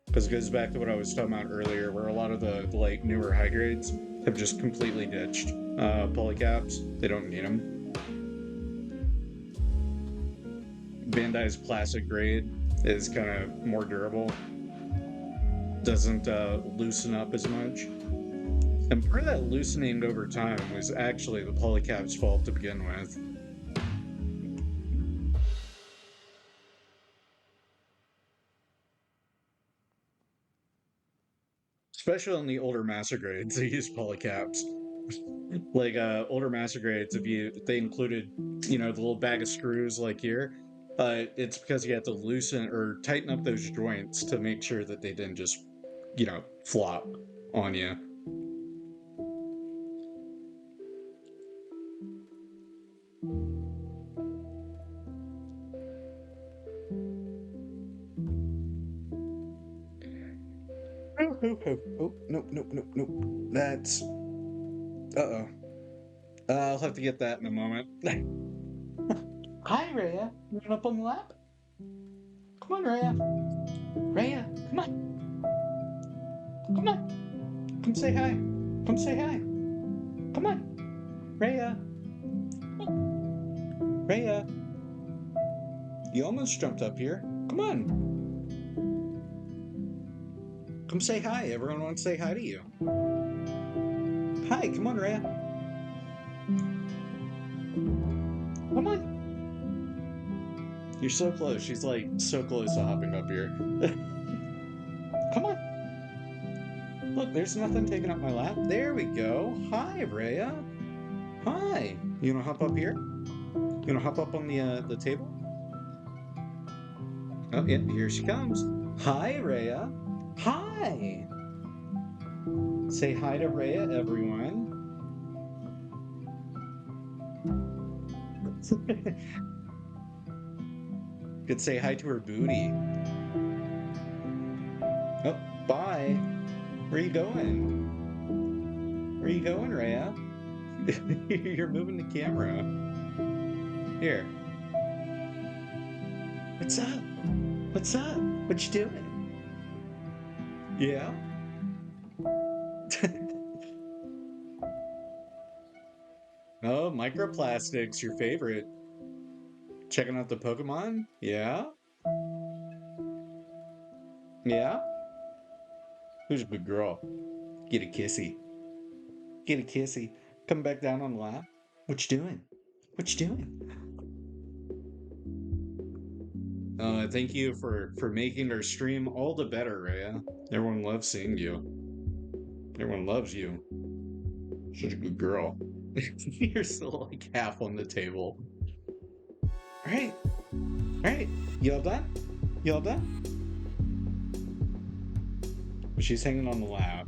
Because it goes back to what I was talking about earlier, where a lot of the like newer high grades have just completely ditched polycaps. They don't need them. Bandai's classic grade is kind of more durable. Doesn't loosen up as much. And part of that loosening over time was actually the polycap's fault to begin with. Especially on the older master grades, they use polycaps. Like older master grades, if they included, the little bag of screws like here, it's because you had to loosen or tighten up those joints to make sure that they didn't just, flop on you. Oh, nope. That's... Uh-oh. I'll have to get that in a moment. Hi, Rhea. You want up on the lap? Come on, Rhea. Rhea, come on. Come on. Come say hi. Come say hi. Come on. Rhea. Rhea. You almost jumped up here. Come on. Come say hi. Everyone wants to say hi to you. Hi, come on, Rhea. Come on. You're so close. She's like so close to hopping up here. Come on. Look, there's nothing taking up my lap. There we go. Hi, Rhea. Hi. You wanna hop up here? You wanna hop up on the table? Oh, yeah, here she comes. Hi, Rhea. Hi. Say hi to Rhea, everyone. Could say hi to her booty. Oh, bye. Where you going? Where you going, Rhea? You're moving the camera. Here. What's up? What's up? What you doing? Yeah? Oh, microplastics, your favorite. Checking out the Pokemon? Yeah? Yeah? Who's a good girl? Get a kissy. Get a kissy. Come back down on the lap. What you doing? What you doing? Thank you for making our stream all the better, Rhea. Everyone loves seeing you. Everyone loves you. Such a good girl. You're still like half on the table. Alright. Alright. You all done? You all done? She's hanging on the lap.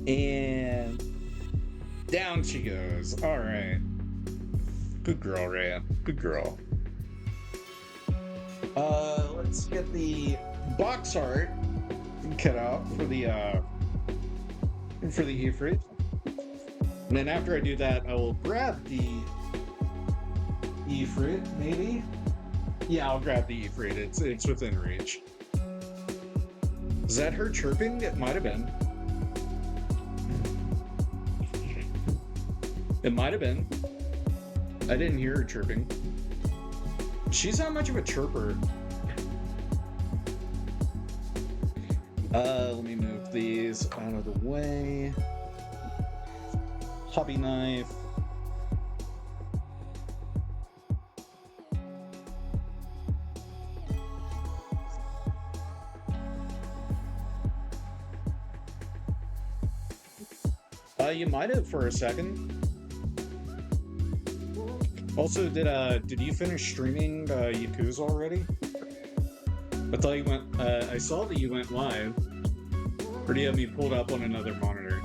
And down she goes. Alright. Good girl, Rhea. Good girl. Let's get the box art cut out for the Ifrit. And then after I do that, I will grab the Ifrit, maybe? Yeah, I'll grab the Ifrit. It's within reach. Is that her chirping? It might have been. It might have been. I didn't hear her chirping. She's not much of a chirper. Let me move these out of the way. Hobby knife. You might have for a second. Also, did you finish streaming Yakuza already? I thought you went. I saw that you went live. Or do you have me pulled up on another monitor?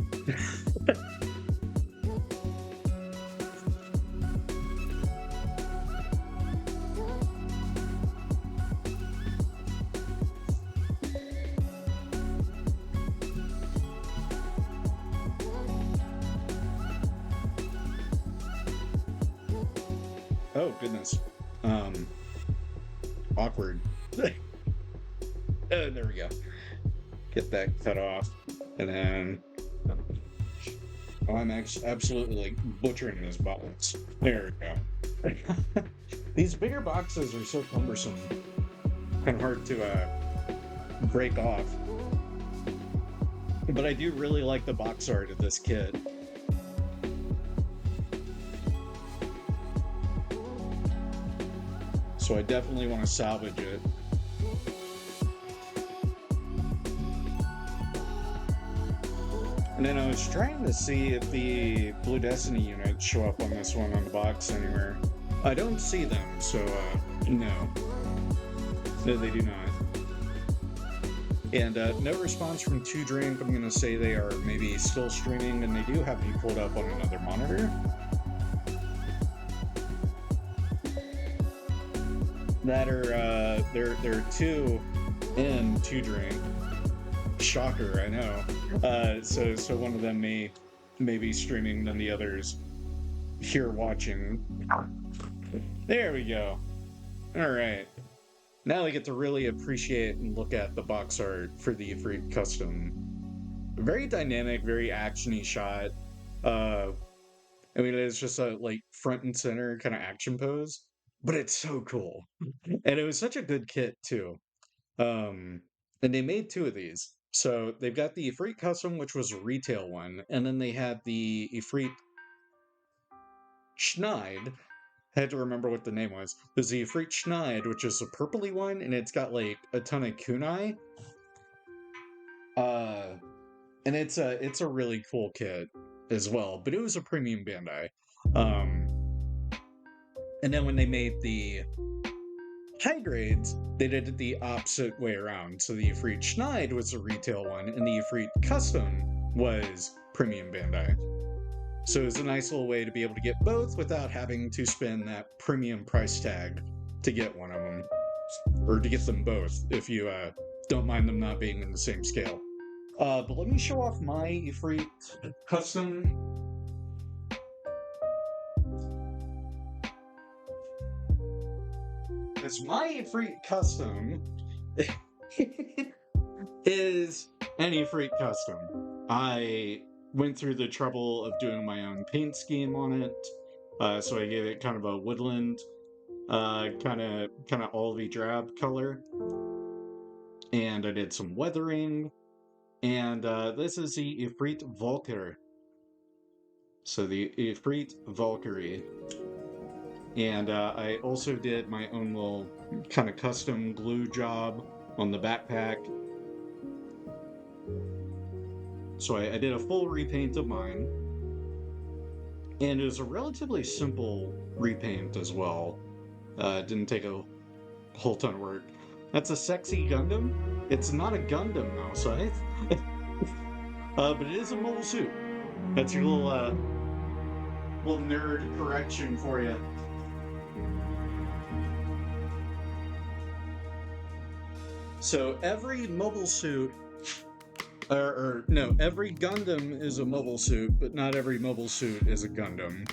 Oh, goodness. Um, Awkward. There we go. Get that cut off. And then... Oh, I'm actually absolutely like butchering this box. There we go. These bigger boxes are so cumbersome and hard to break off. But I do really like the box art of this kit. So I definitely want to salvage it. And then I was trying to see if the Blue Destiny units show up on this one on the box anywhere. I don't see them, so no. No, they do not. And no response from 2Drink. I'm going to say they are maybe still streaming, and they do have me pulled up on another monitor. That are, there are two in 2Drink. Shocker, I know. So one of them may be streaming than the others here watching. There we go. All right. Now we get to really appreciate and look at the box art for the Ifrit Custom. Very dynamic, very actiony shot. I mean, it's just a like front and center kind of action pose, but it's so cool. And it was such a good kit too. And they made two of these. So they've got the Ifrit Custom, which was a retail one, and then they had the Ifrit Schneid. I had to remember what the name was. There's the Ifrit Schneid, which is a purpley one, and it's got like a ton of kunai. And it's a really cool kit as well, but it was a premium Bandai. Um, and then when they made the high grades, they did it the opposite way around. So the Ifrit Schneid was a retail one, and the Ifrit Custom was premium Bandai. So it was a nice little way to be able to get both without having to spend that premium price tag to get one of them, or to get them both if you don't mind them not being in the same scale. But let me show off my Ifrit Custom. Because my Ifrit Custom is an Ifrit Custom. I went through the trouble of doing my own paint scheme on it, so I gave it kind of a woodland, kind of olive drab color, and I did some weathering, and this is the Ifrit Valkyrie. So the Ifrit Valkyrie. And I also did my own little kind of custom glue job on the backpack. So I did a full repaint of mine. And it was a relatively simple repaint as well. It didn't take a whole ton of work. That's a sexy Gundam. It's not a Gundam, though, Scythe. But it is a mobile suit. That's your little nerd correction for you. So every mobile suit, no, every Gundam is a mobile suit, but not every mobile suit is a Gundam.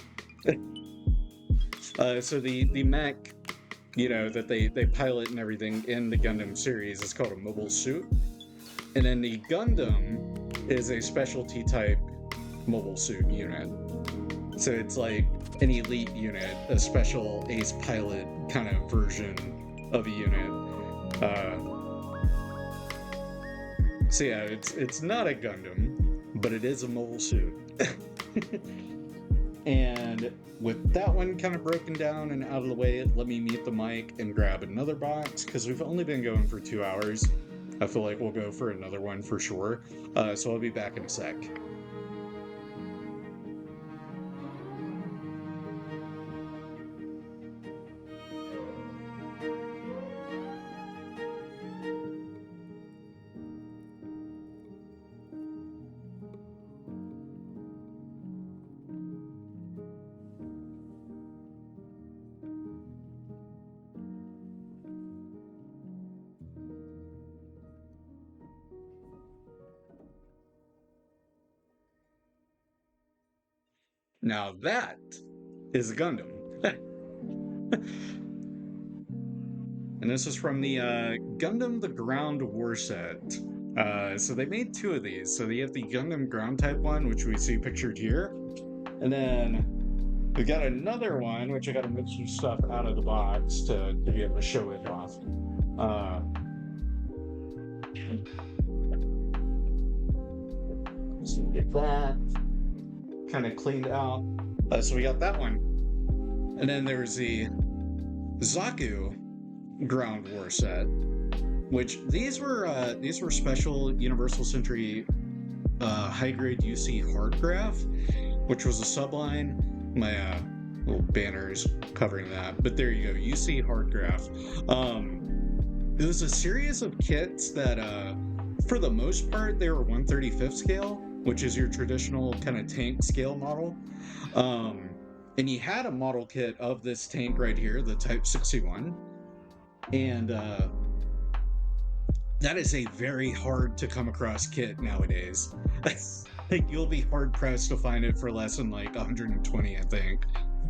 So the mech, you know, that they pilot and everything in the Gundam series is called a mobile suit. And then the Gundam is a specialty type mobile suit unit. So it's like an elite unit, a special ace pilot kind of version of a unit. So yeah, it's not a Gundam, but it is a mobile suit. And with that one kind of broken down and out of the way, let me mute the mic and grab another box, because we've only been going for 2 hours. I feel like we'll go for another one for sure. So I'll be back in a sec. Now that is a Gundam. And this is from the Gundam the Ground War set. So they made two of these. So they have the Gundam Ground type one, which we see pictured here. And then we got another one, which I got to move some stuff out of the box to be able to show it off. So get that kind of cleaned out. So we got that one. And then there's the Zaku Ground War set, which these were special Universal Century high grade UC hard graph, which was a subline. My little banners covering that, but there you go, UC hard graph. It was a series of kits that for the most part they were 1/35th scale, which is your traditional kind of tank scale model. And you had a model kit of this tank right here, the Type 61. And that is a very hard to come across kit nowadays. Like, you'll be hard pressed to find it for less than like 120, I think.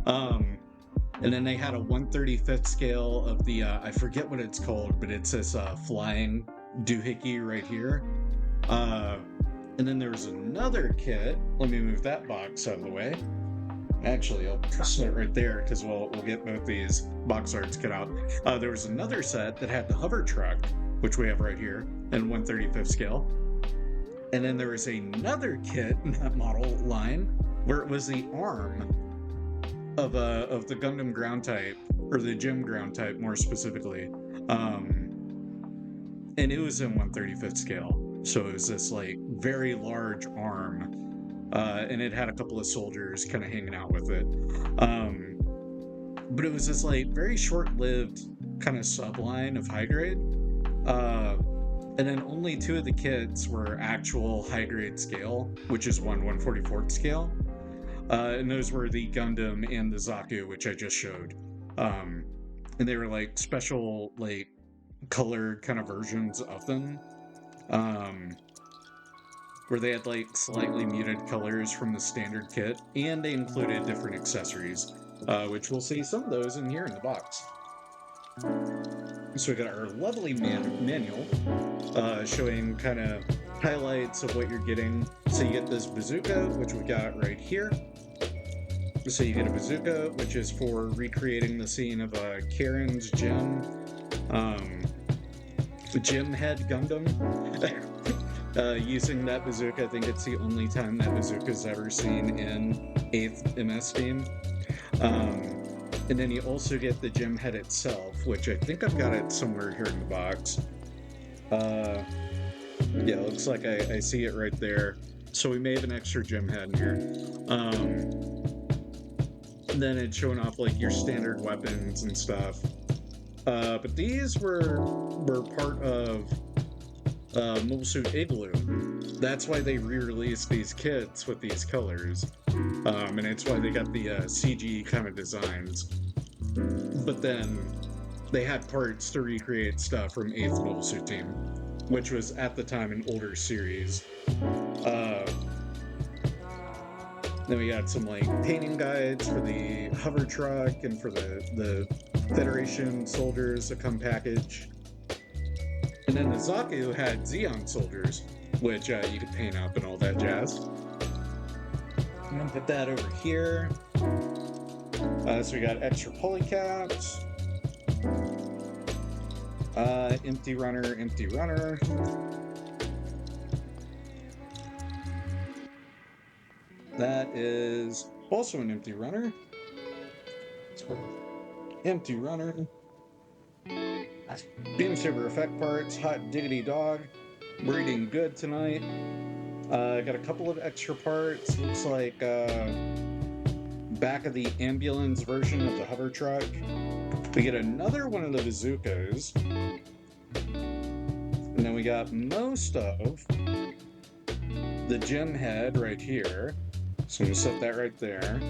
And then they had a 1/35th scale of the I forget what it's called, but it's this flying doohickey right here. And then there was another kit. Let me move that box out of the way. Actually, I'll press it right there because we'll get both these box arts cut out. There was another set that had the hover truck, which we have right here, in 1/35th scale. And then there was another kit in that model line where it was the arm of the Gundam ground type, or the Gym ground type more specifically. And it was in 1/35th scale. So it was this like very large arm. And it had a couple of soldiers kind of hanging out with it. But it was this like very short-lived kind of subline of high grade. And then only two of the kits were actual high grade scale, which is 1/144th scale. And those were the Gundam and the Zaku, which I just showed. And they were like special, like colored kind of versions of them. Where they had like slightly muted colors from the standard kit, and they included different accessories, which we'll see some of those in here in the box. So we got our lovely manual showing kind of highlights of what you're getting. So you get this bazooka, which we got right here. So you get a bazooka, which is for recreating the scene of Karen's gym head Gundam. Using that bazooka, I think it's the only time that bazooka's ever seen in 8th MS team. And then you also get the gym head itself, which I think I've got it somewhere here in the box. Yeah, it looks like I see it right there. So we may have an extra gym head in here. And then it's showing off like your standard weapons and stuff. But these were part of Mobile Suit Igloo. That's why they re-released these kits with these colors. And it's why they got the CG kind of designs. But then they had parts to recreate stuff from 8th Mobile Suit Team, which was at the time an older series. Then we got some like painting guides for the hover truck and for the Federation soldiers that come packaged. And then the Zaku had Xeon soldiers, which you could paint up and all that jazz. I'm gonna put that over here. So we got extra pulley caps. Empty runner, empty runner. That is also an empty runner. Empty runner. Beam saber effect parts, hot diggity dog. We're eating good tonight. Got a couple of extra parts. Looks like back of the ambulance version of the hover truck. We get another one of the bazookas. And then we got most of the gym head right here. So I'm gonna set that right there.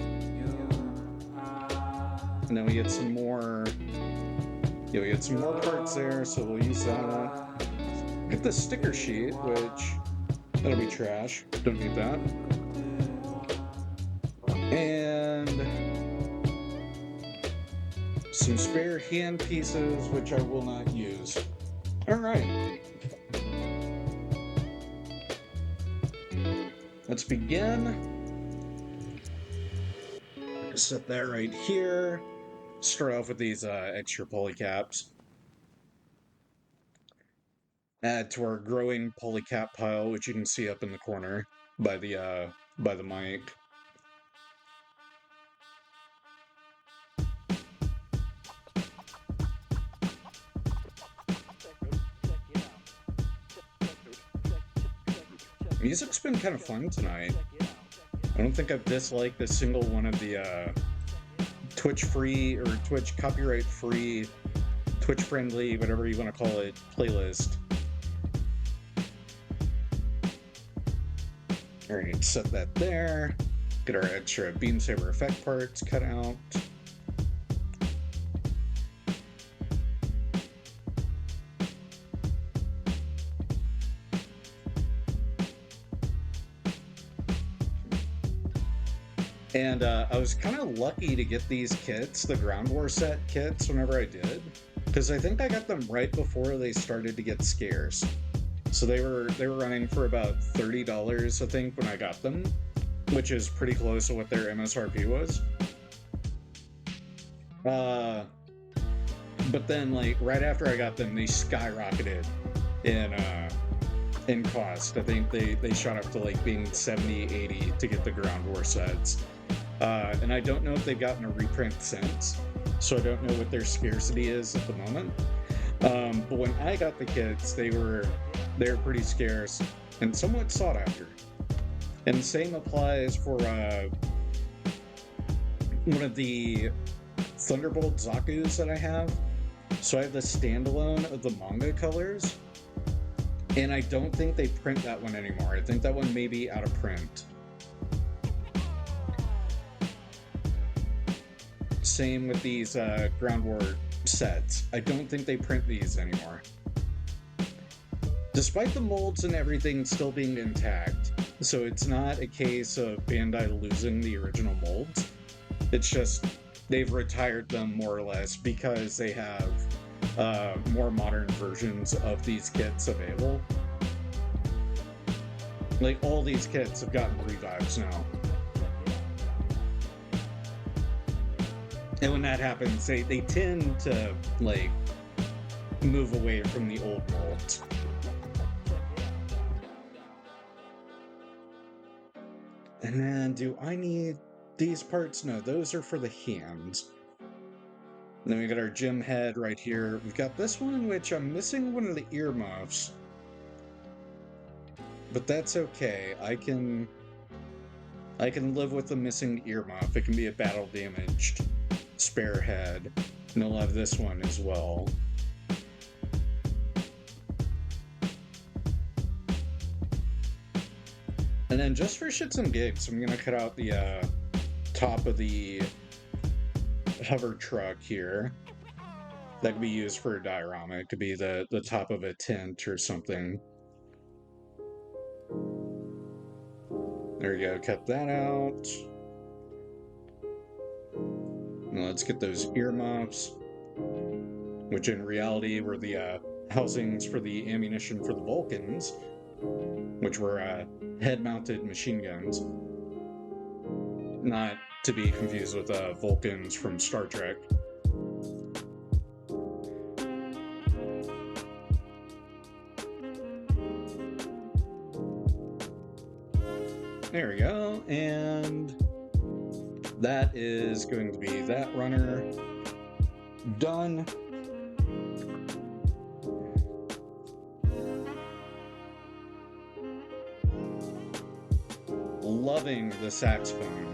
And then we get some more. Yeah, we get some more parts there, so we'll use that. Get the sticker sheet, which that'll be trash. Don't need that. And some spare hand pieces, which I will not use. All right. Let's begin. Set that right here. Start off with these extra polycaps. Add to our growing polycap pile, which you can see up in the corner by the mic. Music's been kind of fun tonight. I don't think I've disliked a single one of the Twitch-free or Twitch copyright-free, Twitch-friendly, whatever you want to call it, playlist. Alright, set that there. Get our extra beam saber effect parts cut out. And I was kind of lucky to get these kits, the Ground War set kits, whenever I did, because I think I got them right before they started to get scarce. So they were running for about $30, I think, when I got them, which is pretty close to what their MSRP was. But then, like, right after I got them, they skyrocketed in cost. I think they shot up to like being $70, $80 to get the Ground War sets. And I don't know if they've gotten a reprint since, so I don't know what their scarcity is at the moment. But when I got the kits, they were pretty scarce and somewhat sought after. And the same applies for one of the Thunderbolt Zakus that I have. So I have the standalone of the manga colors, and I don't think they print that one anymore. I think that one may be out of print. Same with these Ground War sets. I don't think they print these anymore. Despite the molds and everything still being intact, so it's not a case of Bandai losing the original molds. It's just they've retired them more or less because they have more modern versions of these kits available. Like, all these kits have gotten revives now. And when that happens, they tend to, like, move away from the old molds. And then, do I need these parts? No, those are for the hands. And then we got our gym head right here. We've got this one, which I'm missing one of the earmuffs. But that's okay. I can live with the missing earmuff. It can be a battle damaged spare head. And I'll have this one as well. And then just for shits and gigs, I'm gonna cut out the top of the hover truck here. That could be used for a diorama. It could be the top of a tent or something. There you go, cut that out. Now let's get those earmuffs, which in reality were the housings for the ammunition for the Vulcans, which were head-mounted machine guns. Not to be confused with Vulcans from Star Trek. There we go, and that is going to be that runner done. Loving the saxophone.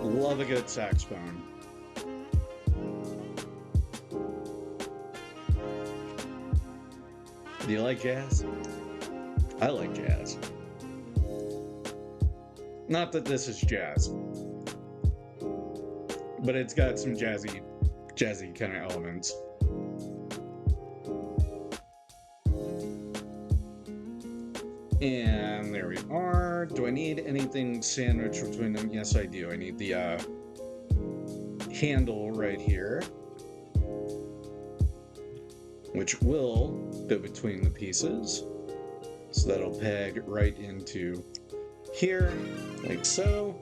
Love a good saxophone. Do you like jazz? I like jazz. Not that this is jazz, but it's got some jazzy kind of elements. And there we are. Do I need anything sandwiched between them? Yes, I do. I need the handle right here, which will go between the pieces. So that'll peg right into here, like so.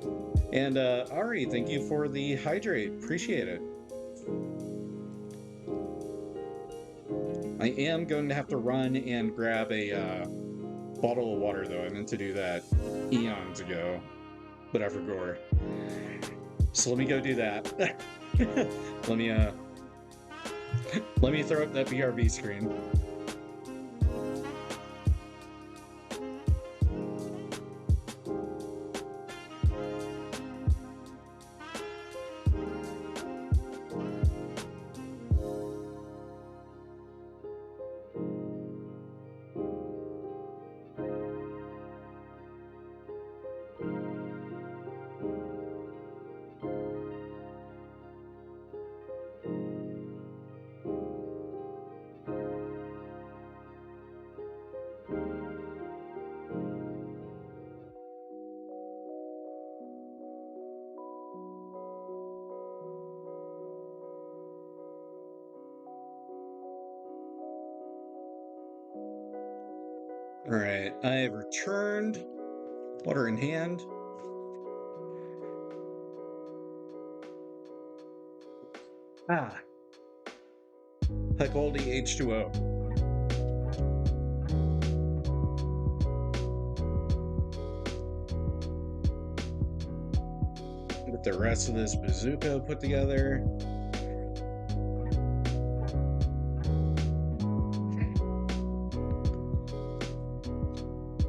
And Ari, thank you for the hydrate. Appreciate it. I am going to have to run and grab a bottle of water, though. I meant to do that eons ago, but I forgot. So let me go do that. let me throw up that BRB screen. Alright, I have returned. Water in hand. High quality H2O. Get the rest of this bazooka put together.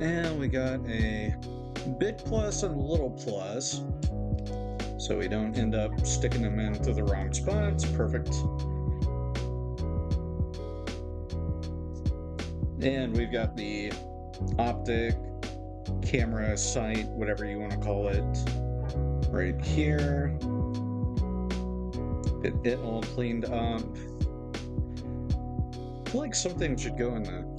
And we got a big plus and a little plus, so we don't end up sticking them into the wrong spots. Perfect. And we've got the optic, camera, sight, whatever you want to call it, right here. Get it all cleaned up. I feel like something should go in the...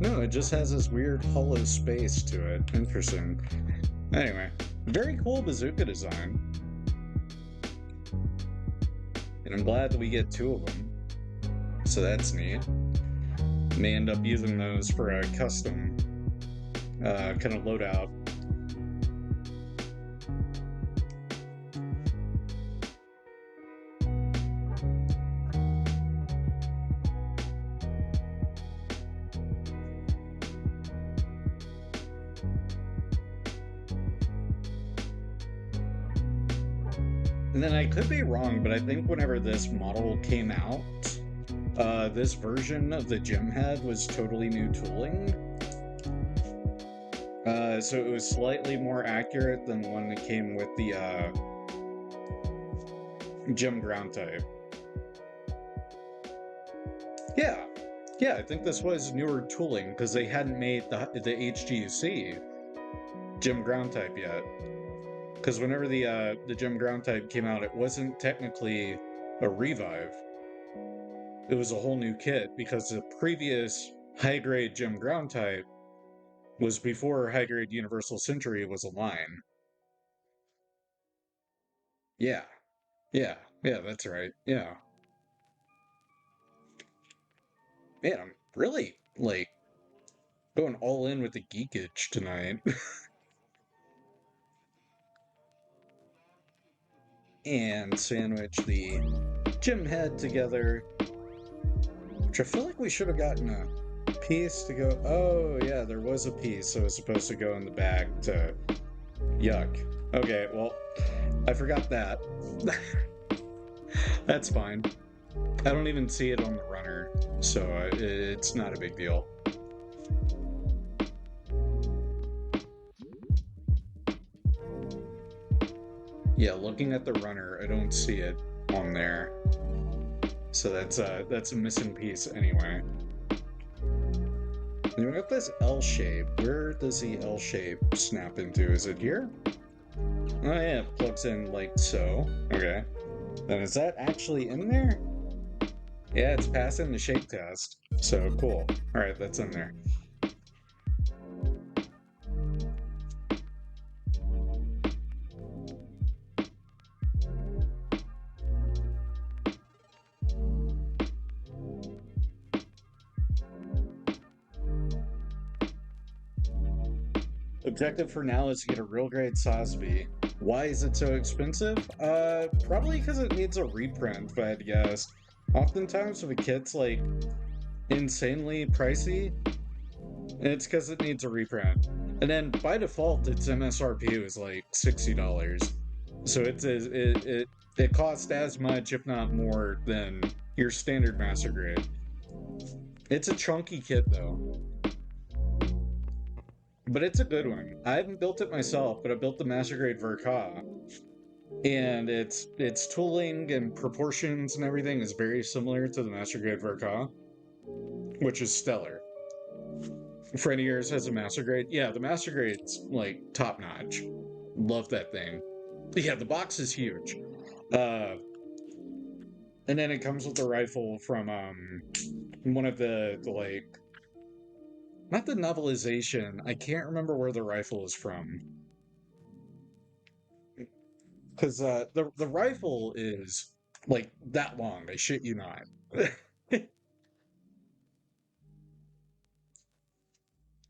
No, it just has this weird hollow space to it. Interesting. Anyway, very cool bazooka design. And I'm glad that we get two of them. So that's neat. May end up using those for a custom kind of loadout. And then I could be wrong, but I think whenever this model came out, this version of the gem head was totally new tooling. So it was slightly more accurate than the one that came with the gem ground type. Yeah, I think this was newer tooling because they hadn't made the HGUC gem ground type yet. Because whenever the gem ground type came out, it wasn't technically a revive. It was a whole new kit because the previous high-grade gem ground type was before high-grade Universal Century was a line. Yeah, that's right. Yeah. Man, I'm really, like, going all in with the geekage tonight. And sandwich the gem head together, which I feel like we should have gotten a piece to go. Oh yeah, there was a piece, so it was supposed to go in the bag to... Yuck. Okay, well, I forgot that. That's fine. I don't even see it on the runner, so it's not a big deal. Yeah, looking at the runner, I don't see it on there. So that's a missing piece anyway. And we got this L shape. Where does the L shape snap into? Is it here? Oh yeah, it plugs in like so. Okay. Then is that actually in there? Yeah, it's passing the shape test. So cool. Alright, that's in there. Objective for now is to get a real grade Sosby. Why is it so expensive? Probably because it needs a reprint, if I had to guess. Oftentimes, if a kit's like insanely pricey, it's because it needs a reprint. And then by default, its MSRP is like $60. So it costs as much, if not more, than your standard master grade. It's a chunky kit though, but it's a good one. I haven't built it myself, but I built the master grade Verka, and its tooling and proportions and everything is very similar to the master grade Verka, which is stellar. Friend of yours has a master grade. Yeah, the master grade's like top notch. Love that thing. Yeah, the box is huge. Uh, and then it comes with a rifle from one of the like, not the novelization. I can't remember where the rifle is from, because the rifle is like that long. I shit you not.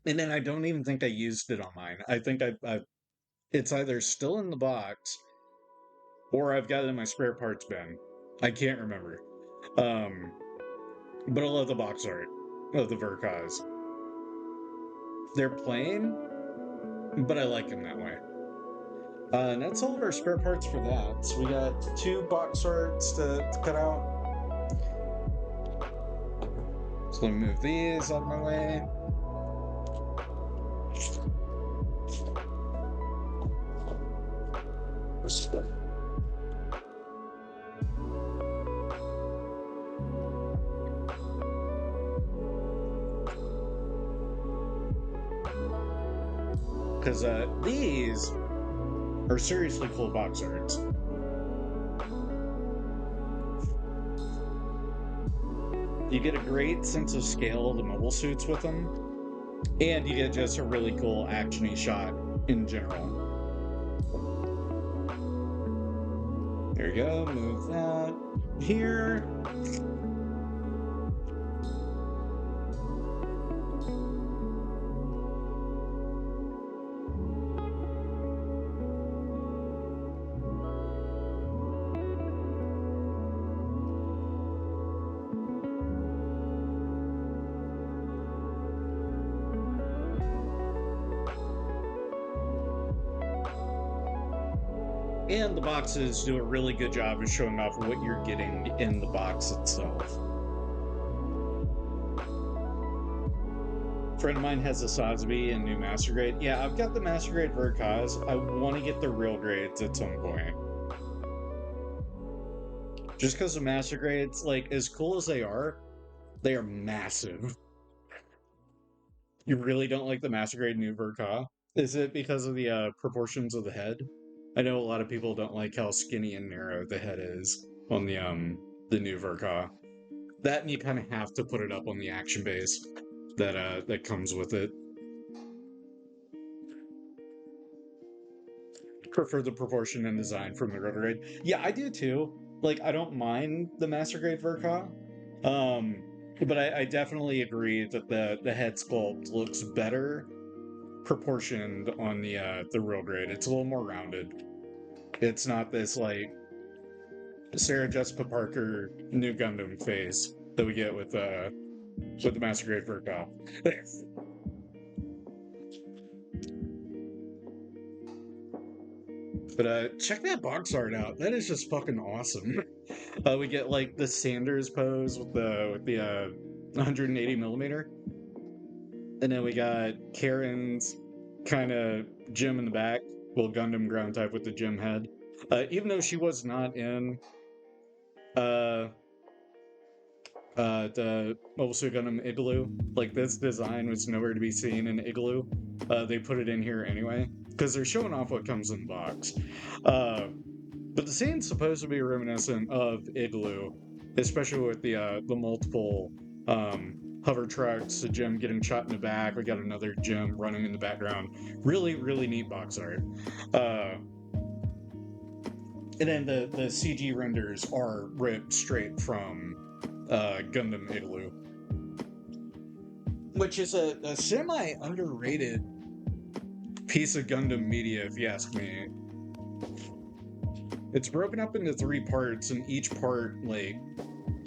And then I don't even think I used it on mine. I think I it's either still in the box or I've got it in my spare parts bin. I can't remember. Um, but I love the box art of the Verkas. They're plain, but I like them that way. And that's all of our spare parts for that. So we got 2 box arts to cut out. So let me move these out of my way. Because these are seriously cool box arts. You get a great sense of scale of the mobile suits with them, and you get just a really cool actiony shot in general. There you go, move that here. And the boxes do a really good job of showing off what you're getting in the box itself. A friend of mine has a Sosby and new master grade. Yeah, I've got the master grade Verkas. I want to get the real grades at some point. Just because the master grades, like, as cool as they are massive. You really don't like the master grade new Verka? Is it because of the proportions of the head? I know a lot of people don't like how skinny and narrow the head is on the new Verka. That and you kind of have to put it up on the action base that comes with it. Prefer the proportion and design from the rotor grade. Yeah, I do too. Like, I don't mind the master grade Verka. Um, but I definitely agree that the head sculpt looks better proportioned on the real grade. It's a little more rounded. It's not this like Sarah Jessica Parker new Gundam face that we get with the master grade Verka. But check that box art out. That is just fucking awesome. We get like the Sanders pose with the 180 millimeter, and then we got Karen's kind of Jim in the back, well Gundam ground type with the Jim head. Even though she was not in uh the Mobile Suit Gundam Igloo, like this design was nowhere to be seen in Igloo. They put it in here anyway because they're showing off what comes in the box. But the scene's supposed to be reminiscent of Igloo, especially with the multiple hover trucks, the Jim getting shot in the back. We got another Jim running in the background. Really, really neat box art. And then the CG renders are ripped straight from Gundam Igloo, which is a semi underrated piece of Gundam media, if you ask me. It's broken up into 3 parts, and each part, like,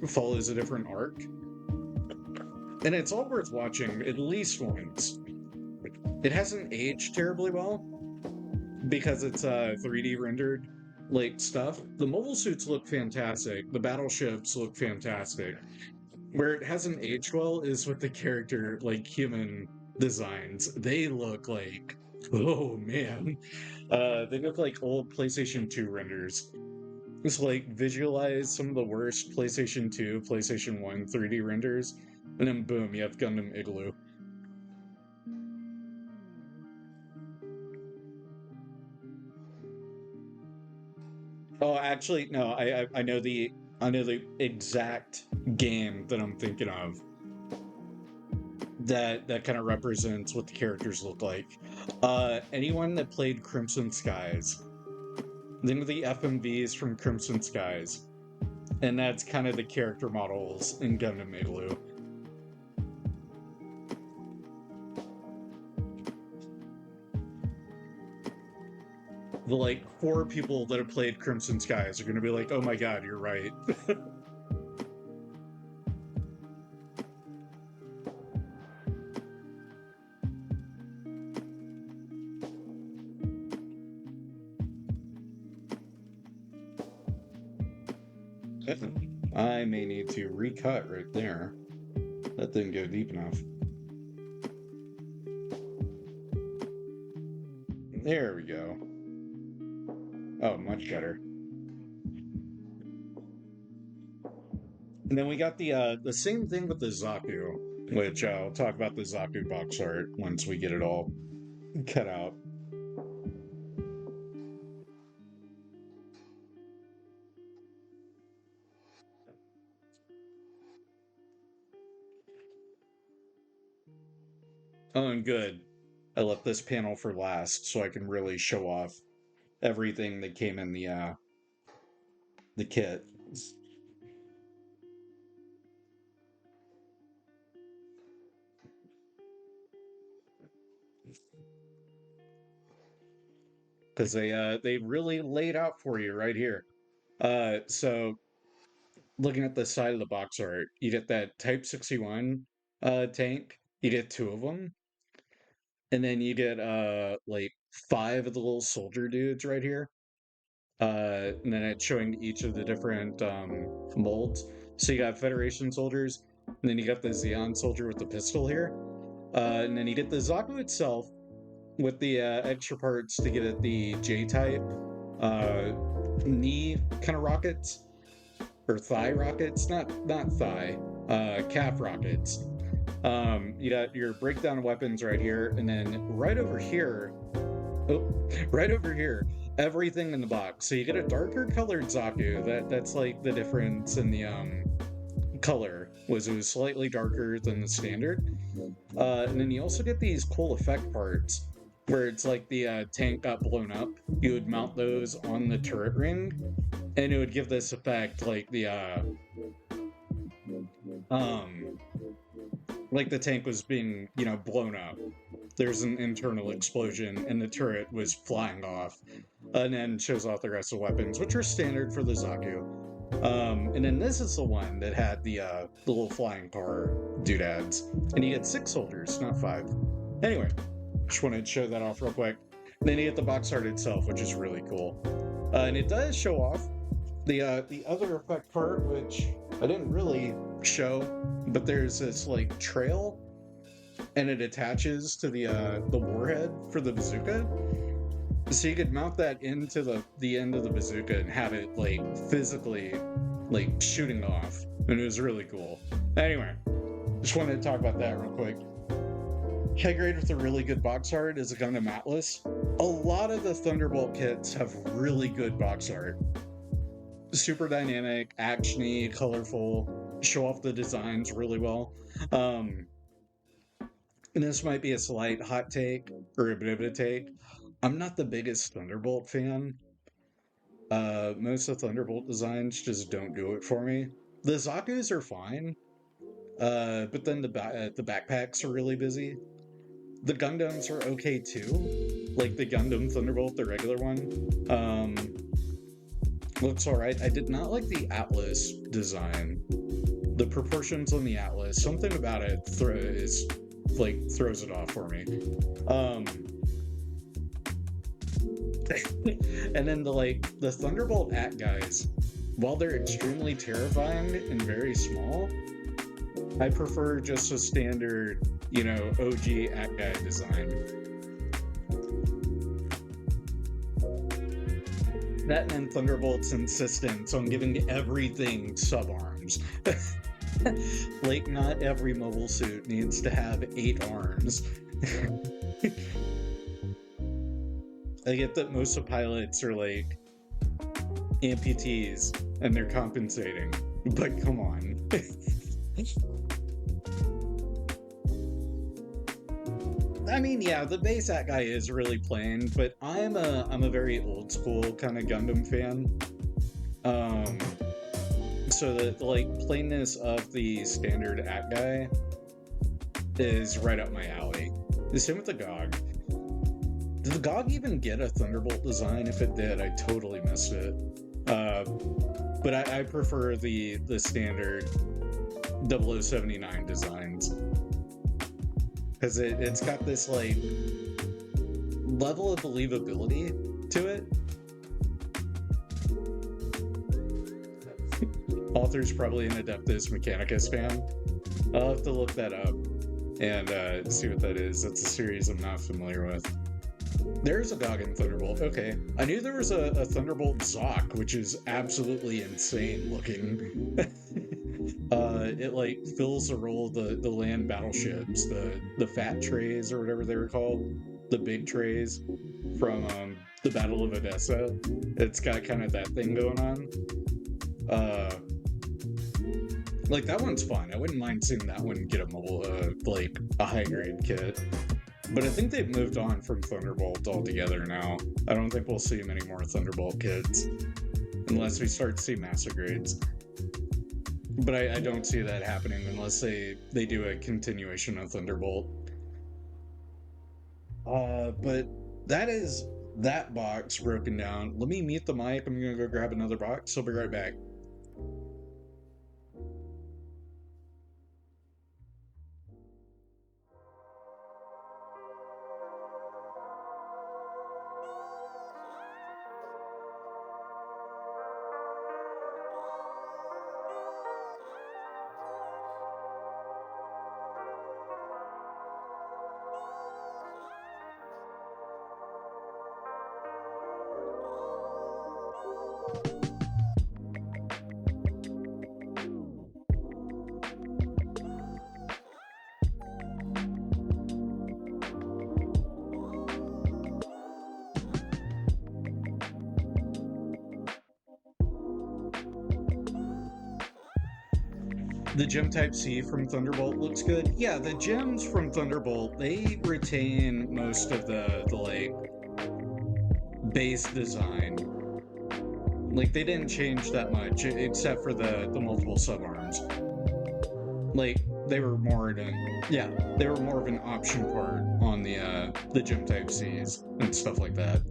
follows a different arc. And it's all worth watching at least once. It hasn't aged terribly well because it's 3D rendered like stuff. The mobile suits look fantastic. The battleships look fantastic. Where it hasn't aged well is with the character, like, human designs. They look like, oh man. They look like old PlayStation 2 renders. Just like visualize some of the worst PlayStation 2, PlayStation 1 3D renders, and then boom, you have Gundam Igloo. Oh, actually, no. I know the exact game that I'm thinking of. That kind of represents what the characters look like. Anyone that played Crimson Skies, think of the FMVs from Crimson Skies, and that's kind of the character models in Gundam Igloo. The like 4 people that have played Crimson Skies are going to be like, "Oh my god, you're right." I may need to recut right there. That didn't go deep enough. There we go. Oh, much better. And then we got the same thing with the Zaku, which I'll talk about the Zaku box art once we get it all cut out. Oh, and good. I left this panel for last so I can really show off everything that came in the kit. Because they really laid out for you right here. So looking at the side of the box art, you get that Type 61 tank. You get 2 of them, and then you get like 5 of the little soldier dudes right here. And then it's showing each of the different molds. So you got Federation soldiers, and then you got the Xeon soldier with the pistol here. And then you get the Zaku itself with the extra parts to get it the J-type knee kind of rockets or thigh rockets, not thigh, calf rockets. You got your breakdown weapons right here, and then right over here, oh, right over here, everything in the box. So you get a darker colored Zaku. That's like the difference in the color was it was slightly darker than the standard. And then you also get these cool effect parts where it's like the tank got blown up. You would mount those on the turret ring, and it would give this effect um like the tank was being, blown up. There's an internal explosion and the turret was flying off. And then shows off the rest of the weapons, which are standard for the Zaku. And then this is the one that had the little flying car doodads. And you get 6 soldiers, not 5. Anyway, just wanted to show that off real quick. And then you get the box art itself, which is really cool. And it does show off the other effect part, which I didn't really show, but there's this like trail, and it attaches to the warhead for the bazooka. So you could mount that into the end of the bazooka and have it like physically like shooting off, and it was really cool. Anyway, just wanted to talk about that real quick. High grade with a really good box art is a Gundam Atlas. A lot of the Thunderbolt kits have really good box art. Super dynamic, actiony, colorful, show off the designs really well. And this might be a slight hot take or a bit of a take. I'm not the biggest Thunderbolt fan. Most of the Thunderbolt designs just don't do it for me. The Zaku's are fine, but then the backpacks are really busy. The Gundams are okay too, like the Gundam Thunderbolt, the regular one. Looks alright. I did not like the Atlas design. The proportions on the Atlas, something about it throws it off for me. And then the Thunderbolt At guys, while they're extremely terrifying and very small, I prefer just a standard, OG At guy design. That and then Thunderbolt's insistence on giving everything sub-arms. Like, not every mobile suit needs to have 8 arms. I get that most of pilots are, like, amputees, and they're compensating. But come on. I mean, yeah, the base At guy is really plain, but I'm a very old school kind of Gundam fan. So the plainness of the standard At guy is right up my alley. The same with the GOG. Did the GOG even get a Thunderbolt design? If it did, I totally missed it. But I prefer the standard 0079 designs. Because it's got this, level of believability to it. Author's probably an Adeptus Mechanicus fan. I'll have to look that up and see what that is. That's a series I'm not familiar with. There's a GOG and Thunderbolt. Okay. I knew there was a Thunderbolt Zoc, which is absolutely insane looking. It fills the role of the land battleships, the fat trays or whatever they were called, the big trays from the Battle of Odessa. It's got kind of that thing going on. That one's fun. I wouldn't mind seeing that one get a mobile, a high grade kit. But I think they've moved on from Thunderbolt altogether now. I don't think we'll see many more Thunderbolt kits unless we start to see master grades. But I don't see that happening unless they do a continuation of Thunderbolt. But that is that box broken down. Let me mute the mic. I'm gonna go grab another box. I'll be right back. The gem type C from Thunderbolt looks good. Yeah, the gems from Thunderbolt, they retain most of the base design. They didn't change that much, except for the multiple subarms. They were more of an option part on the gem type Cs and stuff like that.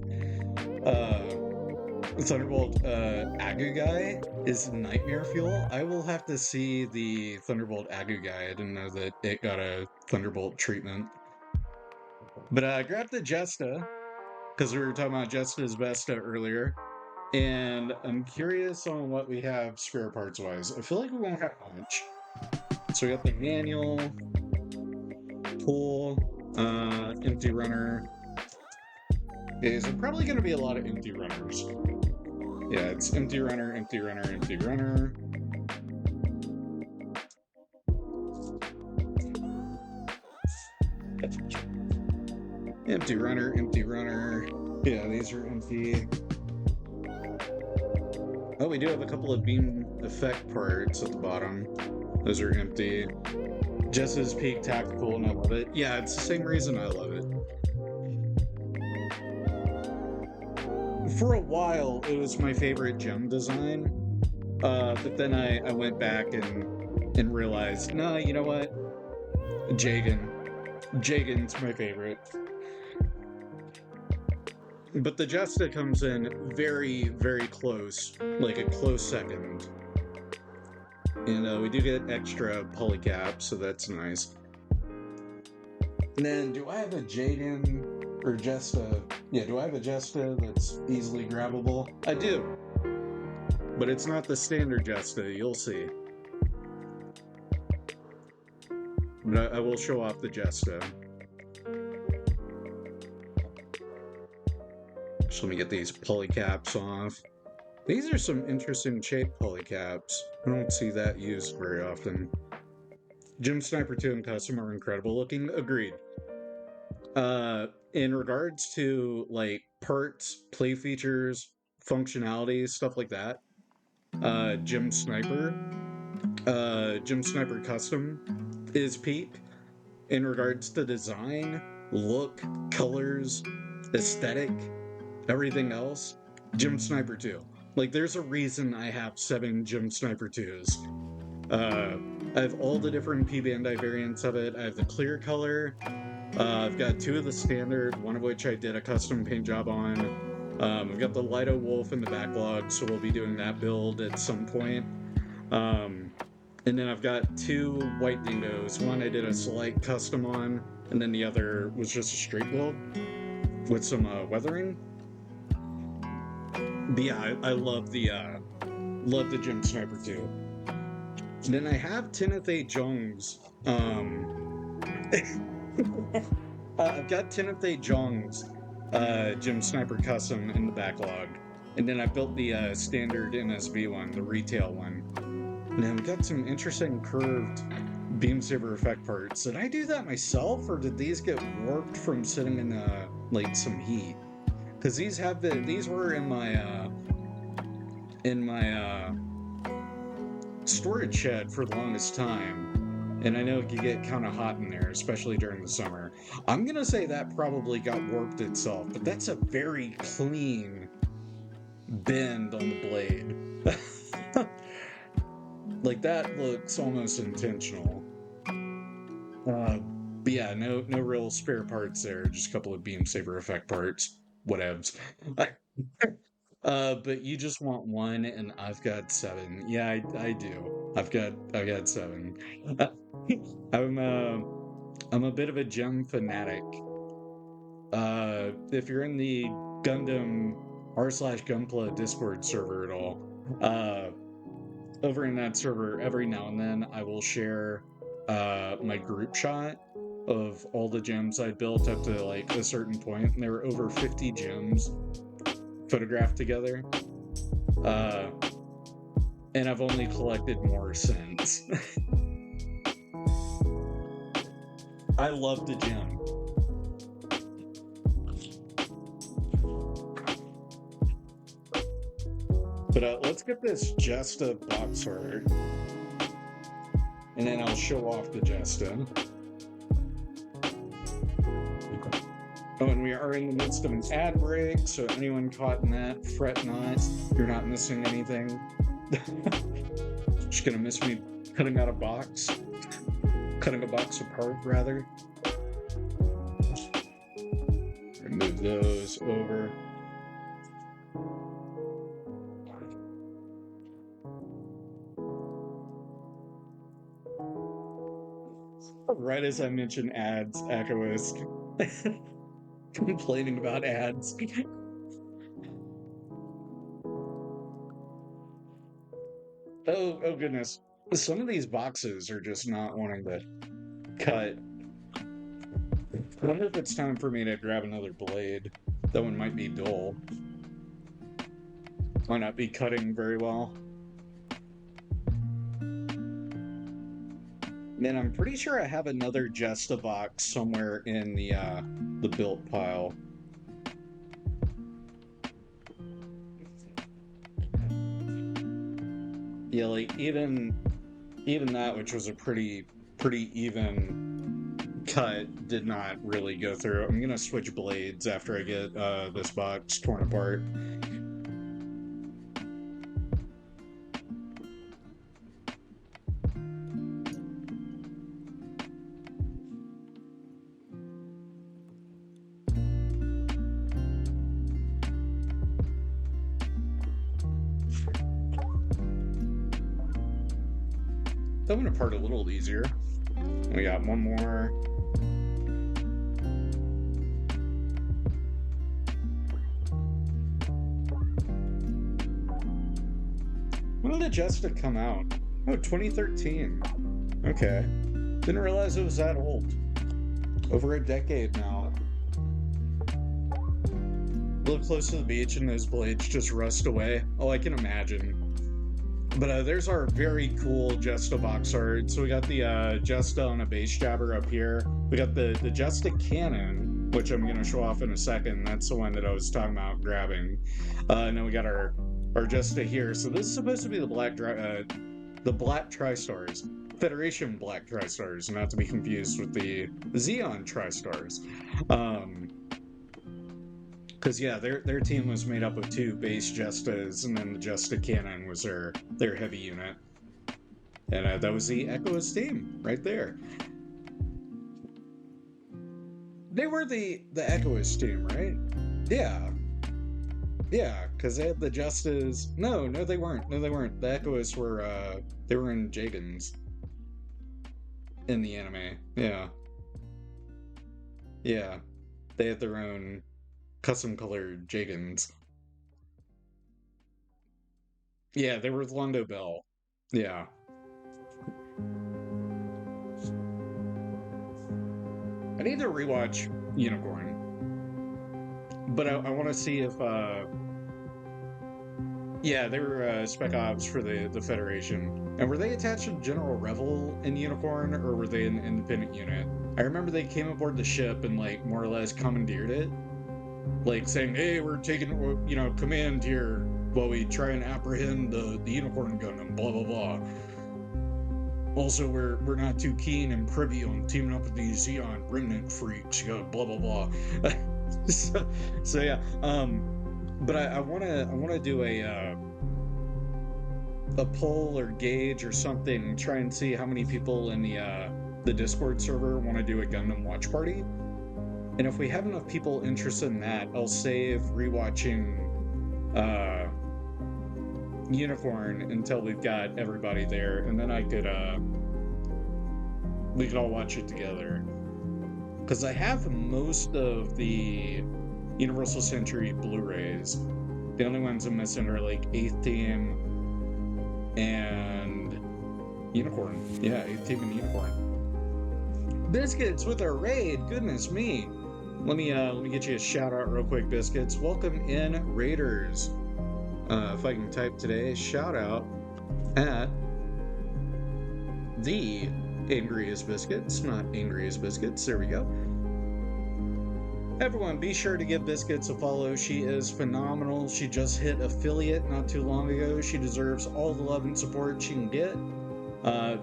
Thunderbolt Agu guy is nightmare fuel. I will have to see the Thunderbolt Agu guy. I didn't know that it got a Thunderbolt treatment. But I grabbed the Jesta, because we were talking about Jesta's Vesta earlier, and I'm curious on what we have spare parts wise. I feel like we won't have much. So we got the manual, pull, empty runner. Okay, so probably going to be a lot of empty runners. Yeah, it's empty runner, empty runner, empty runner. Empty runner, empty runner. Yeah, these are empty. Oh, we do have a couple of beam effect parts at the bottom. Those are empty. Jess's Peak Tactical, and I love it. Yeah, it's the same reason I love it. For a while, it was my favorite gem design, but then I went back and realized, no, you know what? Jagan's my favorite. But the Jesta comes in very, very close, like a close second. And we do get extra polycaps, so that's nice. And then, do I have a Jaden or Jesta? Yeah, do I have a Jesta that's easily grabbable? I do. But it's not the standard Jesta, you'll see. But I will show off the Jesta. So let me get these polycaps off. These are some interesting shaped polycaps. I don't see that used very often. Gym Sniper 2 and Custom are incredible looking. Agreed. In regards to like parts, play features, functionality, stuff like that, Gym Sniper Custom is peak. In regards to design, look, colors, aesthetic, everything else, Gym Sniper 2. Like, there's a reason I have 7 Gym Sniper 2s. I have all the different P-Bandai variants of it. I have the clear color. I've got 2 of the standard, one of which I did a custom paint job on. I've got the Lido Wolf in the backlog, so we'll be doing that build at some point. And then I've got 2 white dingoes. One I did a slight custom on, and then the other was just a straight build with some weathering. But yeah, I love the Gym Sniper 2. And then I have Tinathe Jong's. I've got Tinathe Jong's Gym Sniper Custom in the backlog. And then I built the standard NSV one, the retail one. And then we got some interesting curved beam saber effect parts. Did I do that myself, or did these get warped from sitting in like some heat? Because these were in my storage shed for the longest time, and I know it could get kind of hot in there, especially during the summer. I'm gonna say that probably got warped itself, but that's a very clean bend on the blade. Like, that looks almost intentional. But yeah, no real spare parts there, just a couple of beam saber effect parts. Whatevs. But you just want 1, and I've got 7. Yeah, I do. I've got 7. I'm a bit of a gem fanatic. If you're in the Gundam r/Gunpla Discord server at all, over in that server, every now and then I will share my group shot of all the gems I built up to like a certain point, and there were over 50 gems photographed together. And I've only collected more since. I love the gem. But let's get this Jesta box art. And then I'll show off the Jesta. Oh, and we are in the midst of an ad break, so anyone caught in that, fret not. You're not missing anything. Just gonna miss me cutting a box apart, rather. Move those over. Right as I mentioned ads, Echoist complaining about ads. Oh goodness. Some of these boxes are just not wanting to cut. I wonder if it's time for me to grab another blade. That one might be dull. Might not be cutting very well. Man, I'm pretty sure I have another Jesta box somewhere in the built pile. Yeah, like even that, which was a pretty even cut, did not really go through. I'm gonna switch blades after I get this box torn apart. that went apart a little easier. We got one more. When did Jessica come out? Oh, 2013. Okay. Didn't realize it was that old. Over a decade now. Live close to the beach and those blades just rust away. Oh, I can imagine. But there's our very cool Jesta box art. So we got the Jesta on a bass jabber up here. We got the Jesta cannon, which I'm going to show off in a second. That's the one that I was talking about grabbing. And then we got our Jesta here. So this is supposed to be the black TriStars. Federation Black TriStars, not to be confused with the Xeon TriStars. Because yeah, their team was made up of 2 base Jestas, and then the Jesta Cannon was their heavy unit. And that was the Echo's team right there. They were the Echo's team, right? Yeah. Yeah, because they had the Justas. No, they weren't. No, they weren't. The Echoists were they were in Jagans in the anime. Yeah. Yeah. They had their own custom colored Jagans. Yeah, they were with Londo Bell. Yeah. I need to rewatch Unicorn. But I want to see if yeah, they were spec ops for the Federation. And were they attached to General Revel in Unicorn, or were they an independent unit? I remember they came aboard the ship and like more or less commandeered it, like saying, "Hey, we're taking command here while we try and apprehend the Unicorn gun and blah blah blah." Also, we're not too keen and privy on teaming up with these Xeon remnant freaks, blah blah blah. so yeah, but I wanna do a poll or gauge or something, try and see how many people in the Discord server want to do a Gundam watch party. And if we have enough people interested in that, I'll save rewatching Unicorn until we've got everybody there, and then we could all watch it together. Because I have most of the Universal Century Blu-rays. The only ones I'm missing are like 8th Team and Unicorn. Yeah, 8th Team and Unicorn. Biscuits with our raid, goodness me. Let me get you a shout out real quick, Biscuits. Welcome in, Raiders. If I can type today, shout out at the Angriest Biscuits, not Angriest Biscuits. There we go. Everyone, be sure to give Biscuits a follow. She is phenomenal. She just hit affiliate not too long ago. She deserves all the love and support she can get.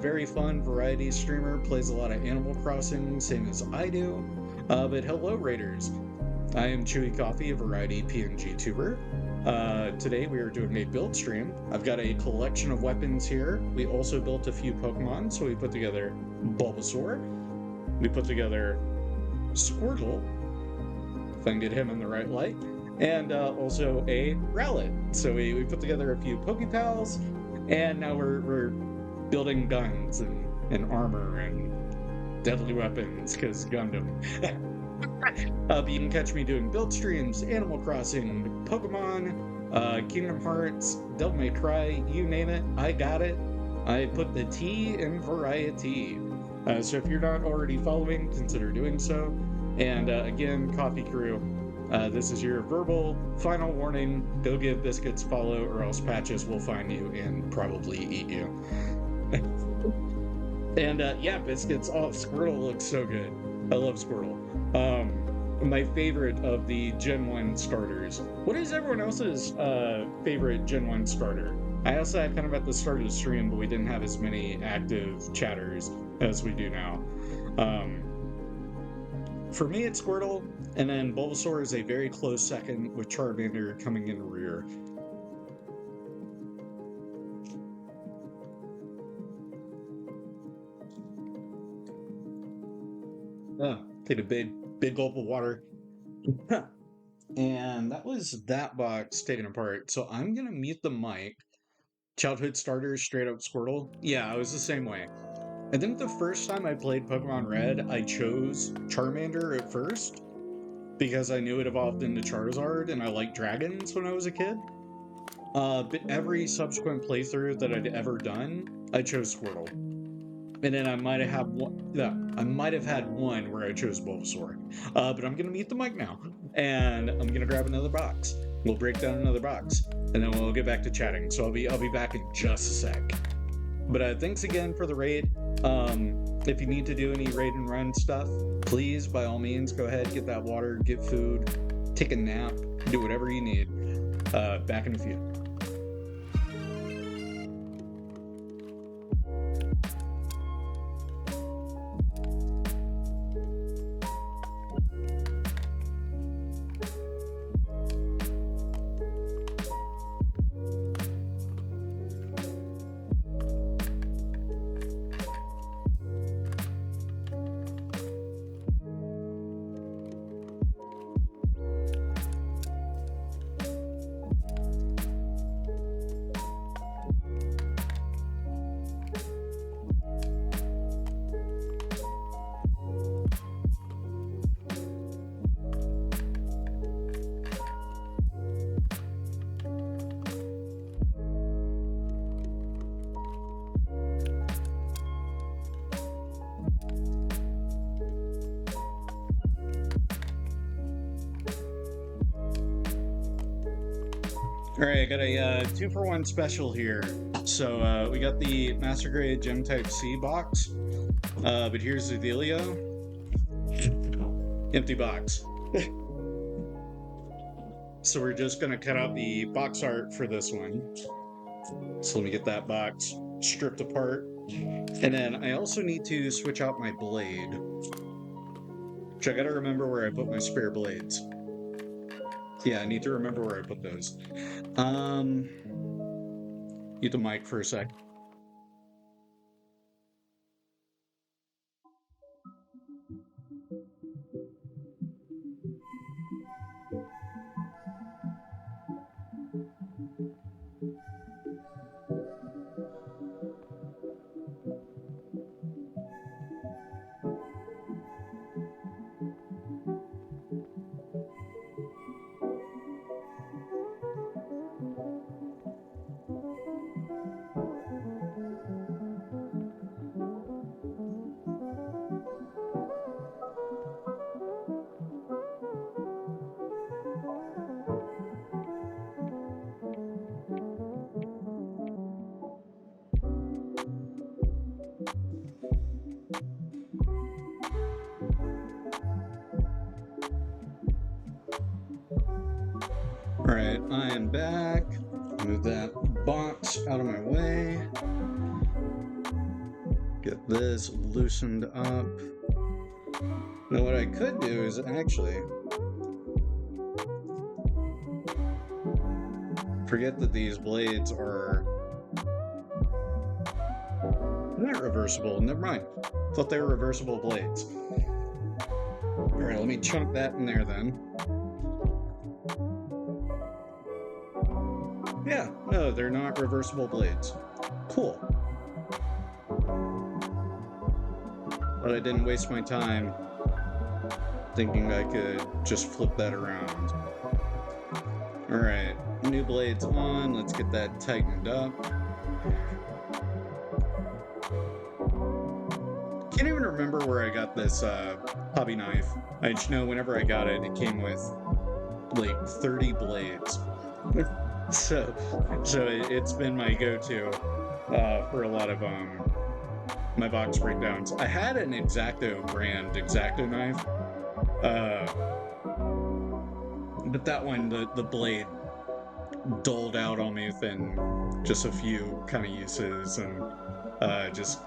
Very fun variety streamer, plays a lot of Animal Crossing, same as I do. But hello, Raiders. I am ChewieCoffee, a variety PNG tuber. Today we are doing a build stream. I've got a collection of weapons here. We also built a few Pokemon, so we put together Bulbasaur. We put together Squirtle, if I can get him in the right light, and also a Rowlet. So we put together a few Poképals, and now we're building guns and armor and deadly weapons, because Gundam. But you can catch me doing build streams, Animal Crossing, Pokemon, Kingdom Hearts, Devil May Cry, you name it, I got it. I put the T in variety. So if you're not already following, consider doing so. And again, Coffee Crew, this is your verbal final warning. Go give Biscuits a follow, or else Patches will find you and probably eat you. And yeah, Biscuits, oh, Squirtle looks so good. I love Squirtle. My favorite of the Gen 1 starters. What is everyone else's favorite Gen 1 starter? I asked that kind of at the start of the stream, but we didn't have as many active chatters as we do now. For me, it's Squirtle, and then Bulbasaur is a very close second, with Charmander coming in rear. Take a big gulp of water. And that was that box taken apart. So I'm gonna mute the mic Childhood starters, straight up Squirtle. Yeah, I was the same way. I think the first time I played Pokemon Red, I chose Charmander at first because I knew it evolved into Charizard and I liked dragons when I was a kid. But every subsequent playthrough that I'd ever done, I chose Squirtle. And then I might have had one. Yeah, I might have had one where I chose Bulbasaur. But I'm gonna mute the mic now, and I'm gonna grab another box. We'll break down another box, and then we'll get back to chatting. So I'll be back in just a sec. But thanks again for the raid. If you need to do any raid and run stuff, please, by all means, go ahead, get that water, get food, take a nap, do whatever you need. Back in a few. All right, I got a 2-for-1 special here. So we got the Master Grade Gem Type C box, but here's the dealio. Empty box. So we're just gonna cut out the box art for this one. So let me get that box stripped apart. And then I also need to switch out my blade, which I gotta remember where I put my spare blades. Yeah, I need to remember where I put those. Mute the mic for a sec. Alright, I am back. Move that box out of my way. Get this loosened up. Now what I could do is actually forget that these blades are not reversible. Never mind. Thought they were reversible blades. Alright, let me chunk that in there then. Yeah, no, they're not reversible blades. Cool. But I didn't waste my time thinking I could just flip that around. Alright, new blades on. Let's get that tightened up. Can't even remember where I got this hobby knife. I just know whenever I got it, it came with like 30 blades. So it's been my go-to for a lot of my box breakdowns. I had an X-Acto brand X-Acto knife, but that one, the blade doled out on me within just a few kind of uses, and just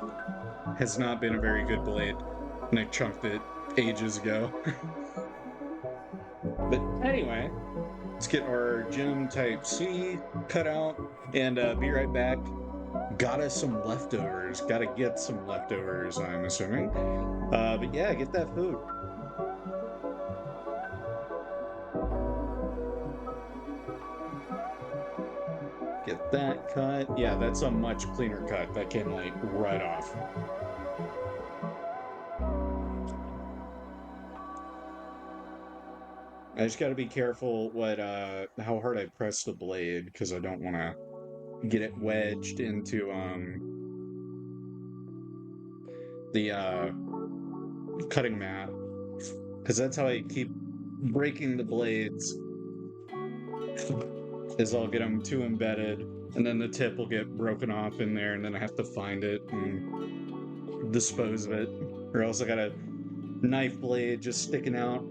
has not been a very good blade, and I chunked it ages ago. But anyway, let's get our Gem Type C cut out and be right back. Got us some leftovers. Gotta get some leftovers, I'm assuming. But yeah, get that food. Get that cut. Yeah, that's a much cleaner cut. That came like right off. I just got to be careful how hard I press the blade because I don't want to get it wedged into the cutting mat, because that's how I keep breaking the blades. Is I'll get them too embedded, and then the tip will get broken off in there, and then I have to find it and dispose of it, or else I got a knife blade just sticking out.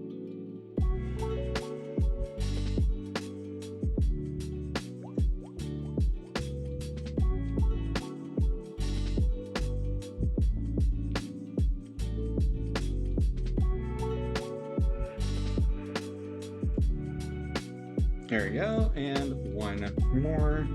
There we go, and one more.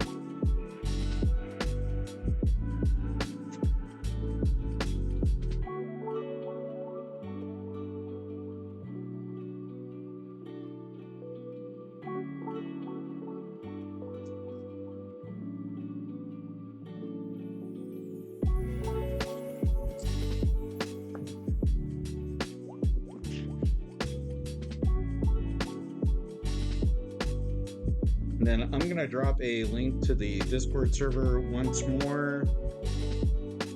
Then I'm going to drop a link to the Discord server once more.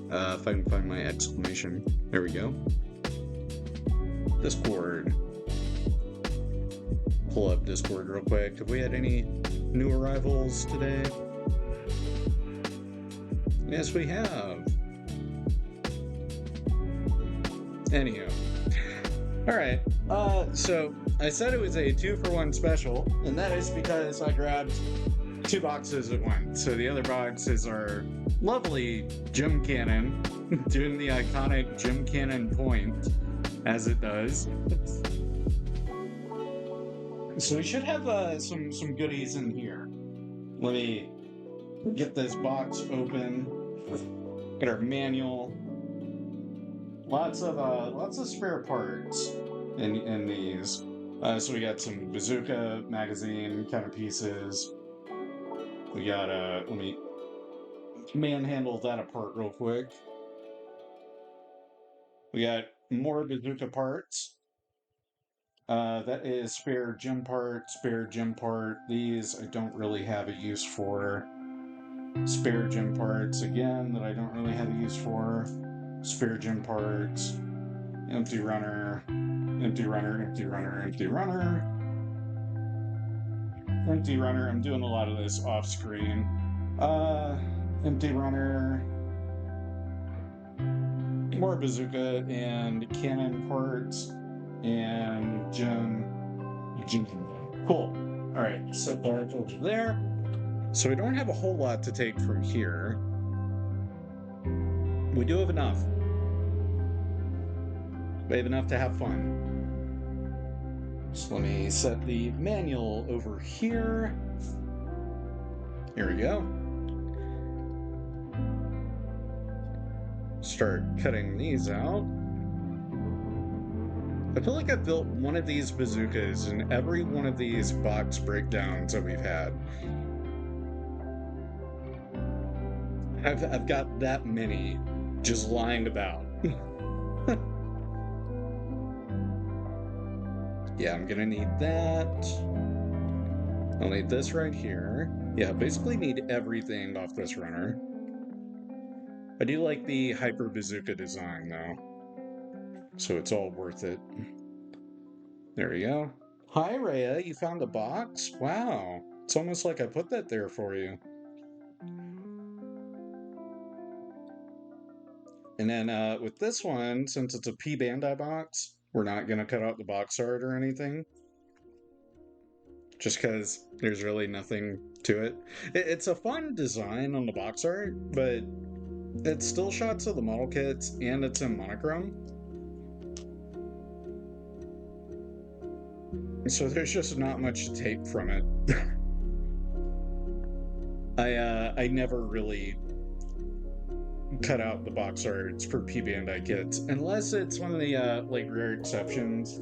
If I can find my exclamation. There we go. Discord. Pull up Discord real quick. Have we had any new arrivals today? Yes, we have. Anyhow. Alright, so I said it was a 2-for-1 special, and that is because I grabbed 2 boxes at once. So the other boxes are lovely gym cannon, doing the iconic gym cannon point, as it does. So we should have some goodies in here. Let me get this box open. Get our manual. Lots of spare parts in these. So we got some bazooka magazine kind of pieces. We got let me manhandle that apart real quick. We got more bazooka parts. That is spare gym part. These I don't really have a use for. Spare gym parts again that I don't really have a use for. Spare gym parts. Empty runner. Empty runner. Empty runner. Empty runner. Empty runner. I'm doing a lot of this off screen. Empty runner. More bazooka and cannon parts and gym. Cool. All right, set that over there. So we don't have a whole lot to take from here. We do have enough. We have enough to have fun. So let me set the manual over here. Here we go. Start cutting these out. I feel like I've built one of these bazookas in every one of these box breakdowns that we've had. I've got that many just lying about. Yeah, I'm gonna need that. I'll need this right here. Yeah, basically need everything off this runner. I do like the Hyper Bazooka design, though. So it's all worth it. There we go. Hi, Rhea, you found a box? Wow. It's almost like I put that there for you. And then with this one, since it's a P Bandai box, we're not going to cut out the box art or anything. Just because there's really nothing to it. It's a fun design on the box art, but it's still shots of the model kits and it's in monochrome. So there's just not much to take from it. I never really cut out the box arts for P Bandai kits, unless it's one of the like rare exceptions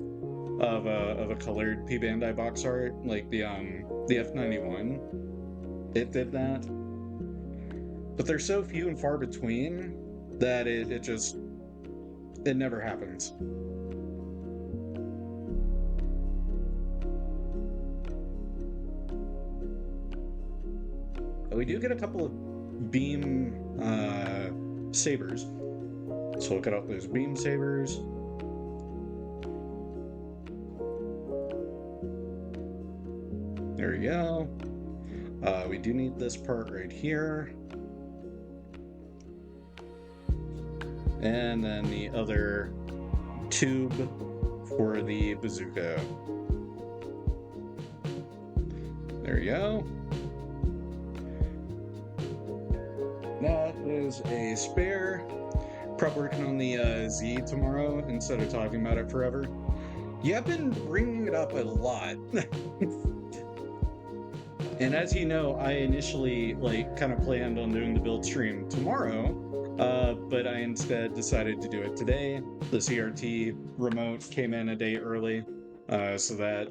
of a colored P Bandai box art, like the F91. it did that. But they're so few and far between that it never happens. We do get a couple of beam sabers. So we'll cut out those beam sabers. There we go. We do need this part right here. And then the other tube for the bazooka. There you go. That is a spare. Probably working on the Z tomorrow instead of talking about it forever. Yeah, I've been bringing it up a lot. And as you know, I initially kind of planned on doing the build stream tomorrow, but I instead decided to do it today. The CRT remote came in a day early, so that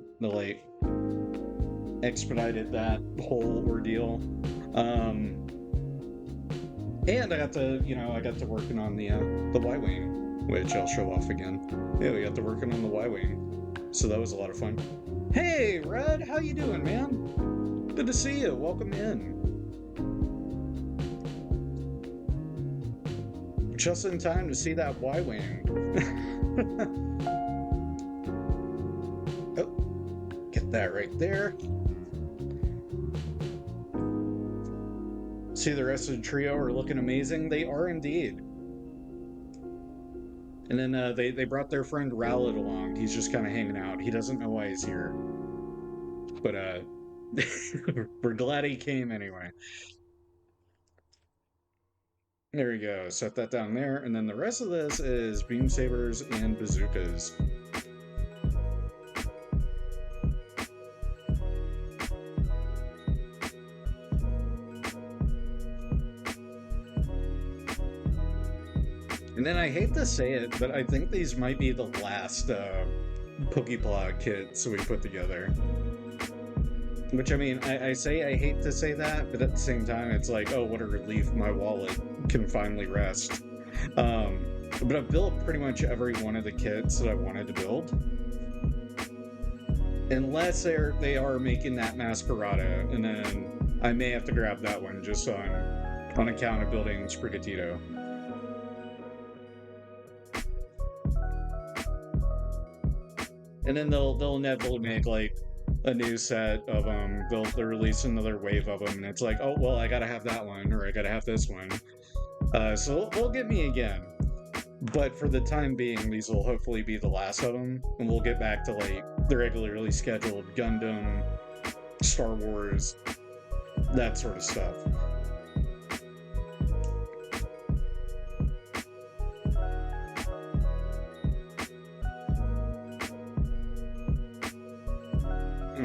expedited that whole ordeal. And I got to working on the Y-wing, which I'll show off again. Yeah, we got to working on the Y-wing, so that was a lot of fun. Hey, Red, how you doing, man? Good to see you. Welcome in. Just in time to see that Y-wing. Oh, get that right there. See, the rest of the trio are looking amazing. They are indeed. And then they brought their friend Rowlet along. He's just kind of hanging out. He doesn't know why he's here. But we're glad he came anyway. There we go. Set that down there. And then the rest of this is beam sabers and bazookas. And then I hate to say it, but I think these might be the last Poképla kits we put together. Which, I mean, I say I hate to say that, but at the same time, it's like, oh, what a relief my wallet can finally rest. But I've built pretty much every one of the kits that I wanted to build. Unless they are making that Masquerada, and then I may have to grab that one just on account of building Sprigatito. And then they'll inevitably make a new set of them. They'll release another wave of them, and it's like, oh well, I gotta have that one, or I gotta have this one. So they'll get me again. But for the time being, these will hopefully be the last of them, and we'll get back to the regularly scheduled Gundam, Star Wars, that sort of stuff.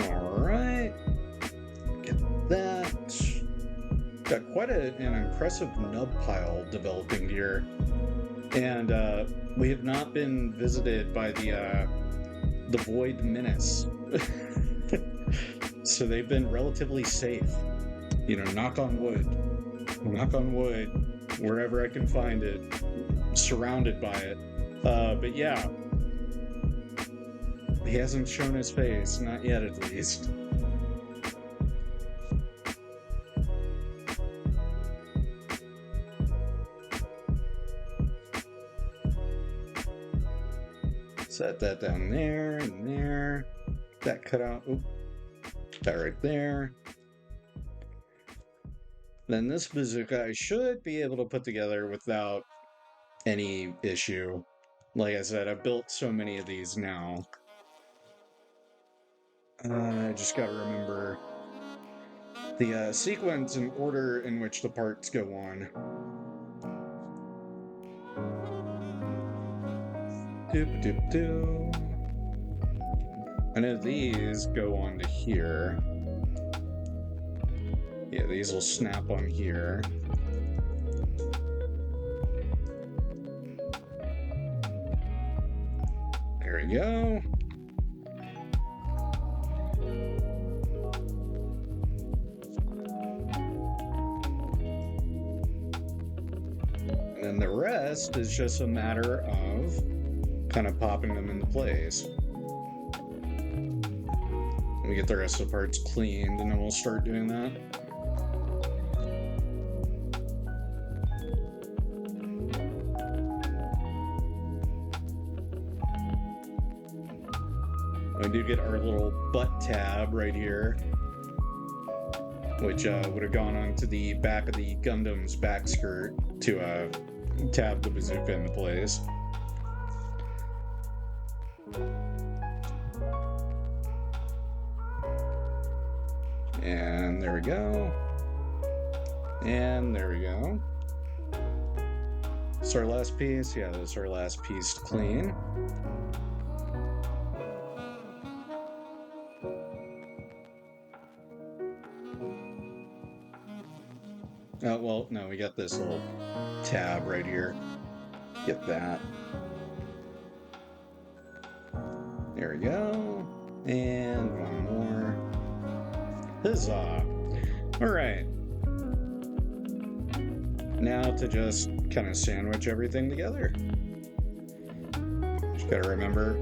Alright. Get that. Got quite an impressive nub pile developing here. And we have not been visited by the Void Menace. So they've been relatively safe. You know, knock on wood. Knock on wood. Wherever I can find it. Surrounded by it. But yeah. He hasn't shown his face. Not yet, at least. Set that down there and there. That cut out. Oop. That right there. Then this bazooka I should be able to put together without any issue. Like I said, I've built so many of these now. I just gotta remember the sequence and order in which the parts go on. Doop. I know these go on to here. Yeah, these will snap on here. There we go. then the rest is just a matter of kind of popping them into place. We get the rest of the parts cleaned, and then we'll start doing that. We do get our little butt tab right here, which would have gone onto the back of the Gundam's back skirt to tab the bazooka into place. And there we go. And there we go. It's our last piece. Yeah, that's our last piece to clean. Oh, well, no, we got this little tab right here. Get that. There we go. And one more. Huzzah! Alright. Now to just kind of sandwich everything together. Just gotta remember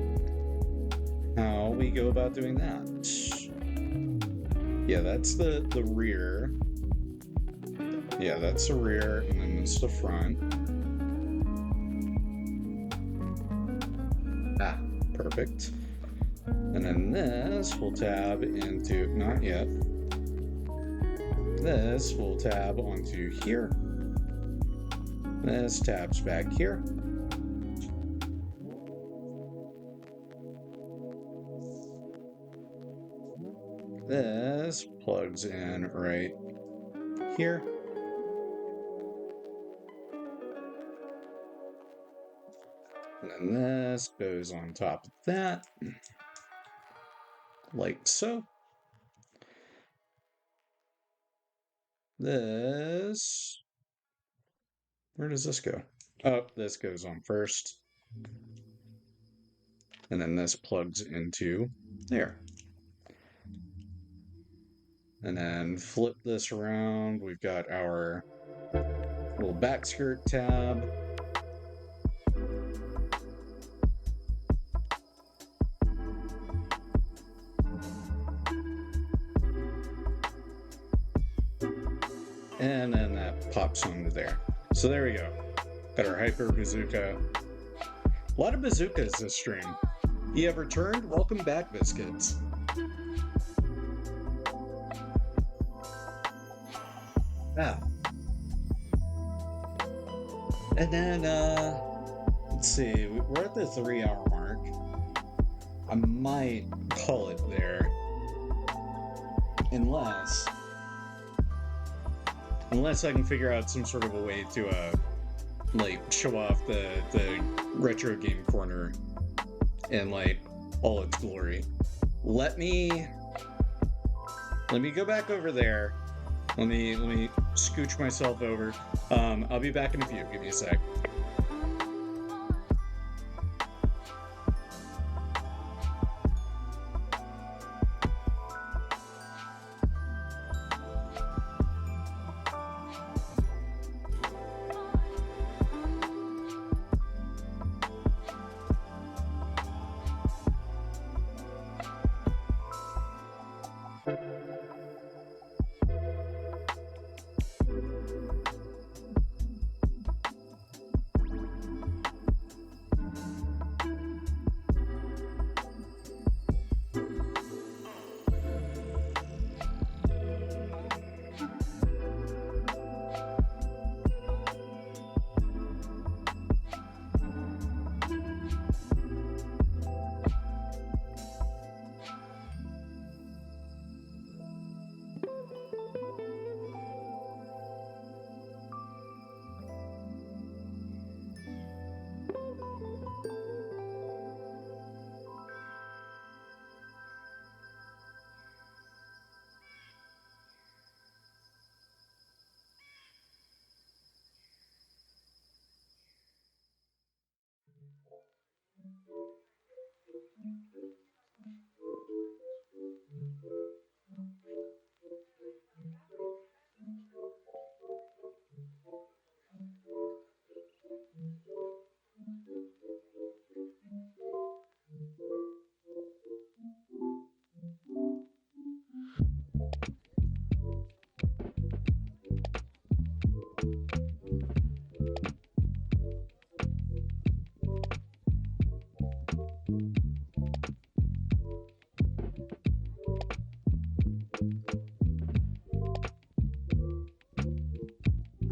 how we go about doing that. Yeah, that's the rear. Yeah, that's the rear, and then it's the front. Ah, perfect. And then this will tab into, not yet. This will tab onto here. This tabs back here. This plugs in right here. And then this goes on top of that, like so. This, where does this go? Oh, this goes on first. And then this plugs into there. And then flip this around. We've got our little back skirt tab. And then that pops onto there. So there we go. Got our hyper bazooka. A lot of bazookas this stream. You have returned? Welcome back, biscuits. Ah. And then, let's see, we're at the 3-hour mark. I might call it there. Unless I can figure out some sort of a way to, like, show off the retro game corner in, like, all its glory. Let me go back over there. Let me scooch myself over. I'll be back in a few. Give me a sec.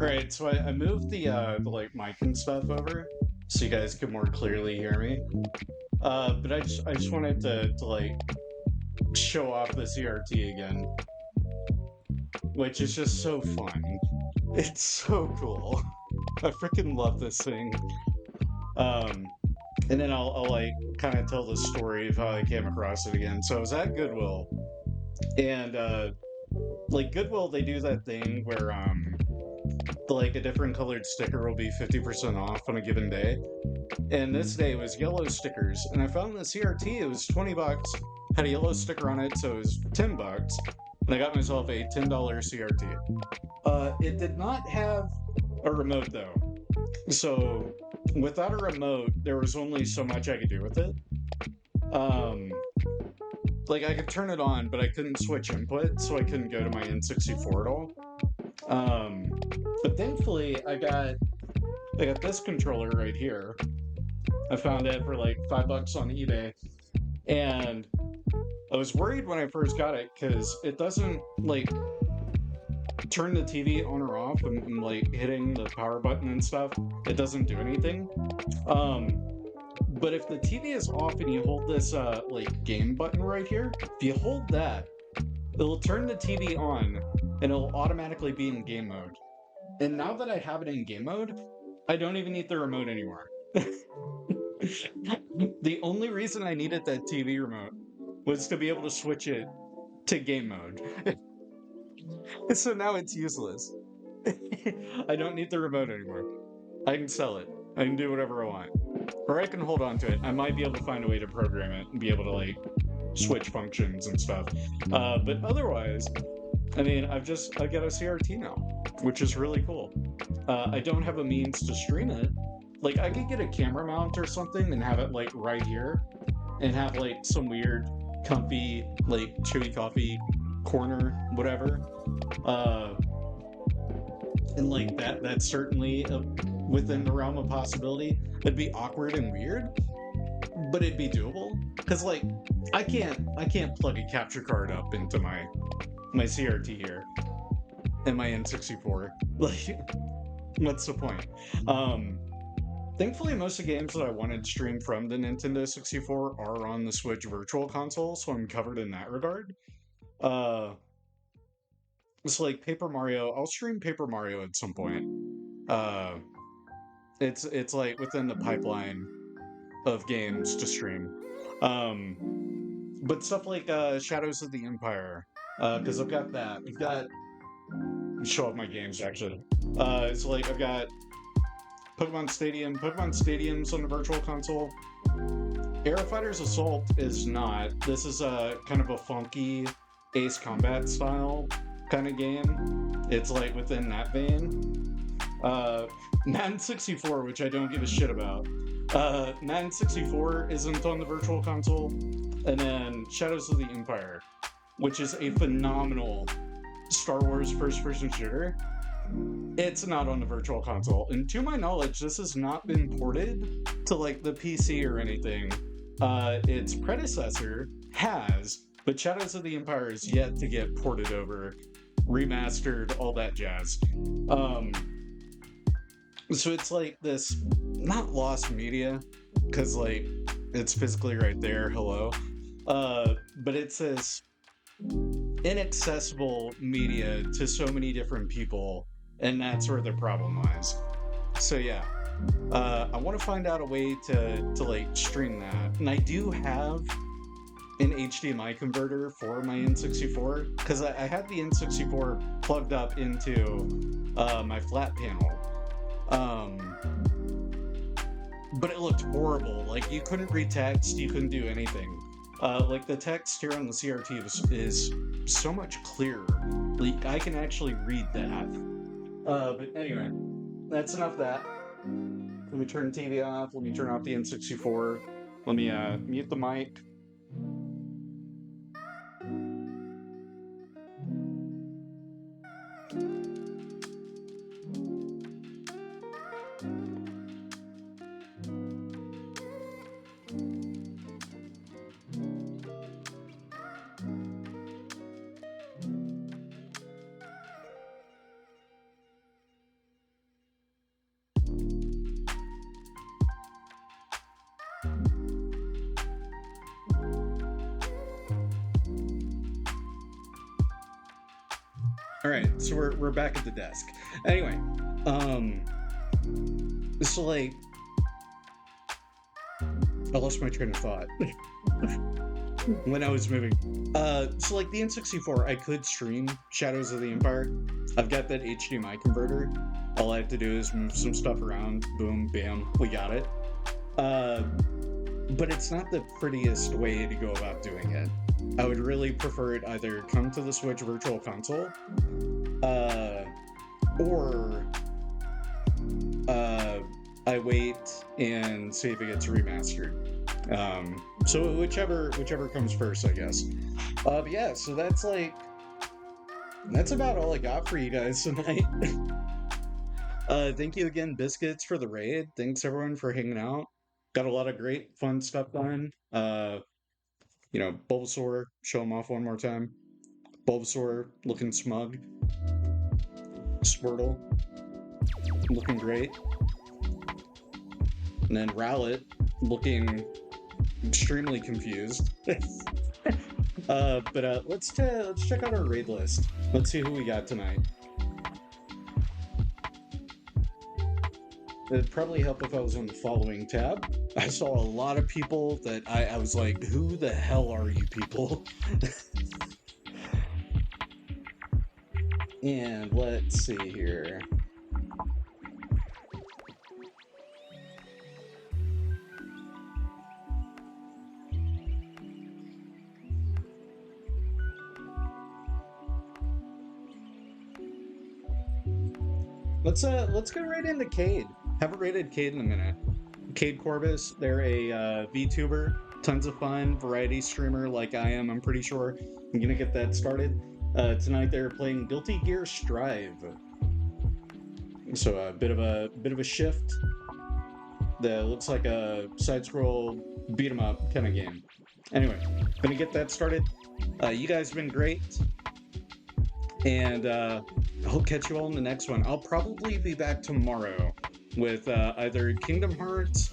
Right, so I moved the like mic and stuff over so you guys could more clearly hear me. But I just wanted to like show off the CRT again, which is just so fun. It's so cool. I freaking love this thing. Um, and then I'll like kind of tell the story of how I came across it again. So I was at Goodwill, and like Goodwill, they do that thing where like a different colored sticker will be 50% off on a given day. And this day was yellow stickers, and I found the CRT. It was $20, had a yellow sticker on it, so it was $10. And I got myself a $10 CRT. It did not have a remote though, so without a remote, there was only so much I could do with it. Um, like I could turn it on, but I couldn't switch input, so I couldn't go to my N64 at all. Um, but thankfully, I got this controller right here. I found it for like $5 on eBay, and I was worried when I first got it because it doesn't like turn the TV on or off and like hitting the power button and stuff. It doesn't do anything. Um, but if the TV is off and you hold this like game button right here, if you hold that, it'll turn the TV on and it'll automatically be in game mode. And now that I have it in game mode, I don't even need the remote anymore. The only reason I needed that TV remote was to be able to switch it to game mode. So now it's useless. I don't need the remote anymore. I can sell it. I can do whatever I want. Or I can hold on to it. I might be able to find a way to program it and be able to like switch functions and stuff. But otherwise, I mean, I've got a CRT now, which is really cool. I don't have a means to stream it. Like I could get a camera mount or something and have it like right here, and have like some weird, comfy like chewy coffee corner, whatever. Uh, and like that's certainly within the realm of possibility. It'd be awkward and weird, but it'd be doable. Cause like I can't plug a capture card up into my CRT here and my N64. Like, what's the point? Um, Thankfully, most of the games that I wanted streamed from the Nintendo 64 are on the Switch Virtual Console, so I'm covered in that regard. Uh, it's like Paper Mario. I'll stream Paper Mario at some point. Uh, it's like within the pipeline of games to stream. Um, but stuff like Shadows of the Empire, because I've got that. I've got show off my games actually. It's like I've got Pokemon Stadium. Pokemon Stadium's on the Virtual Console. Air Fighters Assault is not. This is a kind of a funky Ace Combat style kind of game. It's like within that vein. Madden 64, which I don't give a shit about. Madden 64 isn't on the Virtual Console. And then Shadows of the Empire, which is a phenomenal Star Wars first-person shooter. It's not on the Virtual Console. And to my knowledge, this has not been ported to like the PC or anything. Its predecessor has, but Shadows of the Empire is yet to get ported over, remastered, all that jazz. So it's like this, not lost media, because like it's physically right there, hello. But it's this inaccessible media to so many different people, and that's where the problem lies. So yeah, I want to find out a way to like stream that, and I do have an HDMI converter for my N64 because I had the N64 plugged up into my flat panel, but it looked horrible. Like you couldn't read text, you couldn't do anything. Like the text here on the CRT is so much clearer. Like I can actually read that. But anyway, that's enough of that. Let me turn the TV off. Let me turn off the N64. Let me mute the mic. All right, so we're back at the desk. Anyway, so like, I lost my train of thought when I was moving. So like the N64, I could stream Shadows of the Empire. I've got that HDMI converter. All I have to do is move some stuff around. Boom, bam, we got it. But it's not the prettiest way to go about doing it. I would really prefer it either come to the Switch Virtual Console, or I wait and see if it gets remastered. So whichever comes first, I guess. But yeah, so that's about all I got for you guys tonight. Thank you again, Biscuits, for the raid. Thanks everyone for hanging out. Got a lot of great fun stuff done. Bulbasaur, show him off one more time. Bulbasaur looking smug. Squirtle looking great. And then Rowlet looking extremely confused. But let's check out our raid list. Let's see who we got tonight. It'd probably help if I was on the following tab. I saw a lot of people that I was like, who the hell are you people? And let's see here. Let's go right into Cade. Haven't rated Cade in a minute. Cade Corbis, they're a VTuber, tons of fun, variety streamer like I am, I'm pretty sure. I'm gonna get that started. Tonight they're playing Guilty Gear Strive. So a bit of a shift that looks like a side-scroll beat 'em up kind of game. Anyway, gonna get that started. You guys have been great. And I'll catch you all in the next one. I'll probably be back tomorrow with either Kingdom Hearts,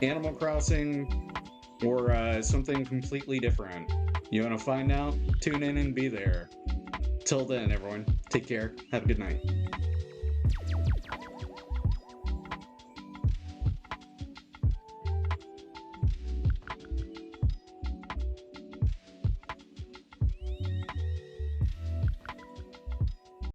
Animal Crossing, or something completely different. You want to find out? Tune in and be there. Till then, everyone, take care. Have a good night.